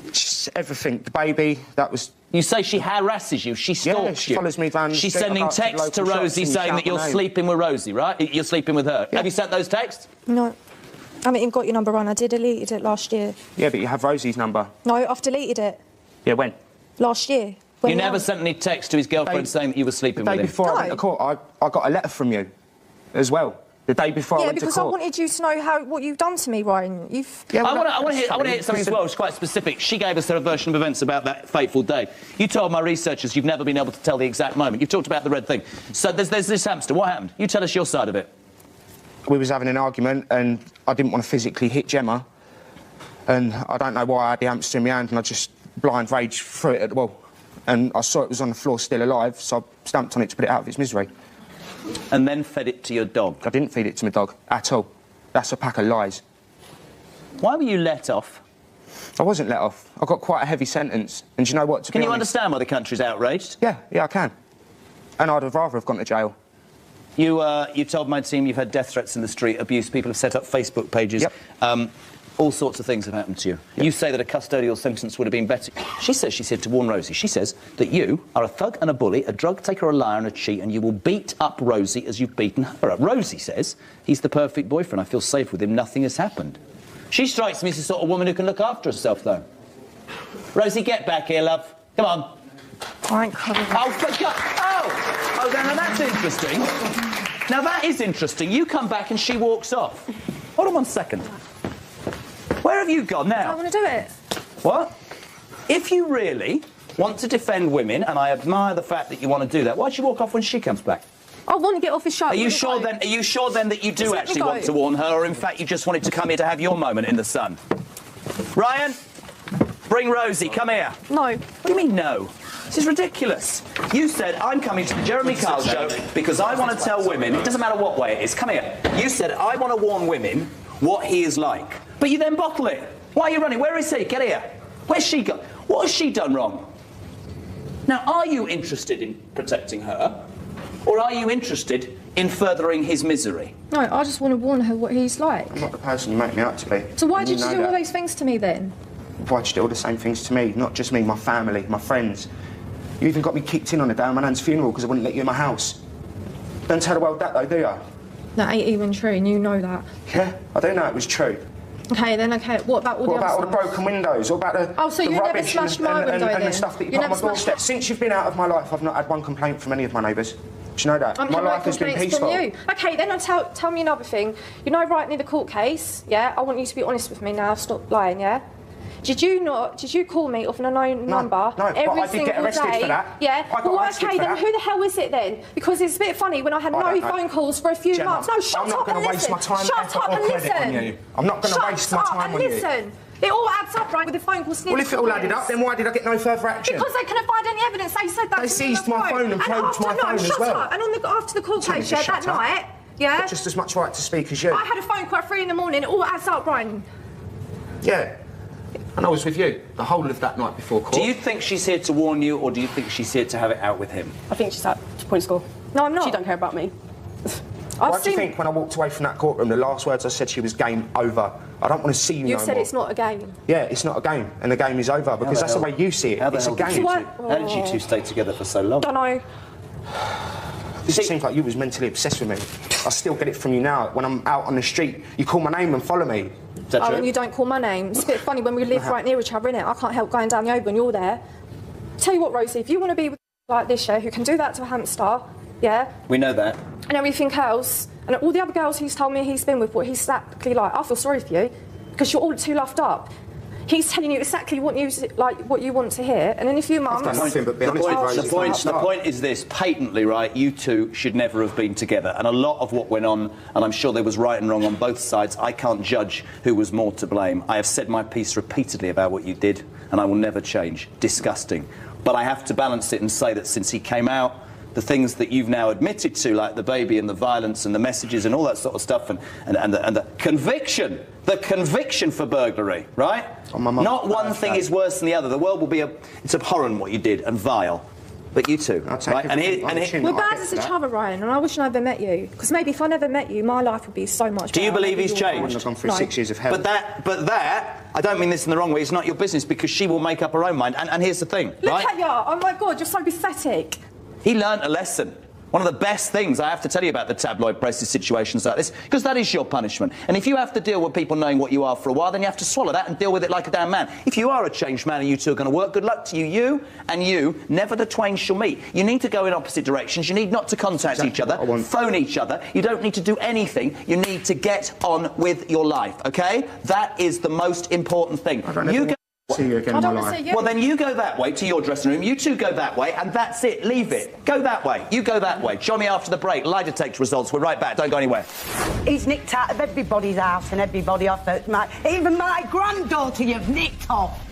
Just everything. The baby, that was... You say she harasses you, she stalks you. She follows me down. She's sending texts to Rosie saying that you're sleeping with Rosie, right? You're sleeping with her. Yeah. Have you sent those texts? No. I haven't even got your number on. I deleted it last year. Yeah, but you have Rosie's number. No, I've deleted it. Yeah, when? Last year. You never sent any text to his girlfriend saying that you were sleeping with him? The day before I went to court, I got a letter from you as well. The day before I went to court. Yeah, because I wanted you to know what you've done to me, Ryan. I want to hear something as well. It's quite specific. She gave us her version of events about that fateful day. You told my researchers you've never been able to tell the exact moment. You've talked about the red thing. So there's this hamster. What happened? You tell us your side of it. We was having an argument, and I didn't want to physically hit Gemma. And I don't know why I had the hamster in my hand, and I just blind rage threw it at the wall. And I saw it was on the floor still alive, so I stamped on it to put it out of its misery. And then fed it to your dog? I didn't feed it to my dog, at all. That's a pack of lies. Why were you let off? I wasn't let off. I got quite a heavy sentence. And do you know what, Can you understand why the country's outraged? Yeah, I can. And I'd have rather have gone to jail. You told my team you've had death threats in the street, abuse, people have set up Facebook pages. Yep. All sorts of things have happened to you. Yep. You say that a custodial sentence would have been better. She says she's here to warn Rosie. She says that you are a thug and a bully, a drug taker, a liar and a cheat, and you will beat up Rosie as you've beaten her up. Rosie says he's the perfect boyfriend. I feel safe with him. Nothing has happened. She strikes me as the sort of woman who can look after herself, though. Rosie, get back here, love. Come on. I ain't coming. Oh, for God. Oh, now that's interesting. Now that is interesting. You come back and she walks off. Hold on 1 second. Where have you gone now? I want to do it. What? If you really want to defend women, and I admire the fact that you want to do that, why'd you walk off when she comes back? I want to get off his show. Are you sure then that you do actually want to warn her, or in fact you just wanted to come here to have your moment in the sun? Ryan, bring Rosie. Come here. No. What do you mean no? This is ridiculous. You said, I'm coming to the Jeremy Kyle show because I want to tell women, it doesn't matter what way it is, come here. You said, I want to warn women what he is like. But you then bottle it. Why are you running? Where is he? Get here. Where's she gone? What has she done wrong? Now, are you interested in protecting her? Or are you interested in furthering his misery? No, I just want to warn her what he's like. I'm not the person you make me out to be. So why did you do all those things to me then? Why'd you do all the same things to me? Not just me, my family, my friends. You even got me kicked in on the day of my nan's funeral because I wouldn't let you in my house. Don't tell the world that, though, do you? That ain't even true, and you know that. Yeah, I do know it was true. OK, then, OK, what about all the other stuff? What about all the broken windows? What about the so you never smashed my window, then? And the stuff that you put on my doorstep? Since you've been out of my life, I've not had one complaint from any of my neighbours. Do you know that? My life has been peaceful. From you. OK, then tell me another thing. You know, right near the court case, yeah? I want you to be honest with me now. Stop lying, yeah? Did you call me off an unknown number every single day? Get arrested for that. Yeah. Well, OK, then who the hell is it then? Because it's a bit funny when I had no phone calls for a few months. No, shut up and listen. Shut up and listen. I'm not going to waste my time on you. Listen. It all adds up, right, with the phone calls. Well, if it all added up, then why did I get no further action? Because they couldn't find any evidence. They said that. They seized my phone and probed my phone as well. And after the court case, that night, yeah. Got just as much right to speak as you. I had a phone call at 3 in the morning. It all adds up, Brian. Yeah. And I was with you the whole of that night before court. Do you think she's here to warn you, or do you think she's here to have it out with him? I think she's at point score. No, I'm not. She don't care about me. Why do you think when I walked away from that courtroom, the last words I said she was game over? I don't want to see you no more. You said it's not a game. Yeah, it's not a game, and the game is over, because that's the way you see it. It's a game. How did you two stay together for so long? Don't know. It seems like you was mentally obsessed with me. I still get it from you now. When I'm out on the street, you call my name and follow me. Is that true? And you don't call my name. It's a bit funny when we live right near each other, innit? I can't help going down the Oval when you're there. Tell you what, Rosie, if you want to be with like this, yeah, who can do that to a hamster, yeah? We know that. And everything else, and all the other girls he's told me he's been with, what he's exactly like, I feel sorry for you, because you're all too loved up. He's telling you exactly what you want to hear, and in a few months... The point is this, patently, right, you two should never have been together, and a lot of what went on, and I'm sure there was right and wrong on both sides, I can't judge who was more to blame. I have said my piece repeatedly about what you did, and I will never change. Disgusting. But I have to balance it and say that since he came out, the things that you've now admitted to, like the baby and the violence and the messages and all that sort of stuff, and the conviction for burglary, right? Not one thing is worse than the other. The world will be it's abhorrent what you did and vile. But you two, right? We're bad as each other, Ryan, and I wish I never met you. Because maybe if I never met you, my life would be so much better. Do you believe he's changed? I've gone through 6 years of hell. But that, I don't mean this in the wrong way, it's not your business, because she will make up her own mind. And here's the thing, Look at you! Oh my God, you're so pathetic. He learnt a lesson. One of the best things I have to tell you about the tabloid press is situations like this, because that is your punishment. And if you have to deal with people knowing what you are for a while, then you have to swallow that and deal with it like a damn man. If you are a changed man and you two are going to work, good luck to you. You and you, never the twain shall meet. You need to go in opposite directions. You need not to contact each other, phone each other. You don't need to do anything. You need to get on with your life, OK? That is the most important thing. See you again in my life. Well, then you go that way to your dressing room, you two go that way, and that's it. Leave it. Go that way. You go that way. Join me after the break. Lie detector results. We're right back. Don't go anywhere. He's nicked out of everybody's house and everybody off it. Even my granddaughter you've nicked off.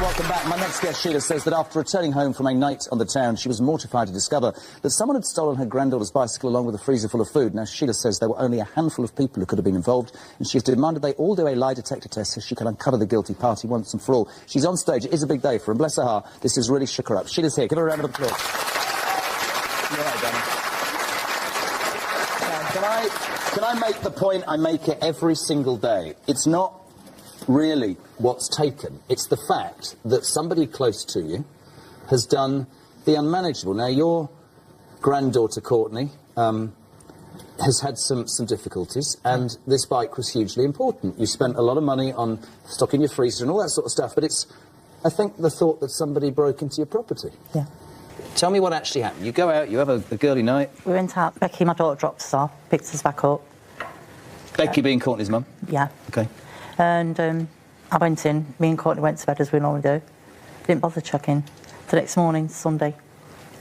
Welcome back. My next guest, Sheila, says that after returning home from a night on the town, she was mortified to discover that someone had stolen her granddaughter's bicycle along with a freezer full of food. Now, Sheila says there were only a handful of people who could have been involved, and she has demanded they all do a lie detector test so she can uncover the guilty party once and for all. She's on stage. It is a big day for her, and bless her heart, this has really shook her up. Sheila's here. Give her a round of applause. You're right, Danny. Can I make the point I make it every single day? It's not really what's taken. It's the fact that somebody close to you has done the unmanageable. Now, your granddaughter, Courtney, has had some difficulties, and this bike was hugely important. You spent a lot of money on stocking your freezer and all that sort of stuff, but it's, I think, the thought that somebody broke into your property. Yeah. Tell me what actually happened. You go out, you have a girly night. We went out. Becky, my daughter, dropped us off, picked us back up. Becky being Courtney's mum? Yeah. OK. And I went in. Me and Courtney went to bed as we normally do. Didn't bother checking. The next morning, Sunday,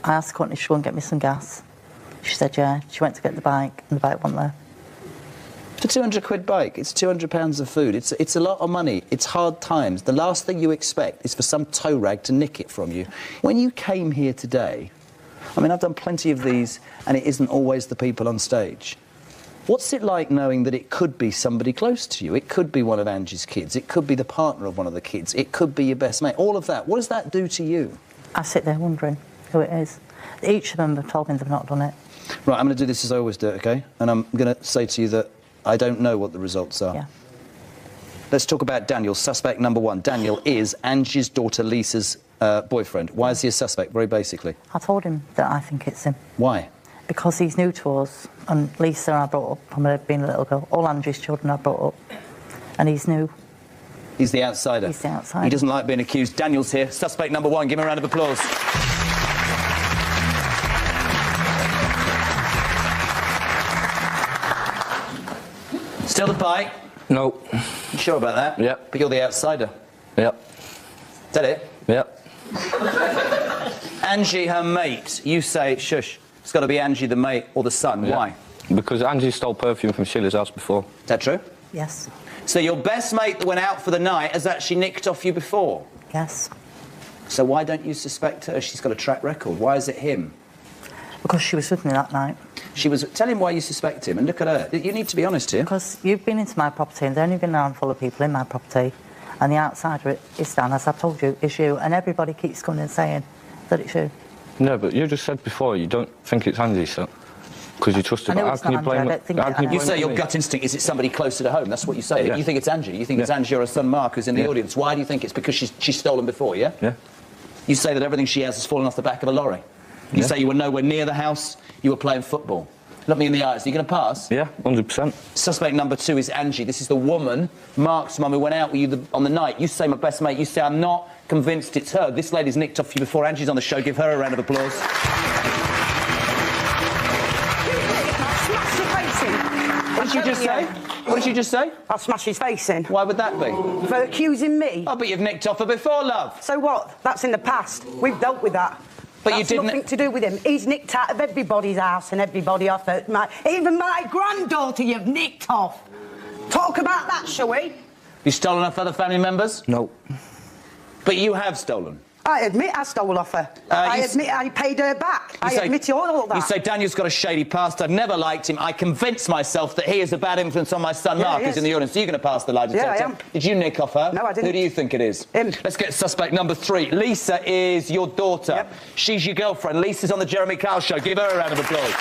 I asked Courtney if she wouldn't get me some gas. She said yeah. She went to get the bike, and the bike wasn't there. It's a £200 bike. It's £200 of food. It's a lot of money. It's hard times. The last thing you expect is for some tow rag to nick it from you. When you came here today, I mean, I've done plenty of these, and it isn't always the people on stage. What's it like knowing that it could be somebody close to you? It could be one of Angie's kids. It could be the partner of one of the kids. It could be your best mate. All of that. What does that do to you? I sit there wondering who it is. Each of them have told me they've not done it. Right, I'm going to do this as I always do it, OK? And I'm going to say to you that I don't know what the results are. Yeah. Let's talk about Daniel, suspect number one. Daniel is Angie's daughter Lisa's boyfriend. Why is he a suspect, very basically? I told him that I think it's him. Why? Because he's new to us, and Lisa I brought up from being a little girl. All Angie's children I brought up, and he's new. He's the outsider. He's the outsider. He doesn't like being accused. Daniel's here, suspect number one. Give him a round of applause. Still the bike? No. You sure about that? Yep. But you're the outsider? Yep. Is that it? Yep. Angie, her mate, you say, shush, it's got to be Angie the mate or the son. Yep. Why? Because Angie stole perfume from Sheila's house before. Is that true? Yes. So your best mate that went out for the night has actually nicked off you before? Yes. So why don't you suspect her? She's got a track record. Why is it him? Because she was with me that night. She was... Tell him why you suspect him, and look at her. You need to be honest here. Because you've been into my property, and there's only been a handful of people in my property, and the outsider is Dan, as I've told you, is you, and everybody keeps coming and saying that it's you. No, but you just said before you don't think it's Angie, so... Because you trust her, but how can you blame it? You say your gut instinct is it's somebody closer to home. That's what you say. Yeah. You think it's Angie. You think it's Angie or her son Mark who's in the audience. Why do you think it's because she's stolen before, yeah? Yeah. You say that everything she has fallen off the back of a lorry. You say you were nowhere near the house, you were playing football. Look me in the eyes. Are you going to pass? Yeah, 100%. Suspect number 2 is Angie. This is the woman, Mark's mum, who went out with you on the night. You say my best mate. You say I'm not convinced it's her. This lady's nicked off you before. Angie's on the show. Give her a round of applause. What did you just say? What did you just say? I'll smash his face in. Why would that be? For accusing me. Oh, but you've nicked off her before, love. So what? That's in the past. We've dealt with that. But That's you didn't... nothing to do with him. He's nicked out of everybody's house and everybody off it. Even my granddaughter you've nicked off. Talk about that, shall we? You stolen off other family members? No. But you have stolen. I admit I stole off her. I admit I paid her back. I admit all that. You say Daniel's got a shady past. I've never liked him. I convinced myself that he is a bad influence on my son Mark, who's in the audience. So you're going to pass the lie detector. Yeah, I am. Did you nick off her? No, I didn't. Who do you think it is? Him. Let's get suspect number 3. Lisa is your daughter. Yep. She's your girlfriend. Lisa's on the Jeremy Kyle show. Give her a round of applause.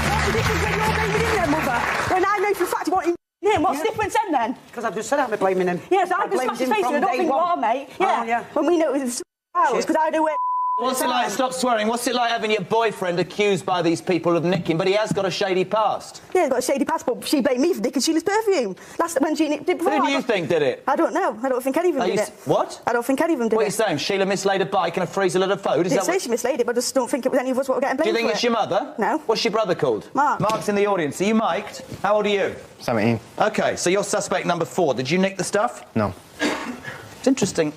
What's the difference when you're blaming him then, Mother? When I know for a fact you want him what's the difference then? Because I've just said I've been blaming him. Yes, I can smash his face in. I don't think you are, mate. Yeah. Oh, yeah. When we know it was because I know where... What's it like? Stop swearing. What's it like having your boyfriend accused by these people of nicking, but he has got a shady past? Yeah, he's got a shady past, but she blamed me for nicking Sheila's perfume. Last when she nicked it before. Who do you think did it? I don't know. I don't think any of them did it. What? I don't think any of them did it. What are you saying? Sheila mislaid a bike and a freezer load of food? I didn't say she mislaid it, but I just don't think it was any of us what were getting blamed for it. Do you think it's your mother? No. What's your brother called? Mark. Mark's in the audience. Are you mic'd? How old are you? 17. OK, so you're suspect number 4. Did you nick the stuff? No. It's interesting.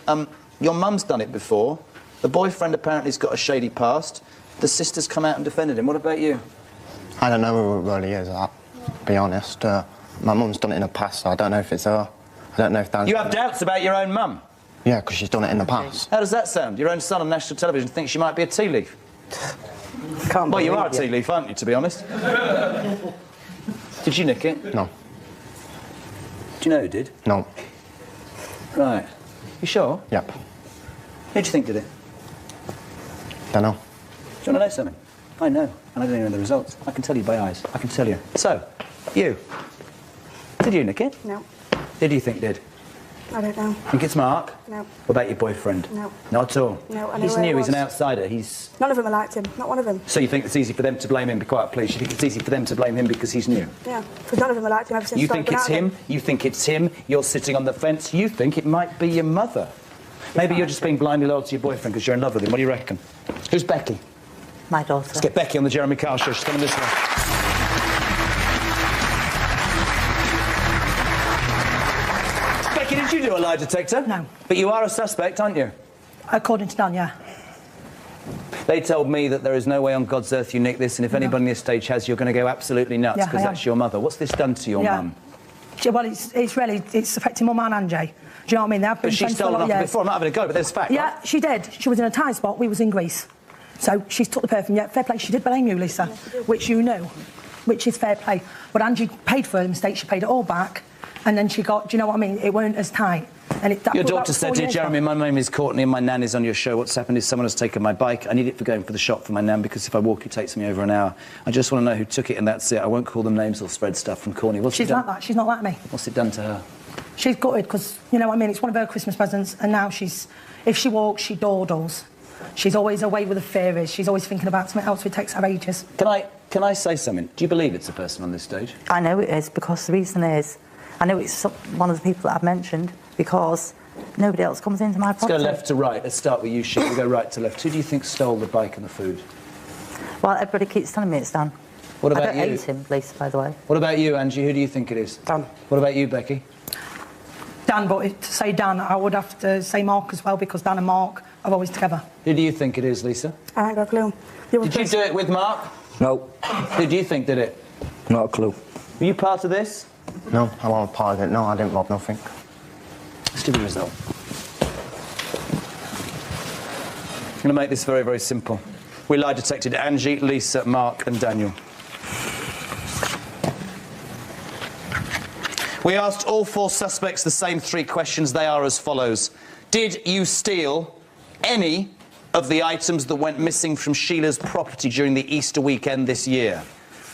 Your mum's done it before. The boyfriend apparently has got a shady past. The sister's come out and defended him. What about you? I don't know who it really is, to be honest. My mum's done it in the past, so I don't know if it's her. I don't know if Dan... You have doubts about your own mum? Yeah, because she's done it in the past. How does that sound? Your own son on national television thinks she might be a tea leaf. Well, you are a tea leaf, aren't you, to be honest? Did you nick it? No. Do you know who did? No. Right. You sure? Yep. Who do you think did it? Don't know. Do you want to know something? I know, and I don't even know the results. I can tell you by eyes. I can tell you. So, you. Did you nick it? No. Who do you think did? I don't know. Think it's Mark? No. What about your boyfriend? No. Not at all? No, I know He's where new, it he's an was. outsider, he's... None of them liked him, not one of them. So you think it's easy for them to blame him? Be quiet, please. You think it's easy for them to blame him because he's new? Yeah, because none of them liked him ever since You I think started it's going out him? with You think it's him? You're sitting on the fence? You think it might be your mother? Maybe you're just being blindly loyal to your boyfriend because you're in love with him. What do you reckon? Who's Becky? My daughter. Let's get Becky on the Jeremy Kyle show. She's coming this way. Becky, did you do a lie detector? No. But you are a suspect, aren't you? According to Dan, yeah. They told me that there is no way on God's earth you nick this, and if anybody on this stage has, you're going to go absolutely nuts because that's your mother. What's this done to your mum? Well, it's affecting Mum and Angie. Do you know what I mean? They have been But she's stolen off before. I'm not having a go, but there's fact. Yeah, right? she did. She was in a tight spot. We was in Greece. So she's took the perfume. Yeah, fair play. She did blame you, Lisa, which you knew, which is fair play. But Angie paid for the mistake. She paid it all back. And then she got, do you know what I mean? It weren't as tight. And Your daughter said, "Dear Jeremy, my name is Courtney and my nan is on your show. What's happened is someone has taken my bike. I need it for going for the shop for my nan because if I walk, it takes me over an hour. I just want to know who took it and that's it. I won't call them names or spread stuff from Courtney." She's like that. She's not like me. What's it done to her? She's gutted because, you know what I mean, it's one of her Christmas presents and now if she walks, she dawdles. She's always away with the fairies. She's always thinking about something else which takes her ages. Can I say something? Do you believe it's a person on this stage? I know it is because the reason is, I know it's one of the people that I've mentioned because nobody else comes into my property. Let's go left to right. Let's start with you, Sheila. We'll go right to left. Who do you think stole the bike and the food? Well, everybody keeps telling me it's Dan. What about I don't you? hate him, Lisa, by the way. What about you, Angie? Who do you think it is? Dan. What about you, Becky? Dan, but to say Dan, I would have to say Mark as well because Dan and Mark are always together. Who do you think it is, Lisa? I ain't got a clue. Did you do it with Mark? No. Who do you think did it? Not a clue. Were you part of this? No, I wasn't part of it. No, I didn't rob nothing. Let's do the result. I'm going to make this very, very simple. We lie detected Angie, Lisa, Mark and Daniel. We asked all 4 suspects the same 3 questions. They are as follows. Did you steal any of the items that went missing from Sheila's property during the Easter weekend this year?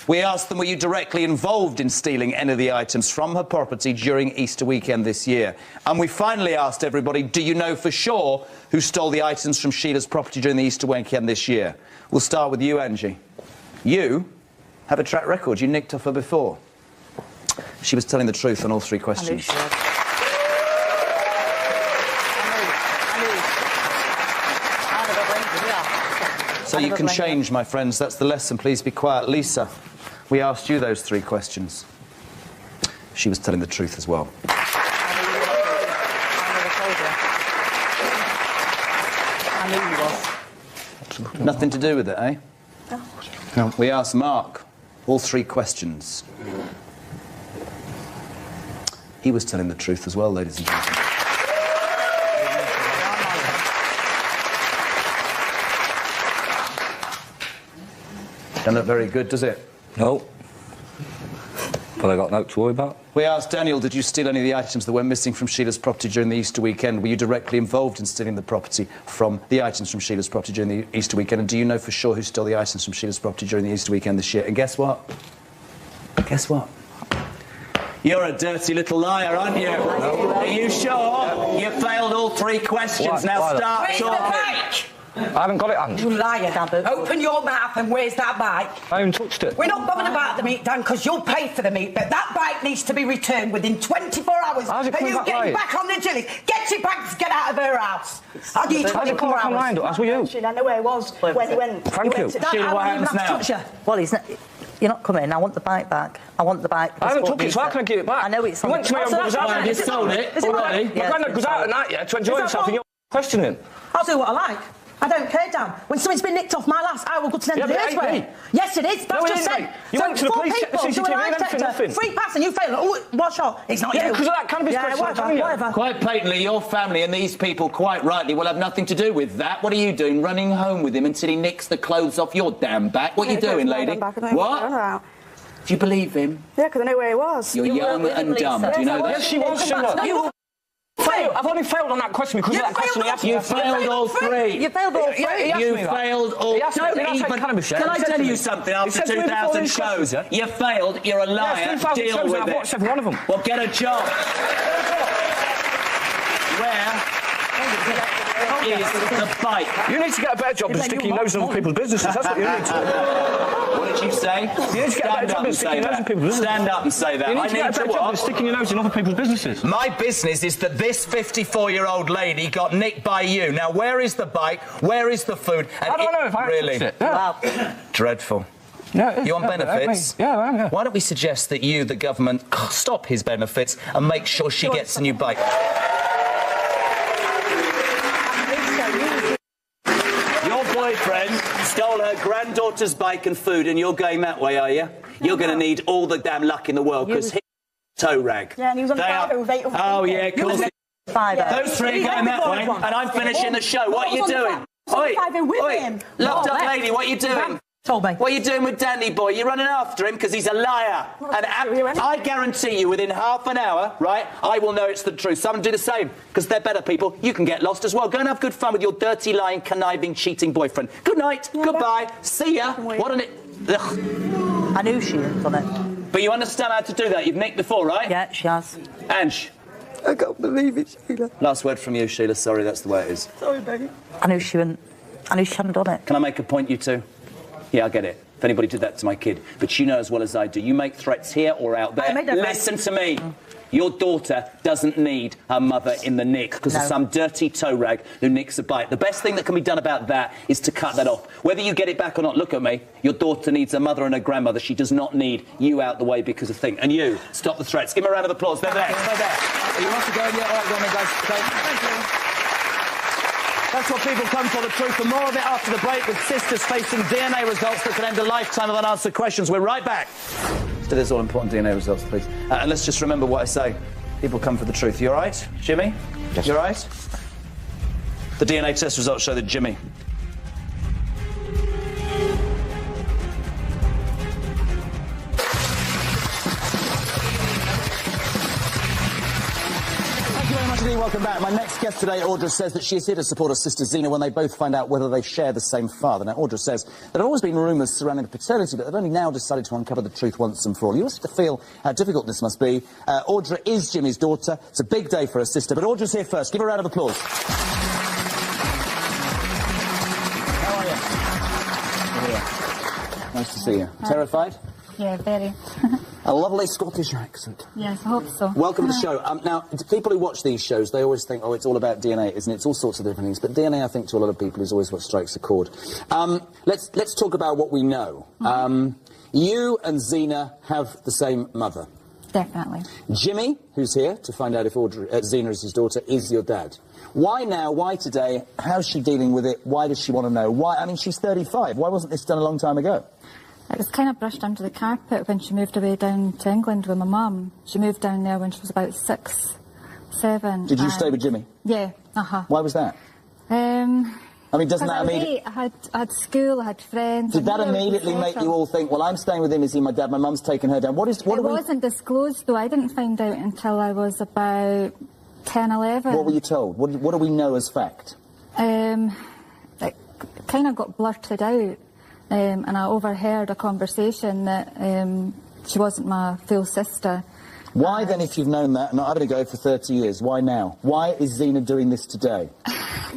We asked them, were you directly involved in stealing any of the items from her property during Easter weekend this year? And we finally asked everybody, do you know for sure who stole the items from Sheila's property during the Easter weekend this year? We'll start with you, Angie. You have a track record. You nicked off her before. She was telling the truth on all 3 questions. So you can change, my friends. That's the lesson. Please be quiet. Lisa, we asked you those 3 questions. She was telling the truth as well. I knew you was. Nothing to do with it, eh? No. We asked Mark all 3 questions. He was telling the truth as well, ladies and gentlemen. Doesn't look very good, does it? No. But I got no to worry about. We asked Daniel, did you steal any of the items that went missing from Sheila's property during the Easter weekend? Were you directly involved in stealing the items from Sheila's property during the Easter weekend? And do you know for sure who stole the items from Sheila's property during the Easter weekend this year? And guess what? Guess what? You're a dirty little liar, aren't you? Are you sure? You failed all 3 questions. Now start talking. I haven't got it, Ange. You liar. Open your mouth and where's that bike? I haven't touched it. We're not bothered about the meat, Dan, because you'll pay for the meat, but that bike needs to be returned within 24 hours. How's it Are coming you back getting right? back on the jillies? Get your bags, get out of her house. I need 24 hours. Lined up, as were you. I know where he was when he went. Thank you. Sheila, what happens now? Well, he's not... You're not coming. I want the bike back. I want the bike. I haven't took it, so how can I give it back? I know it's... I went to my own brother's house. I just sold it already. My granddad goes out at night, to enjoy himself, and you're questioning. I'll do what I like. I don't care, Dan. When something's been nicked off my last, I will go to the end of the day's work. Yes, it is. That's just it. You went to the police, checked the CCTV and everything, nothing. Free pass and you failed. Oh, what shot? It's not you. Yeah, because of that cannabis question. Whatever. Quite blatantly, your family and these people, quite rightly, will have nothing to do with that. What are you doing, running home with him until he nicks the clothes off your damn back? What are you doing, lady? What? Do you believe him? Yeah, because I know where he was. You're young and dumb. Do you know that? Yes, she was, Sheila. I've only failed on that question because of that question he asked me. You failed all 3. You failed all 3. You failed all 3. Can I tell you something? After 2,000 shows, you failed. You're a liar. Deal with it. I've watched every one of them. Well, get a job. Where is the bike? You need to get a better job than sticking your nose in other people's businesses. That's what you need to do. What did you say? You need to get a better job than sticking your nose in people's businesses. Stand up and say that. You need to get a better job than sticking your nose in other people's businesses. My business is that this 54-year-old lady got nicked by you. Now, where is the bike? Where is the food? And I don't know if I really. It. Yeah. Wow. Dreadful. No, you want benefits? Yeah, I am, yeah. Why don't we suggest that you, the government, stop his benefits and make sure she gets a new bike? Your boyfriend stole her granddaughter's bike and food, and you're going that way, are you? You're going to need all the damn luck in the world, because he's toe rag. Yeah, and he was on the fiver with 8 Oh, yeah, of course. Those 3 are going that way, and I'm finishing the show. What are you doing? Oi, loved up lady, what are you doing? Told me. What are you doing with Danny boy? You're running after him because he's a liar. And I guarantee you, within half an hour, right, I will know it's the truth. Someone do the same, because they're better people. You can get lost as well. Go and have good fun with your dirty, lying, conniving, cheating boyfriend. Good night. Goodbye. See ya. What an... Ugh. I knew she had done it. But you understand how to do that. You've nicked before, right? Yeah, she has. Ange. I can't believe it, Sheila. Last word from you, Sheila. Sorry, that's the way it is. Sorry, baby. I knew she hadn't done it. Can I make a point, you two? Yeah, I get it. If anybody did that to my kid. But you know as well as I do, you make threats here or out there. Listen to me. Your daughter doesn't need her mother in the nick because of some dirty toe rag who nicks a bike. The best thing that can be done about that is to cut that off. Whether you get it back or not, look at me. Your daughter needs her mother and her grandmother. She does not need you out the way because of things. And you, stop the threats. Give them a round of applause. They're there. They're there. You want to go? Yeah, all right, go on then, guys. Okay. Thank you. That's what people come for, the truth. And more of it after the break with sisters facing DNA results that can end a lifetime of unanswered questions. We're right back. Let's do this all-important DNA results, please. And let's just remember what I say. People come for the truth. You all right, Jimmy? Yes. You all right? The DNA test results show that Jimmy... welcome back. My next guest today, Audra, says that she is here to support her sister Zena when they both find out whether they share the same father. Now, Audra says there have always been rumours surrounding the paternity, but they've only now decided to uncover the truth once and for all. You also have to feel how difficult this must be. Audra is Jimmy's daughter. It's a big day for her sister, but Audra's here first. Give her a round of applause. How are you? Nice to see you. Terrified? Yeah, very. A lovely Scottish accent. Yes, I hope so. Welcome to the show. Now, to people who watch these shows, they always think, oh, it's all about DNA, isn't it? It's all sorts of different things. But DNA, I think, to a lot of people, is always what strikes a chord. Let's talk about what we know. You and Zena have the same mother. Definitely. Jimmy, who's here to find out if Zena is his daughter, is your dad. Why now? Why today? How's she dealing with it? Why does she want to know? Why? I mean, she's 35. Why wasn't this done a long time ago? It was kind of brushed under the carpet when she moved away down to England with my mum. She moved down there when she was about 6, 7. Did you stay with Jimmy? Yeah, Why was that? I mean, doesn't that immediately... I had school, I had friends... Did that immediately make you all think, well, I'm staying with him, is he my dad, my mum's taken her down? It wasn't disclosed, though. I didn't find out until I was about 10, 11. What were you told? What do we know as fact? It kind of got blurted out. And I overheard a conversation that she wasn't my full sister. Why then, if you've known that, and not having to go for 30 years, why now? Why is Zena doing this today?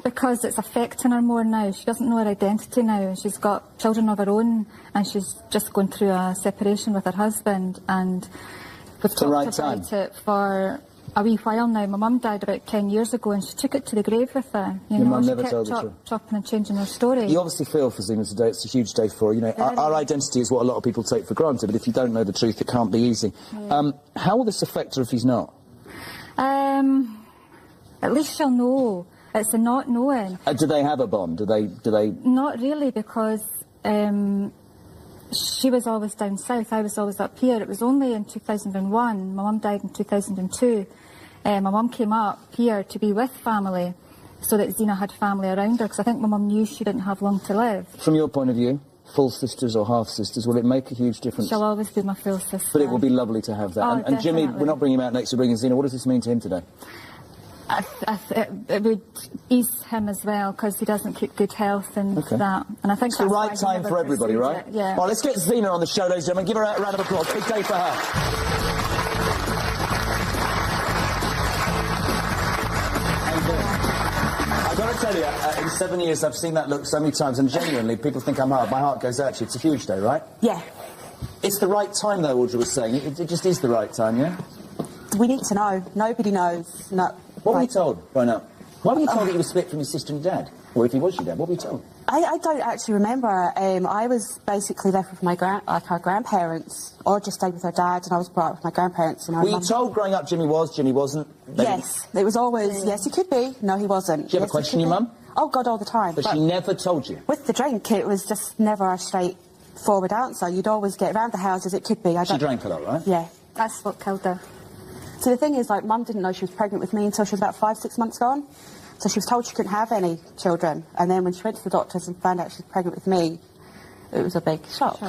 Because it's affecting her more now. She doesn't know her identity now. She's got children of her own, and she's just going through a separation with her husband. And we've talked about it for a wee while now. My mum died about 10 years ago, and she took it to the grave with her. Your mum never told the truth. Chopping and changing her story. You obviously feel for Zena today. It's a huge day for her. You know, our identity is what a lot of people take for granted, but if you don't know the truth, it can't be easy. Yeah. How will this affect her if he's not? At least she'll know. It's the not knowing. Do they have a bond? Do they? Not really, because she was always down south. I was always up here. It was only in 2001. My mum died in 2002. My mum came up here to be with family so that Zena had family around her, because I think my mum knew she didn't have long to live. From your point of view, full sisters or half sisters, will it make a huge difference? She'll always be my full sister. But it will be lovely to have that. Oh, and Jimmy, we're not bringing him out next, we're bringing Zena. What does this mean to him today? It would ease him as well, because he doesn't keep good health and that. And I think it's the right time for everybody, right? Yeah. Well, let's get Zena on the show, ladies and gentlemen. Give her a round of applause. Big day for her. I've got to tell you, in 7 years, I've seen that look so many times, and genuinely, people think I'm hard. My heart goes out to you. It's a huge day, right? Yeah. It's the right time, though, Audra was saying. It just is the right time, yeah? We need to know. Nobody knows. No. What were you told growing up? Why were you told that you were split from your sister and dad? Or if he was your dad, what were you told? I don't actually remember. I was basically left with our grandparents, or just stayed with her dad, and I was brought up with my grandparents. And were you told growing up Jimmy wasn't? Yes, it was always, yes, he could be. No, he wasn't. Do you ever question your mum? Oh, God, all the time. But she never told you? With the drink, it was just never a straightforward answer. You'd always get around the houses, it could be. She drank a lot, right? Yeah. That's what killed her. So the thing is, like, Mum didn't know she was pregnant with me until she was about 5, 6 months gone. So she was told she couldn't have any children. And then when she went to the doctors and found out she was pregnant with me, it was a big shock.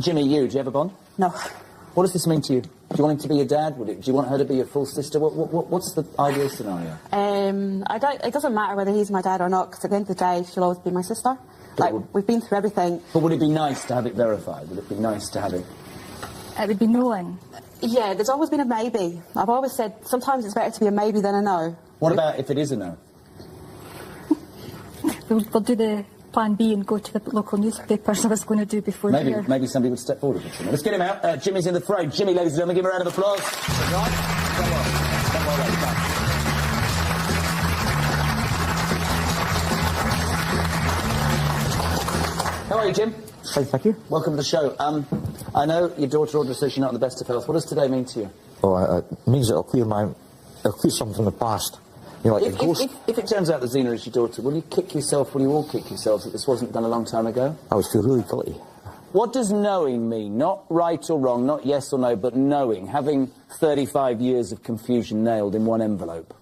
Jimmy, do you have a bond? No. What does this mean to you? Do you want him to be your dad? Do you want her to be your full sister? What's the ideal scenario? It doesn't matter whether he's my dad or not, because at the end of the day, she'll always be my sister. We've been through everything. But would it be nice to have it verified? Would it be nice to have it? It would be knowing. Yeah, there's always been a maybe. I've always said sometimes it's better to be a maybe than a no. What about if it is a no? We'll do the plan B and go to the local newspapers. I was going to do before here. Maybe somebody would step forward with it. Let's get him out. Jimmy's in the fray. Jimmy, ladies and gentlemen, give him a round of applause. Right? How are you, Jim? Fine, thank you. Welcome to the show. I know your daughter Audra says she's not in the best of health. What does today mean to you? Oh, it means it'll clear something from the past. You know, like if it turns out that Zena is your daughter, will you kick yourself, will you all kick yourselves that this wasn't done a long time ago? I would feel really guilty. What does knowing mean? Not right or wrong, not yes or no, but knowing, having 35 years of confusion nailed in one envelope.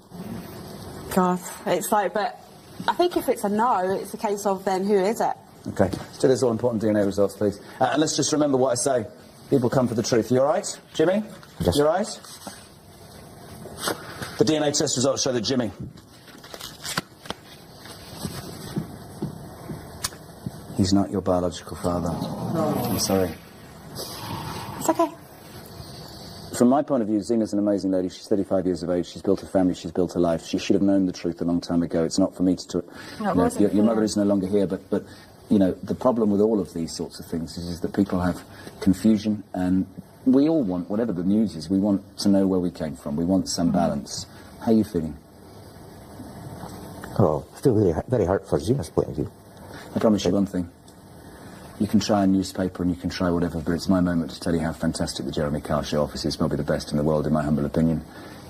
God, it's like, but I think if it's a no, it's a case of then who is it? OK, let's do this all-important DNA results, please. And let's just remember what I say. People come for the truth. You all right, Jimmy? Yes. You all right? The DNA test results show that Jimmy... He's not your biological father. No. I'm sorry. It's okay. From my point of view, Zena's an amazing lady. She's 35 years of age. She's built a family. She's built a life. She should have known the truth a long time ago. It's not for me to... your mother is no longer here, but, you know, the problem with all of these sorts of things is that people have confusion, and we all want, whatever the news is, we want to know where we came from. We want some balance. How are you feeling? Oh, still very, very hurt for Zena's point of view. I promise you one thing. You can try a newspaper and you can try whatever, but it's my moment to tell you how fantastic the Jeremy Carr Show office is, probably the best in the world, in my humble opinion.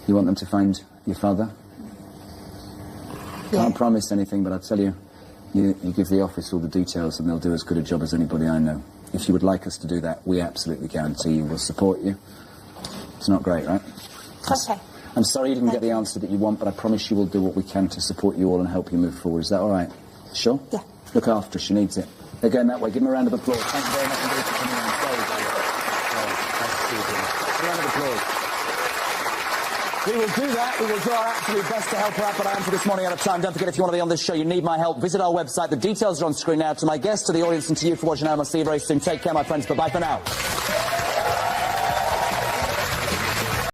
You want them to find your father? Yeah. Can't promise anything, but I'll tell you, you give the office all the details and they'll do as good a job as anybody I know. If you would like us to do that, we absolutely guarantee you we'll support you. It's not great, right? Okay. I'm sorry you didn't get the answer that you want, but I promise you we'll do what we can to support you all and help you move forward. Is that all right? Sure? Yeah. Look after her. She needs it. They're going that way. Give them a round of applause. Thank you very much indeed for coming on. A round of applause. We will do that. We will do our absolute best to help her out, but I am for this morning out of time. Don't forget, if you want to be on this show, you need my help. Visit our website. The details are on screen now. To my guests, to the audience, and to you for watching. I'll see you very soon. Take care, my friends. Bye-bye for now.